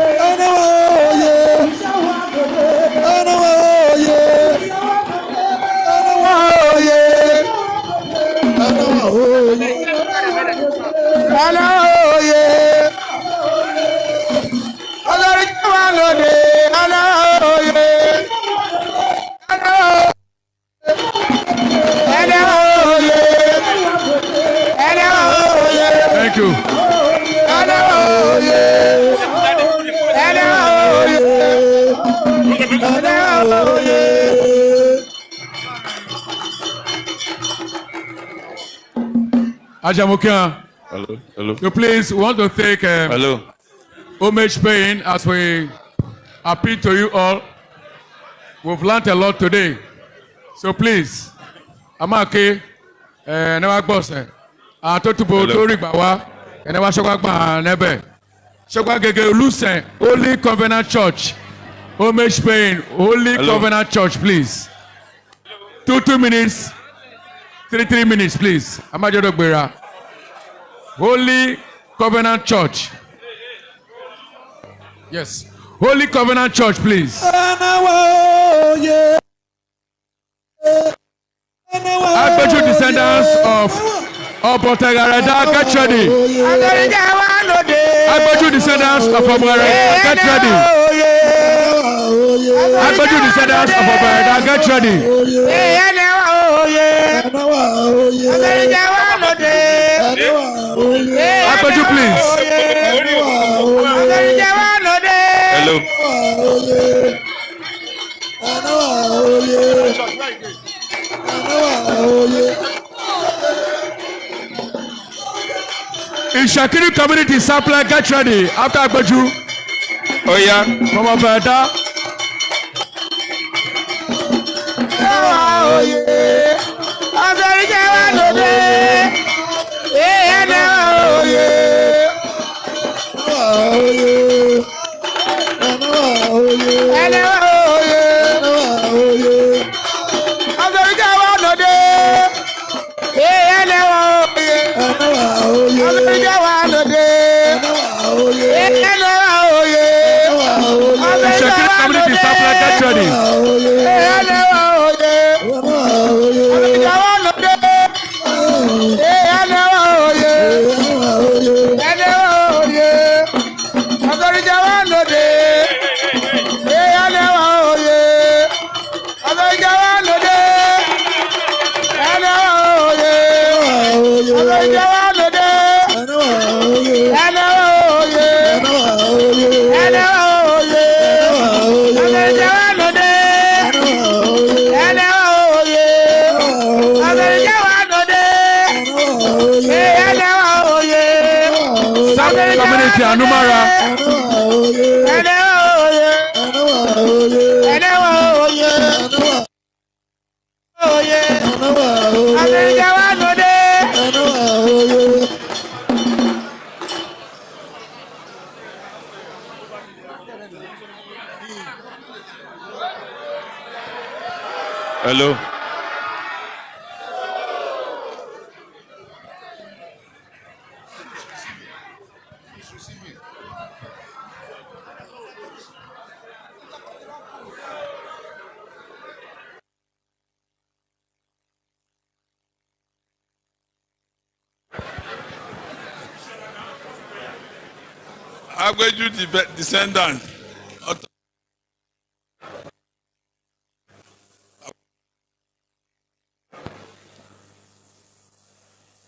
Thank you. Ajamokian, Hello. Hello. So please, we want to thank Hello. Homage paying as we appeal to you all. We've learned a lot today. So please, Amake, never boss. Atotubo Tori Bawa, and never Shogba Nebe. Shogba Gege Lucen, Holy Covenant Church. Homage paying, Holy Covenant Church, please. 2 minutes, 3 minutes, please. Amajodo Gbera. Holy Covenant Church. Yes. Holy Covenant Church, please. Agbeju descendants of Obotegareda, get ready. Agbeju descendants of Obotegareda, get ready. Agbeju descendants of Obotegareda, get ready. Agbeju, please. Hello. In Shakiri community, supply, get ready. After Agbeju. Oh yeah. From Obotegareda. Community supply, get ready. Community Anumara. Hello. Agbeju descendant.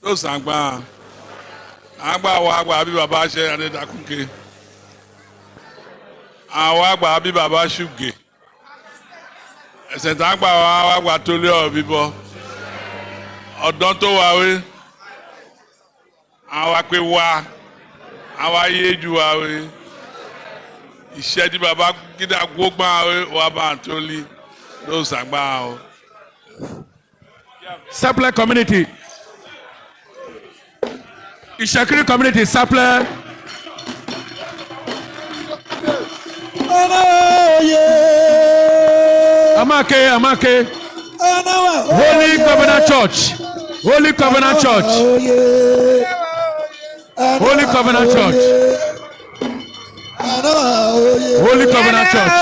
Those Agba Abi Baba She and Dakuke. Agba Abi Baba Shuge. Ẹsẹ̀ Agba Agba Tolú Ọ̀bíbọ̀. Ọ̀dọ́ tó wà wí. Àwọn apẹ̀ wá. Àwọn ayé ju wa wí. Iṣẹ́ tí bàbá gíga gbógbá wa bá ń tó lé. Those Agba o. Supply community. Ishakiri community supply. Amake. Holy Covenant Church. Holy Covenant Church. Holy Covenant Church. Holy Covenant Church.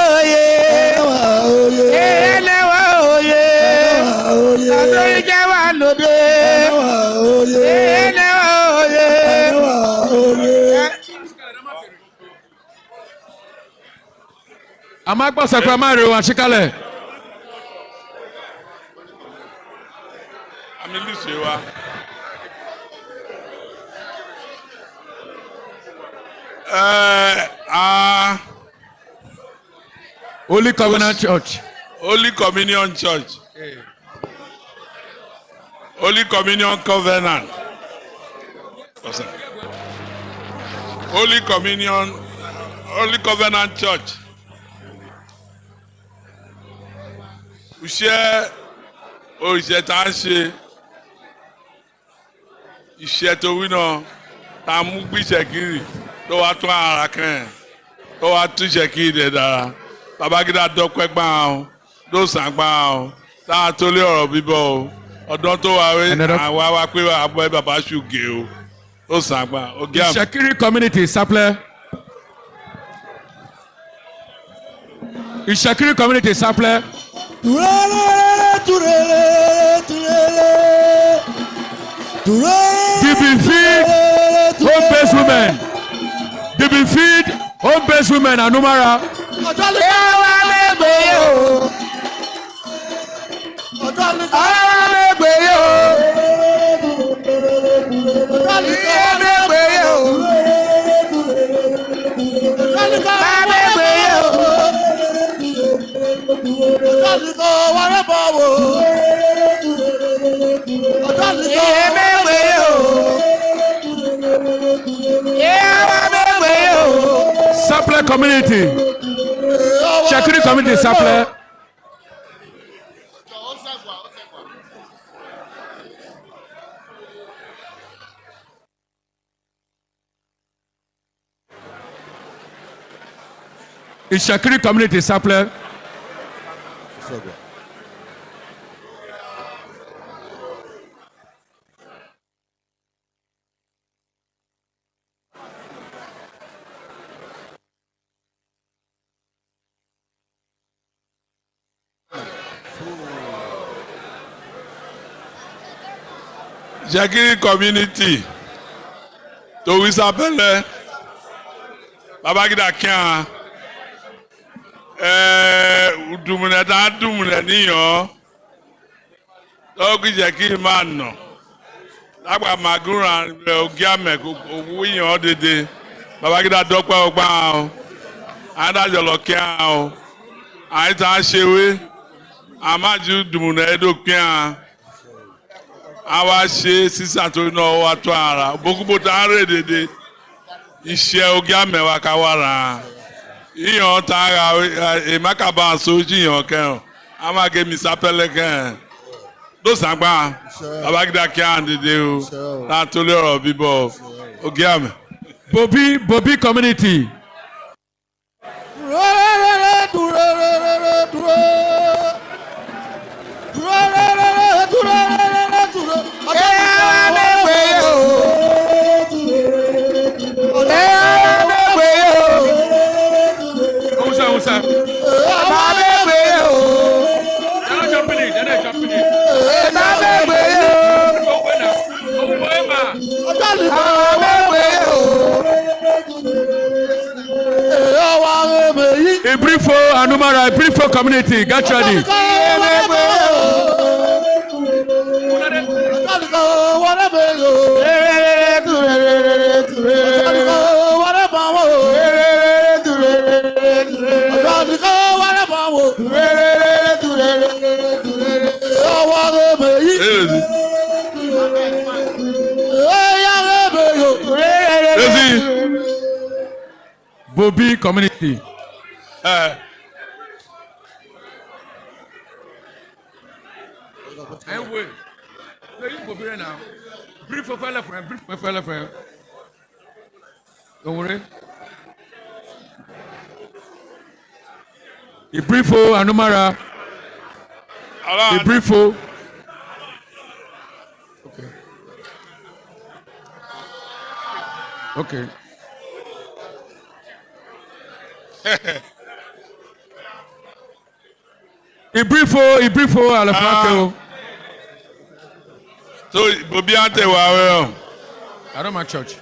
Amagba Sakramari wa Shikale. Amilisewa. Holy Covenant Church. Holy Communion Church. Holy Communion Covenant. Holy Communion, Holy Covenant Church. Iṣẹ́ òṣìṣẹ́ tá a ń ṣe iṣẹ́ tó wí náà tá a mú gbíṣẹ́ kiri tó wá tún ara kan tó wá tún iṣẹ́ kiri dẹ̀ dára. Babágídá dọ́pẹ́ gbà ó ló sàn gbà ó tá a tó lé ọ̀rọ̀ bíbọ̀ o ọdún tó wà wé àwa wá pé àbọ̀ ẹ bàbá ṣùgè o ló sàn gbà Ogiamẹ. Ìṣẹ̀kírí community Sápẹ́lẹ́. Ìṣẹ̀kírí community Sápẹ́lẹ́. Giving feed home-based women. Giving feed home-based women Anumara. Sapele community. Shakiri community Sapele. Ishakiri community Sapele. Ishakiri community to Wisapele Babágídá kíá udumune tá dumune níyàn lọ́gùn Ishakiri máa nà lágbà màgúnra Ogiamẹ owó yàn dédé Babágídá dọ́pẹ́ ọgbà o adájọ́ lọ kíá o àyíká ṣèwé àmájú dumune ẹ̀dọ́pẹ́ àwa ṣe sísà tó iná wa tó ara bókúbó tá a rè dédé iṣẹ́ Ogiamẹ wa ká wá ra yíyan tá a ra èmákàbá sójú yàn kẹrin a máa gé mi Sápẹ́lẹ́ kẹrin ló sàgbà Babágídá kí á dédé o láti lé ọ̀rọ̀ bíbọ̀ Ogiamẹ. Bobi community. Ibrifo Anumara, Ibrifo community, get ready. Bobi community. Anyway, you go here now. Brief for fellow friend, brief for fellow friend. Don't worry. A brief for Anumara. A brief for. Okay. Okay. Ibrifo Alafranco. So Bobi ante wa I don't my church.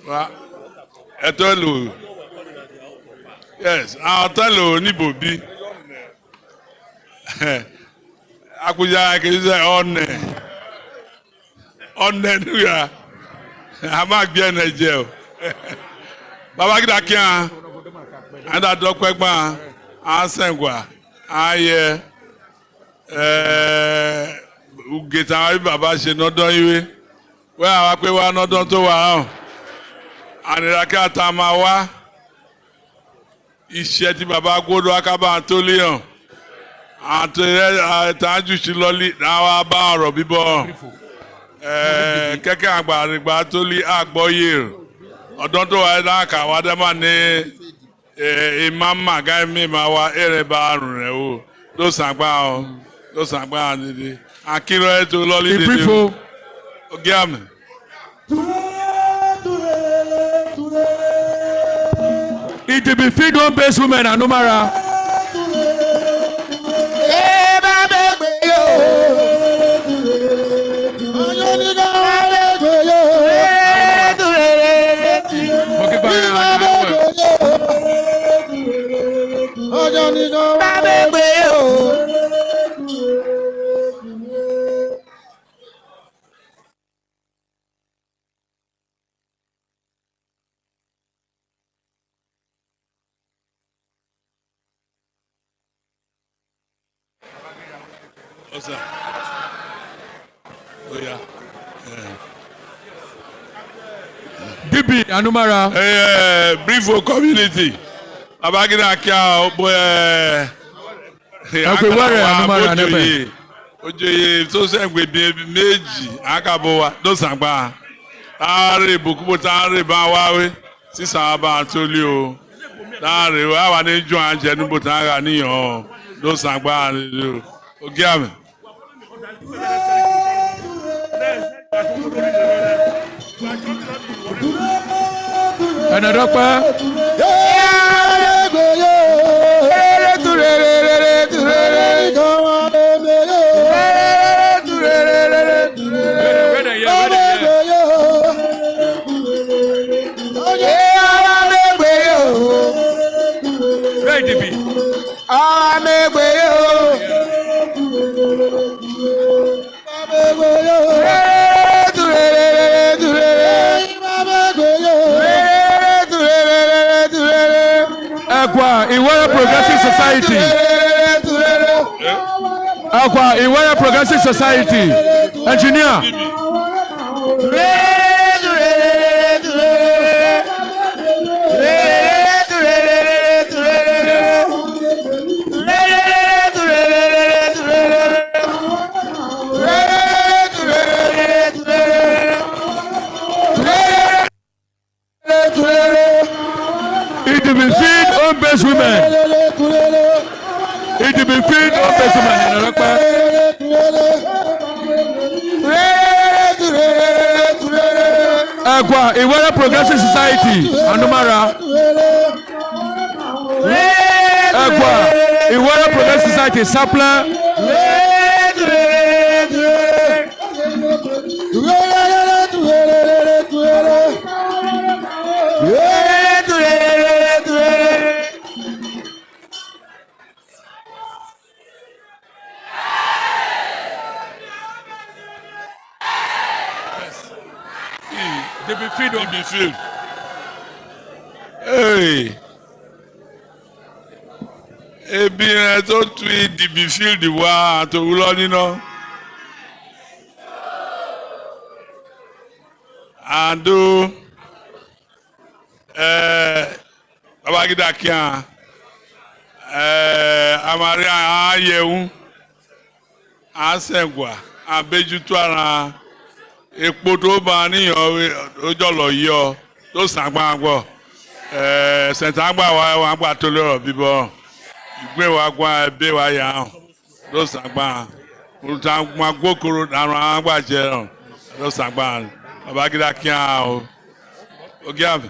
Wa etolu. Yes, atelu ni Bobi. Akuja ke say onne nuya. Ama gbe na je o. Babágídá kíá anda dọ́pẹ́ gbọ́n asengwa ayẹ ugeta baba ṣe nọdọ iwe wẹ àwa pé wá nọdọ tó wà hàn àníràkẹ́ àtàmà wá iṣẹ́ tí baba gbọ́dọ̀ akábà tó léyàn àtàjù sí lọ́lí náà bá ọ̀rọ̀ bíbọ̀ kẹ́kẹ́ àgbàlagbà tó lé àgbọ̀yé ọ̀dọ́ tó wà náà kà wá dẹ́ mà ní ìmáàmà gáì mímà wá èrè bá àrùn rẹ̀ o ló sàgbà nídìí akínrọ̀ ètò lọ́lí dédé Ogiamẹ. It will be feed home based women and Numara. Osa. Oh yeah. Bibi Anumara. Brief for community. Abagina kia boy. Okay, where Anumara nepe? Ojoye so se gbe méjì akabo wa do sangba. Are bukubo tare ba wa we. Sisa ba toli o. Tare wa wa ni jo anje ni bo tara ni o. Do sangba Ogiamẹ. Another part. Iwara Progressive Society. Aqua Iwara Progressive Society. Engineer. It will be feed home-based women. It will be feed home-based women. Agua Iwara Progressive Society. Anumara. Agua Iwara Progressive Society. Sapla. They be filled. Hey. Ebi ẹ tó tu ìdìbì fíìlì wá àtòwúlọ níná. Àdó Babagida kíá Amari àyẹ̀wò àṣẹ̀gbà àbẹ́jútó ara epo tó bá níyàn ojọ́lọ̀ yọ tó sàgbà gbọ́ ṣẹ̀ntàgbà wa gbà tó lọ́rọ̀ bíbọ́ ìgbé wa gbà ẹbí wa yà hàn tó sàgbà olùtàgbà gbókòrò àrùn àgbàjẹ hàn tó sàgbà Babagida kíá o Ogiamẹ.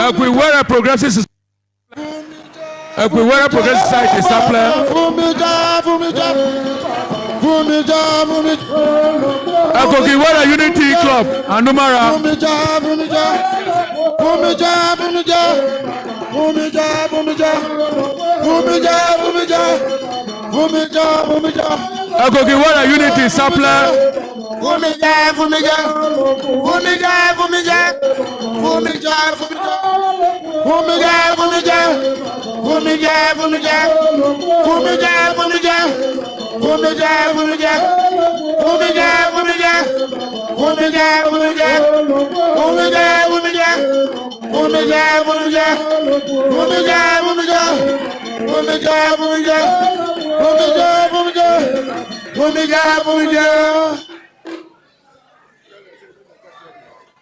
Equiwara Progressive Society. Equiwara Progressive Society. Sapler. Equiwara Unity Club. Anumara. Equiwara Unity. Sapler. Homage, homage, homage, homage, homage, homage, homage, homage, homage,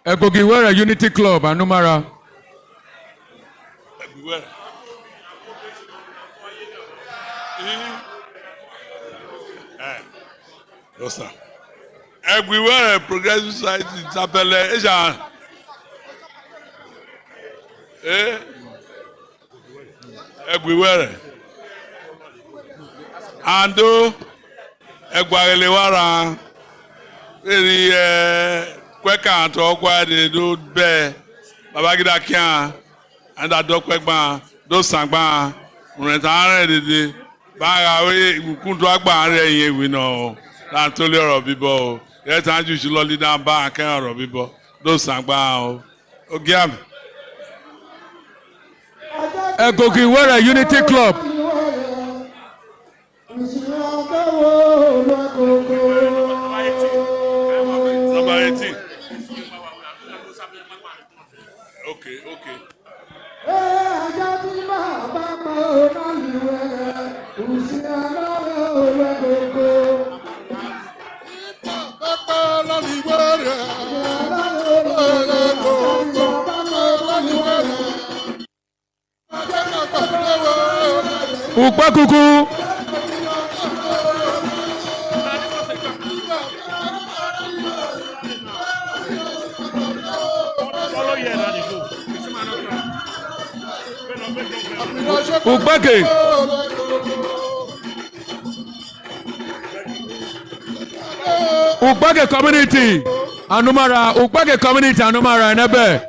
Egogiwere Unity Club, Anumara. No, sir. Everywhere, Progressive Society, Zapele, Ejan. Everywhere. Ando, Egwarelewara, very Kweka and Tokwa, they do bear, Babagida Kian, and that dog Kwekba, those Sangba, Rentare, the Bagawe, Kuntuakba, we know. That told you of people. Yes, I usually down back and people. Those Sangba, Ogiamẹ. Egogiwere Unity Club. Number 18. Okay. Ukpakuku. Ukpake. Ukpake community. Anumara. Ukpake community. Anumara. Nebe.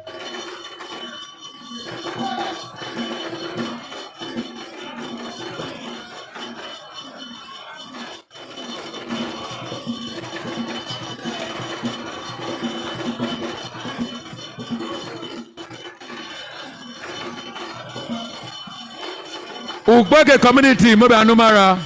Ukpake community. Mobe Anumara.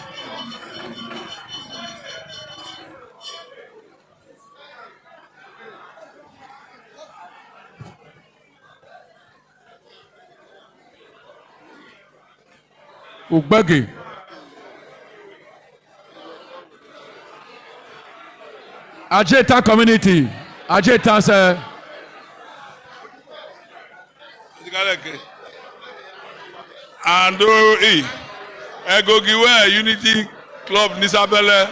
Ukpake. Ajeta community. Ajeta sir. And Egogiwere Unity Club Nisabele.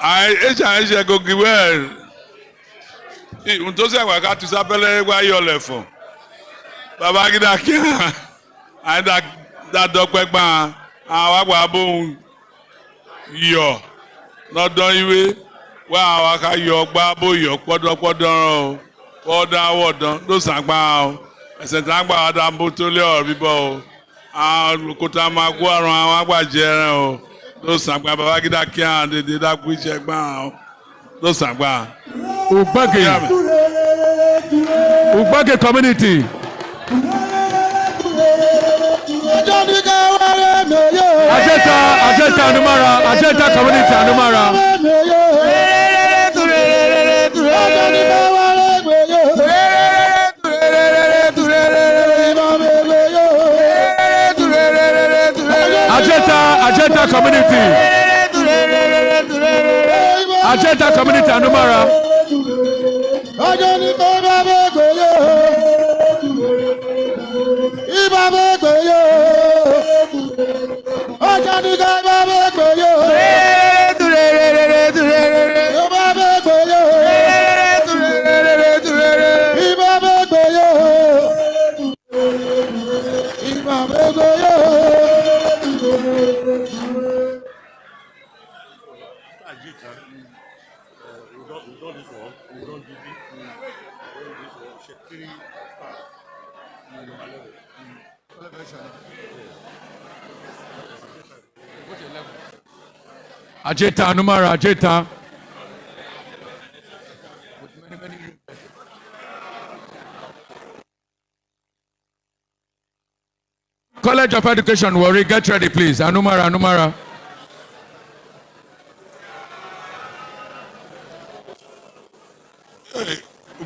Egogiwere. Untosi agba tu Sabele wa yole fun. Babagida Kian. And that dog Kwekba. Awagba bon yo. Not done you. Wow, I can yo gba bo yo podo. Order water. Those Sangba. Sentangba Adambo Tole or people. Kotama Guaran, Agua Jero. Those Sangba Babagida Kian, they did that which check bound. Those Sangba. Ukpake community. Ajeta Anumara. Ajeta community Anumara. Ajeta community. Ajeta community Anumara. Ajeta Anumara. Ajeta. College of Education, Warri, get ready, please. Anumara, Anumara.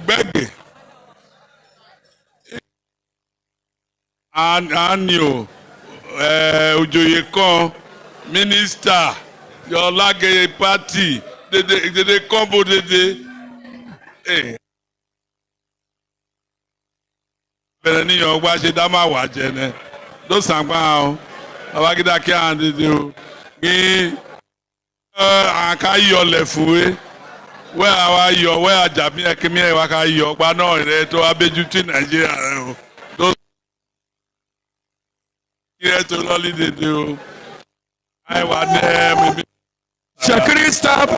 Gbẹ́gbẹ́. Anio, Ojoye kan, Minister, Yọlágẹyẹ Party, Dede Kombo Dede. Bẹ̀rẹ̀ níyàn wá ṣe dá máa wà jẹ ní. Ló sàgbà o, Babangida kí à ń dédé o. Ní àká yọlẹ̀ fúwé. Wẹ́ àwa yọ, wẹ́ àjàmí ẹ̀kíní ẹ̀ wá ká yọ ọgbà náà rẹ̀ tó abéjú tí Nàìjíríà rẹ̀ o. Ló kí ẹ tó lọ́lí dédé o. Àìwá ní ẹ̀mí. Shekiri staff.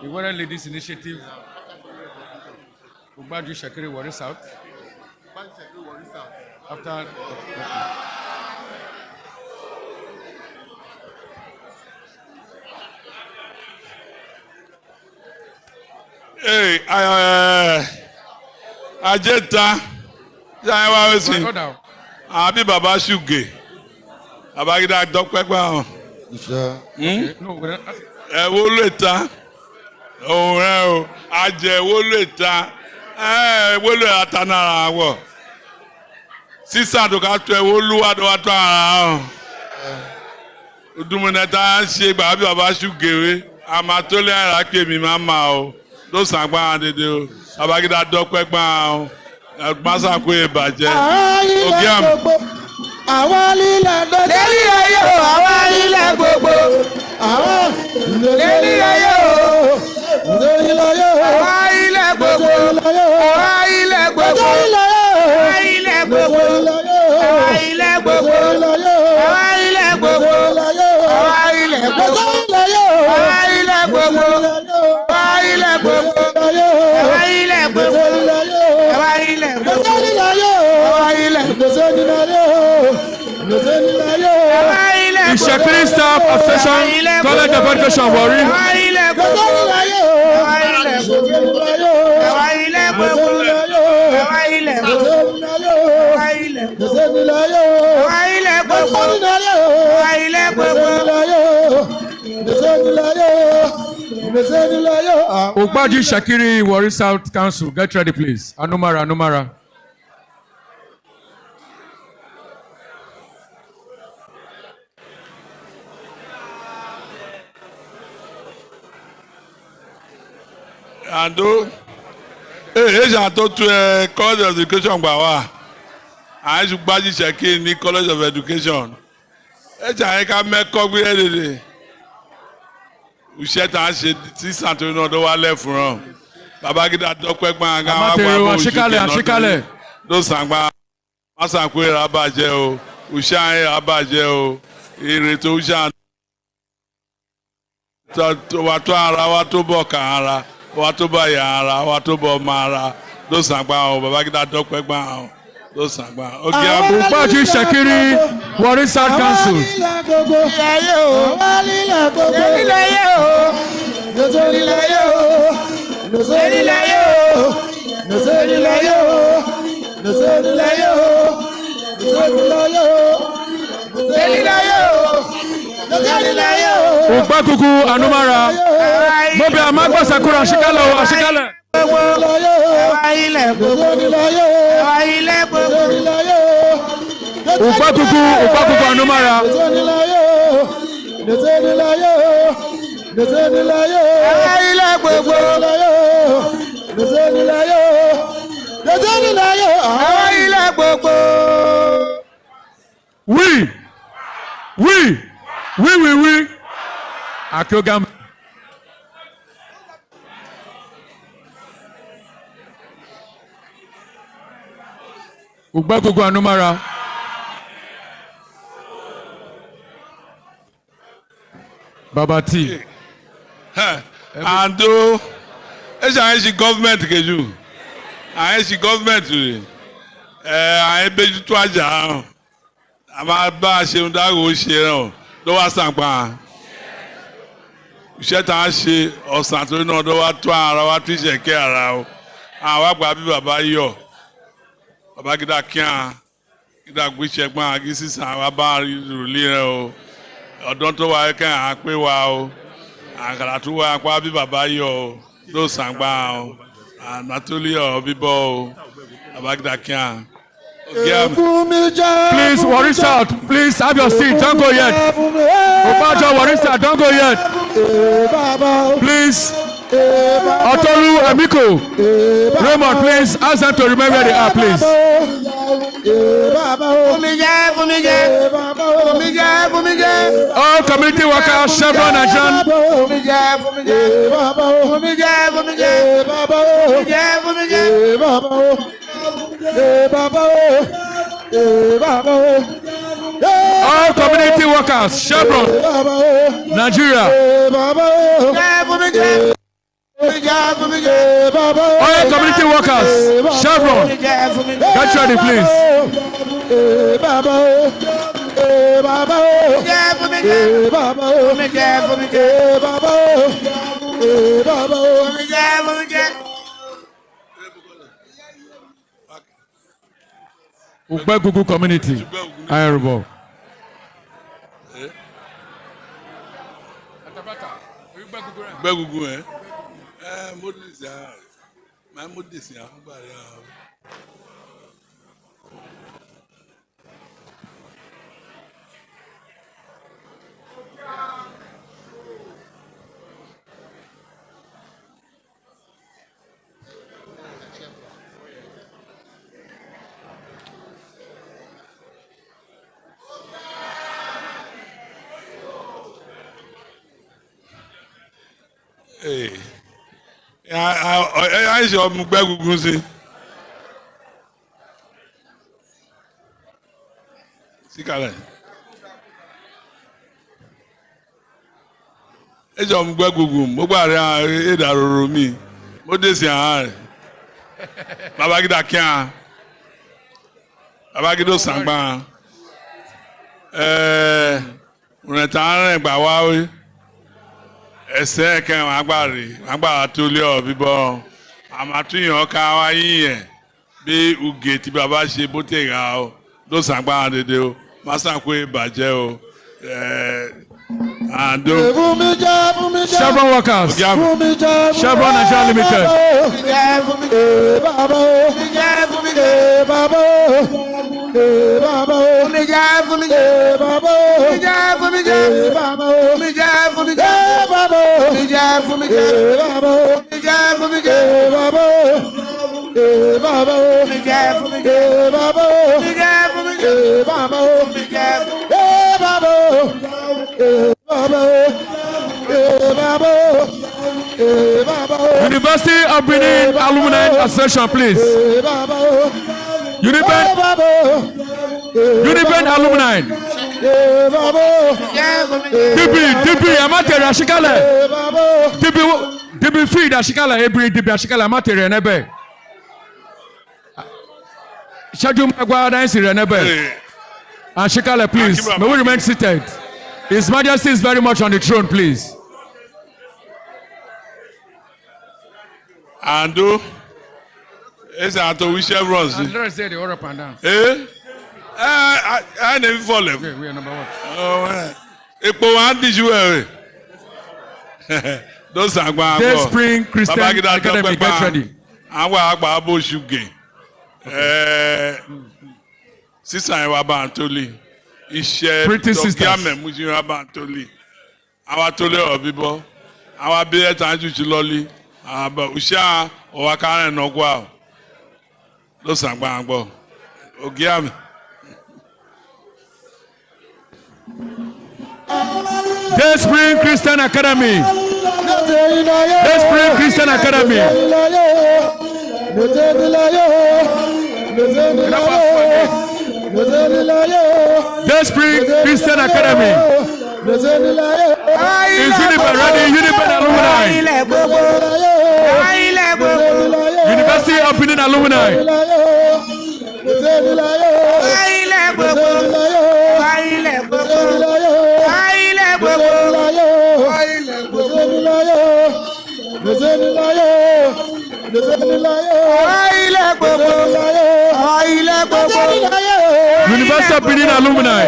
The Warri Ladies Initiative, Ubaju Shekiri Warri South. After. Hey, Ajeta, Jaiwa Wesin, Abi Baba Shuge, Babangida Dọ́pẹ́pẹ́ hàn. Wo lè ta? Òun rẹ̀ o, àjẹ́ wo lè ta? Wo lè atanara wọ̀? Sísá tó ká tó ẹ wo lúwa tó wá tó ara hàn. Odúmọ̀nẹ́ta ṣe gbà bí Baba Shuge wé, àmà tó lé àrà pé mi máa ma o. Ló sàgbà dédé o, Babangida Dọ́pẹ́pẹ́ hàn. Masako ìbàjẹ́. Ogiamẹ. Àwọn lílẹ̀ gbogbo. Lẹ́lí ayé o, àwọn lílẹ̀ gbogbo. Àwọn lẹ́lí ayé o. Lẹ́lí ayé o. Àwọn ilẹ̀ gbogbo. Àwọn ilẹ̀ gbogbo. Àwọn ilẹ̀ gbogbo. Àwọn ilẹ̀ gbogbo. Àwọn ilẹ̀ gbogbo. Àwọn ilẹ̀ gbogbo. Àwọn ilẹ̀ gbogbo. Àwọn ilẹ̀ gbogbo. Àwọn ilẹ̀ gbogbo. Àwọn ilẹ̀ gbogbo. The Shekiri Staff Association, College of Education, Warri. Ubaju Shekiri Warri South Council, get ready, please. Anumara, Anumara. Ando, tó tu College of Education gbà wá. Àìsùn Ubaju Shekiri ní College of Education. Ká mẹ́kọ́ gbé ẹ̀dẹ̀dẹ̀. Iṣẹ́ tá a ṣe tí Santori náà tó wá lẹ́fun rán. Babangida Dọ́pẹ́pẹ́ hàn ká wá bọ̀ àṣìkálẹ̀. Ló sàgbà. Masako ìrà bàjẹ́ o. Òṣà ìrà bàjẹ́ o. Èrè tó ṣà. Wà tó ara wa tó bọ̀ kà ara. Wà tó bọ̀ yà ara. Wà tó bọ̀ ọmọ ara. Ló sàgbà o. Babangida Dọ́pẹ́pẹ́ hàn. Ló sàgbà. Ubaju Shekiri Warri South Council. Ugbakuku Anumara. Mobi Amagba Sakura Ashikale. Ugbakuku Anumara. Òtẹ́ni láyé àwọn ilé gbogbo. We. Ogiamẹ. Ugba gbogbo anumara. Baba T. Ando, ẹ government keju. Àyẹ̀sí government rẹ̀. Àyẹ̀bẹ̀jú tó àjà. Àmà bá a ṣe ń dáhùn ó ṣe náà lọ́wọ́ sàǹpà. Iṣẹ́ tá a ṣe ọ̀sán tó náà lọ́wọ́ tó ara wa tó ìṣẹ̀kẹ́ ara o. Àwọn àgbà bí bàbá yọ̀. Bàbá gíga kíá. Gíga gbé ṣẹgbọn àgí sísan wa bá rúlé rẹ o. Ọ̀dọ́ tó wà kẹ́ à pé wa o. Àkàrà tó wà pa bí bàbá yọ̀ o. Ló sàǹgbà o. Ànátólì ọ̀ bíbọ̀ o. Bàbá gíga kíá. Please, Warisa, please have your seat. Don't go yet. Obajo, Warisa, don't go yet. Please, Otolu, Emiko, Raymond, please ask them to remember where they are, please. All community workers, Chevron, Nigerian. All community workers, Chevron, Nigeria. All community workers, Chevron, get ready, please. Ugbegugu community, Ayarbo. Ugbegugu, my modesty, Hey, I show Ugbegugu see. Sikale. I show Ugbegugu. Mogba edaroro mi. Modesi ahare. Baba gida kian. Baba gido sangba. Unetare gba wa we. Ẹsẹ kẹrin agbára tó lé ọ bíbọ àmàtúnyàn ká wá yíyẹn bí uge tí bàbá ṣe bó tẹ ra o ló sàgbára dédé o má sàkó ìbàjẹ́ o àdó. Chevron workers, Chevron Nigeria Limited. University of Benin Alumni Association, please. Uniben Alumni. DB amatere ashikale. DB feed ashikale. Every DB ashikale amatere nebe. Shaju magwa dance nebe. Ashikale, please. May we remain seated. His Majesty is very much on the throne, please. Ando, it's out of which Chevron's. Let's say the order up and down. I never follow. Okay, we are number one. Oh, those are going. Day Spring Christian Academy, get ready. Agba abo shuge. Sister Iwaba Antoli. Pretty sisters. Ogiamẹ Atuwatsé Antoli. Our Tole Obibo. Our Billet Anju Chiloli. Usha Owakare Nogwa. Ló sàgbà àgbọ̀. Ogiamẹ. Day Spring Christian Academy. Day Spring Christian Academy. Day Spring Christian Academy. Is Unipen ready? Unipen alumni. University opening alumni. University opening alumni.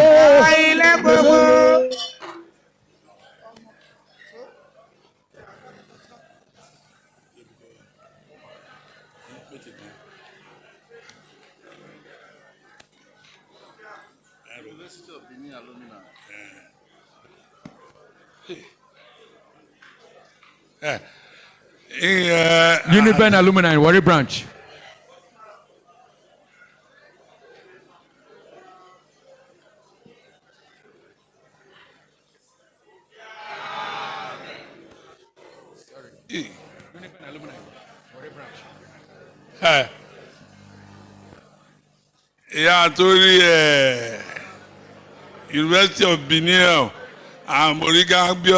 Unipen alumni, Warri branch. Yeah, torí University of Benin, Amoriga bio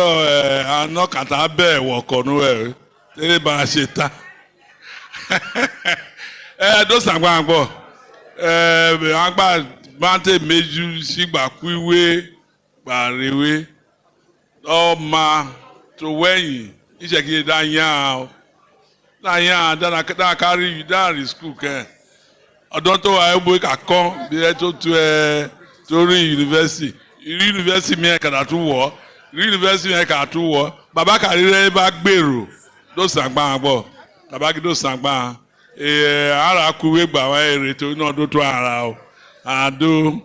anokata be wokonu tele ba se ta. Do sangba agbo. Agba bante meju sigba kuiwe barewe. O ma to weyin ise ki da yan o. Da yan da carry that school ke. Ọdún tó wà ẹ́ bóyá kàn bí ẹ tó tu ẹ torí yunifásitì yunifásitì mi ẹ̀ kàdà tún wọ̀ yunifásitì mi ẹ̀ kàdà tún wọ̀ bàbá kàrí rẹ̀ bá gbèrò ló sàgbà bọ̀ bàbá kí ló sàgbà ara kúwé gbà wá èrè tó náà tó tó ara o àdó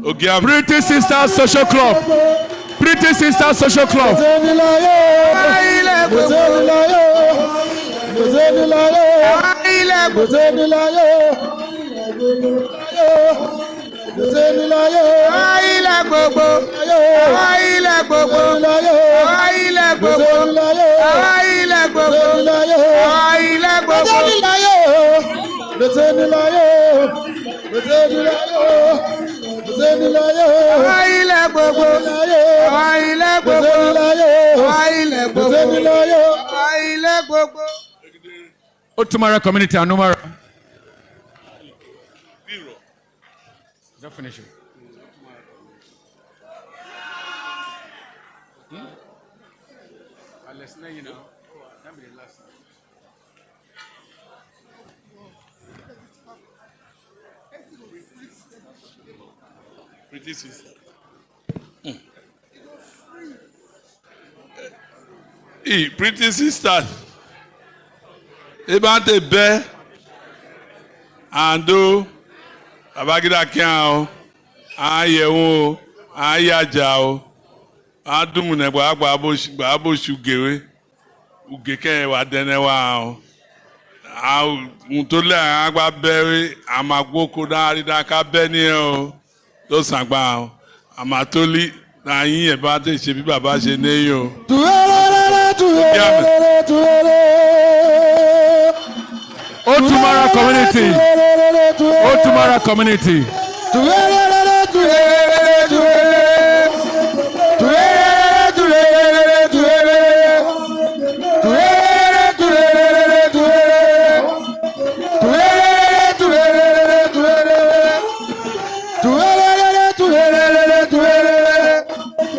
Ogiamẹ. Pretty Sisters Social Club. Pretty Sisters Social Club. Otumara community Anumara. Definition. Pretty sister. Pretty sisters. Eba te be ando abagida kian o ayewo o ayaja o adumu ne gba abo sugewe ugeke wa dene wa o a untole agba be amagboko dari da ka be ni o lo sangba o amatoli na yin e ba te se bi baba se neyin o Otumara community. Otumara community.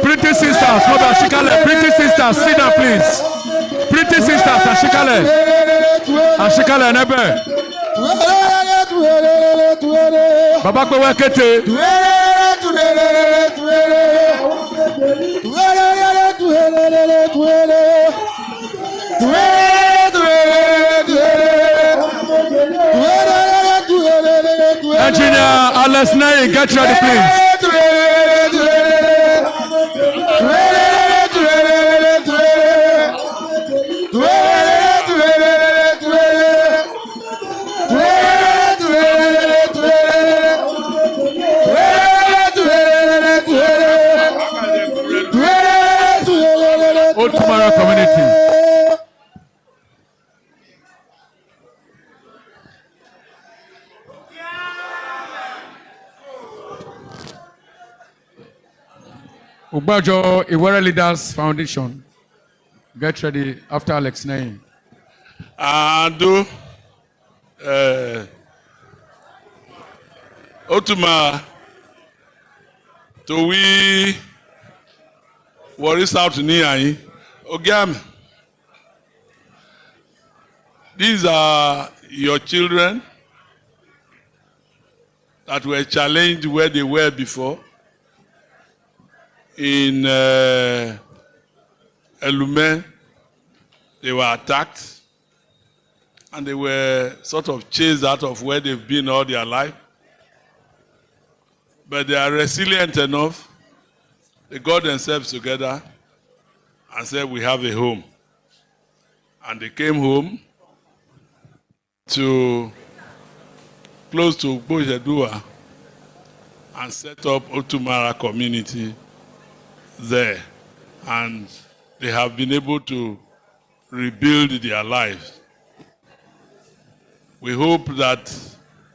Pretty sisters, Mother Ashikale. Pretty sisters, sit down, please. Pretty sisters, Ashikale. Ashikale, nebe. Baba pe wa kete. Engineer Alex Ney, get ready, please. Otumara community. Ugbajo Iwere Leaders Foundation. Get ready after Alex name. Ando Otuma to we Warri South ní àyín. Ogiamẹ, these are your children that were challenged where they were before in Elume. They were attacked and they were sort of chased out of where they've been all their life. But they are resilient enough. They got themselves together and said, we have a home. And they came home to close to Bojedua and set up Otumara community there. And they have been able to rebuild their lives. We hope that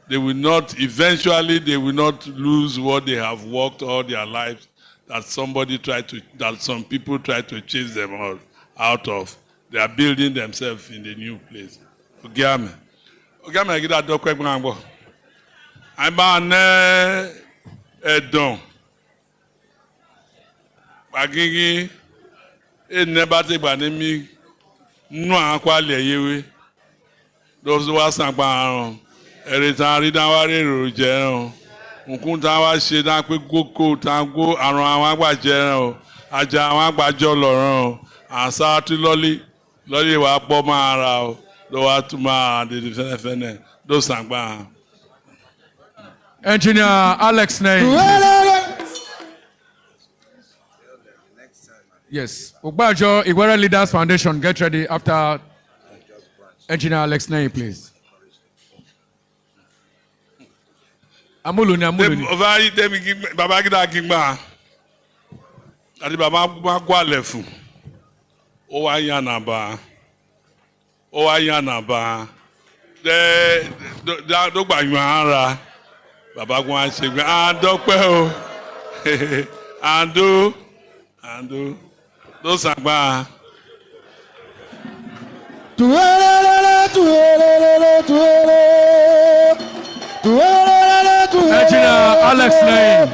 they will not, eventually they will not lose what they have worked all their lives, that some people try to chase them out of. They are building themselves in the new place. Ogiamẹ. Ogiamẹ gida dokwe gbangbo. Amba ne edon. Bagigi ne bate banemi nu akwa le yewe. Those who are sang Eritan ridawari rojẹ nkun tá wá ṣe dá pé goko tá go àrùn àwọn àgbàjẹ o ajá àwọn àgbàjọ lọ́rùn àṣà tí lọ́lí wàá pọ̀ máa ra o lọ́wọ́ tún máa dèdè fẹ́nẹ́fẹ́nẹ́ ló sàgbà. Engineer Alex name. Yes. Ugbajo Iwere Leaders Foundation. Get ready after Engineer Alex name, please. Amuluni. Ovari temi baba gida kingba. Ati baba ma gwa lefu. O wa yanaba. De do gba yan ara. Baba gwa se gbe dope o. Ando. Do sagba. Engineer Alex name.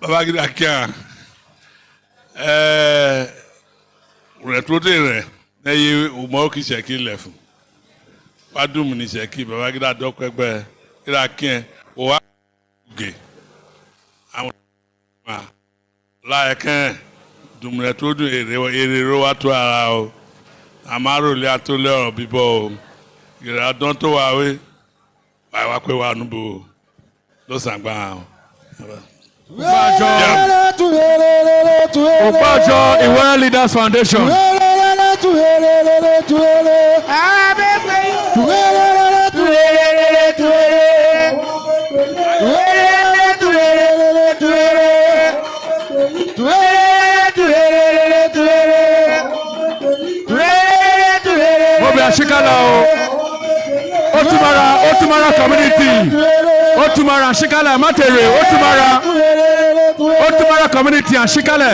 Baba gida kia. Retrote re na ye umo ki sheki lefu. Padum ni sheki baba gida dokwe gbe gida kien o wa ge. Àwọn ma la eken dum retrodu ere ro wa to ara o. Amaro le atole ọ̀rọ̀ bíbọ̀ o. Gira don to wa we. Wa pe wa nubo. Lo sangba o. Ugbajo Iwere Leaders Foundation. Mobi Ashikala Otumara community. Otumara Ashikala Matere Otumara community Ashikala.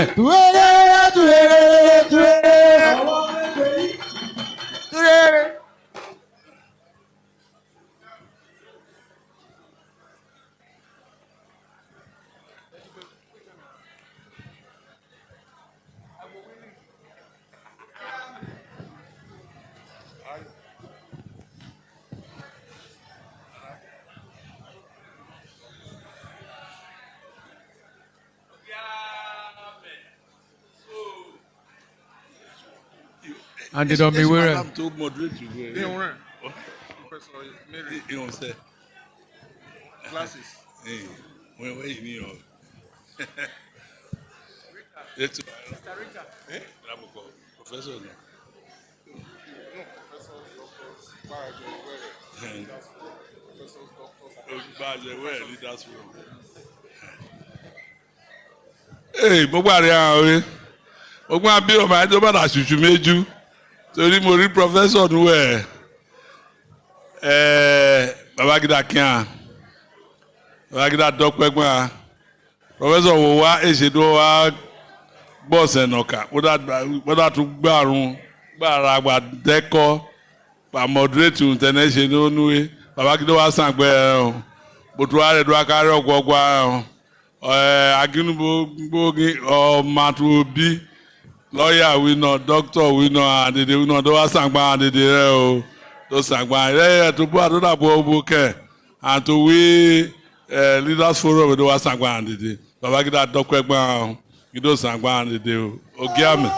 And they don't be wearing. Madam to moderate you. Professor Mary. You know say. Glasses. Hey, when you need your. It's Mr. Richard. Eh? Professor. No, Professor Leaders Forum. Hey, mo gbàdé àwọn ọ̀rẹ́. Mo gbọ́n abí ọmọ ajọ́ bá dà ṣùṣù méjú. Torí mo rí professor nù ẹ̀. Babagida kíá. Babagida dọ́pẹ́gbọ́n. Professor wo wá èṣèdó wá gbọ́sẹ̀ nàka. Wọ́n dà tún gbàrà àgbàdẹ́kọ́. Pa moderate international ní onúwe. Babagida wá sàgbẹ́ ẹ̀ ọ́. Bùtù wa rẹ̀ dùn akárí ọ̀gbọ̀gbọ̀ ẹ̀ ọ́. Aginugbogi Matuobi lawyer we know, doctor we know, and they we know. Do a sangba and they o. Do sangba. Yeah, to put another book and to we leaders forum we do a sangba and they. Baba kita doctor gba you do sangba and they o. Ogiamẹ.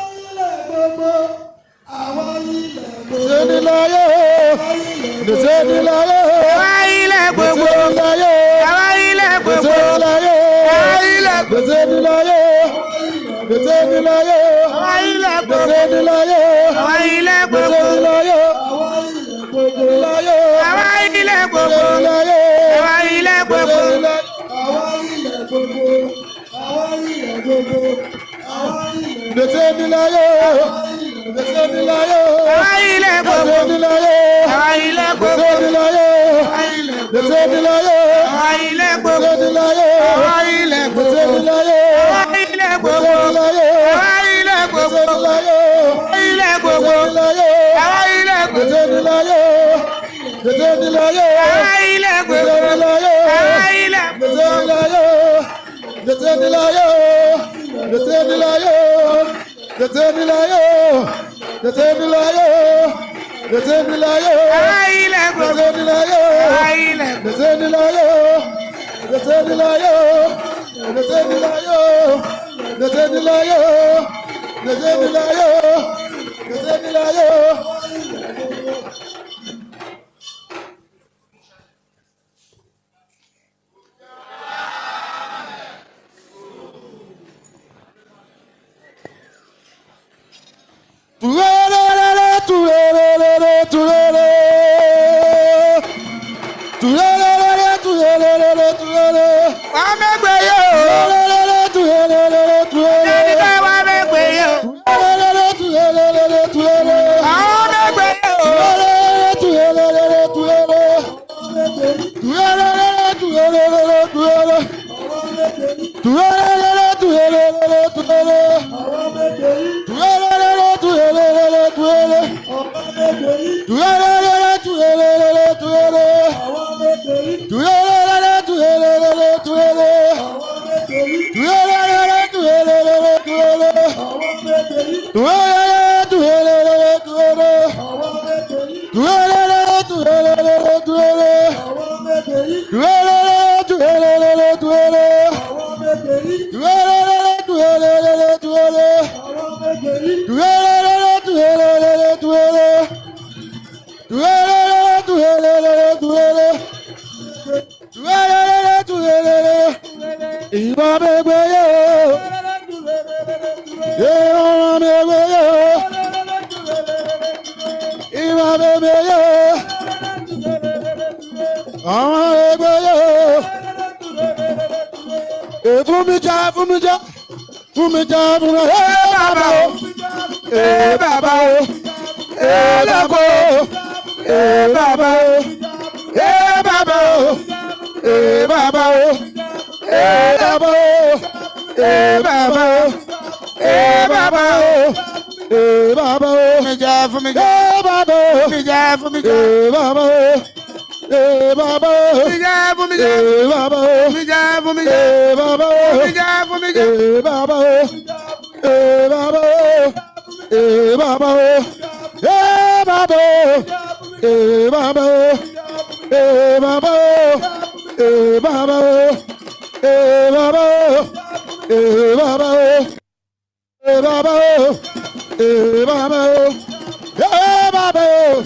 Yeah, Baba.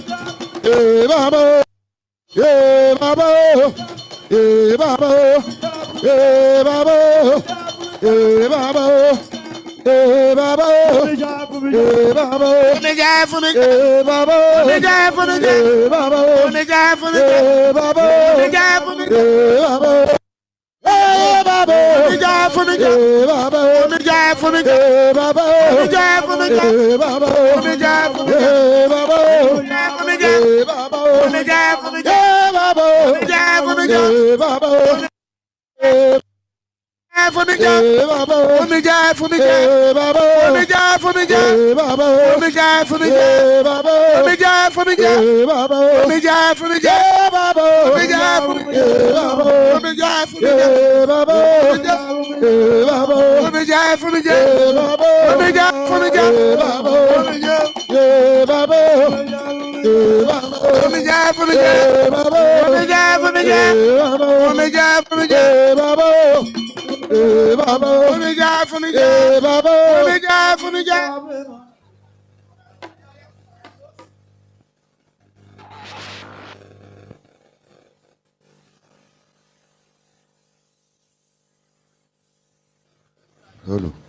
Yeah, Baba. Yeah, Baba. Yeah, Baba. Yeah, Baba. Yeah, Baba. Yeah, Baba. Yeah, Baba. Yeah, Baba. Yeah, Baba. Yeah, Baba. Yeah, Baba. Yeah, Baba. Yeah, Baba. Hey Baba, hey Baba, hey Baba, hey Baba, hey Baba, hey Baba, hey Baba, hey Baba, hey for me, Baba, for me, for me, Baba, for me, Baba, for me, for me, Baba, for me, Baba, for me, for me, Baba, for me, for me, Baba, for me, for me, Olu.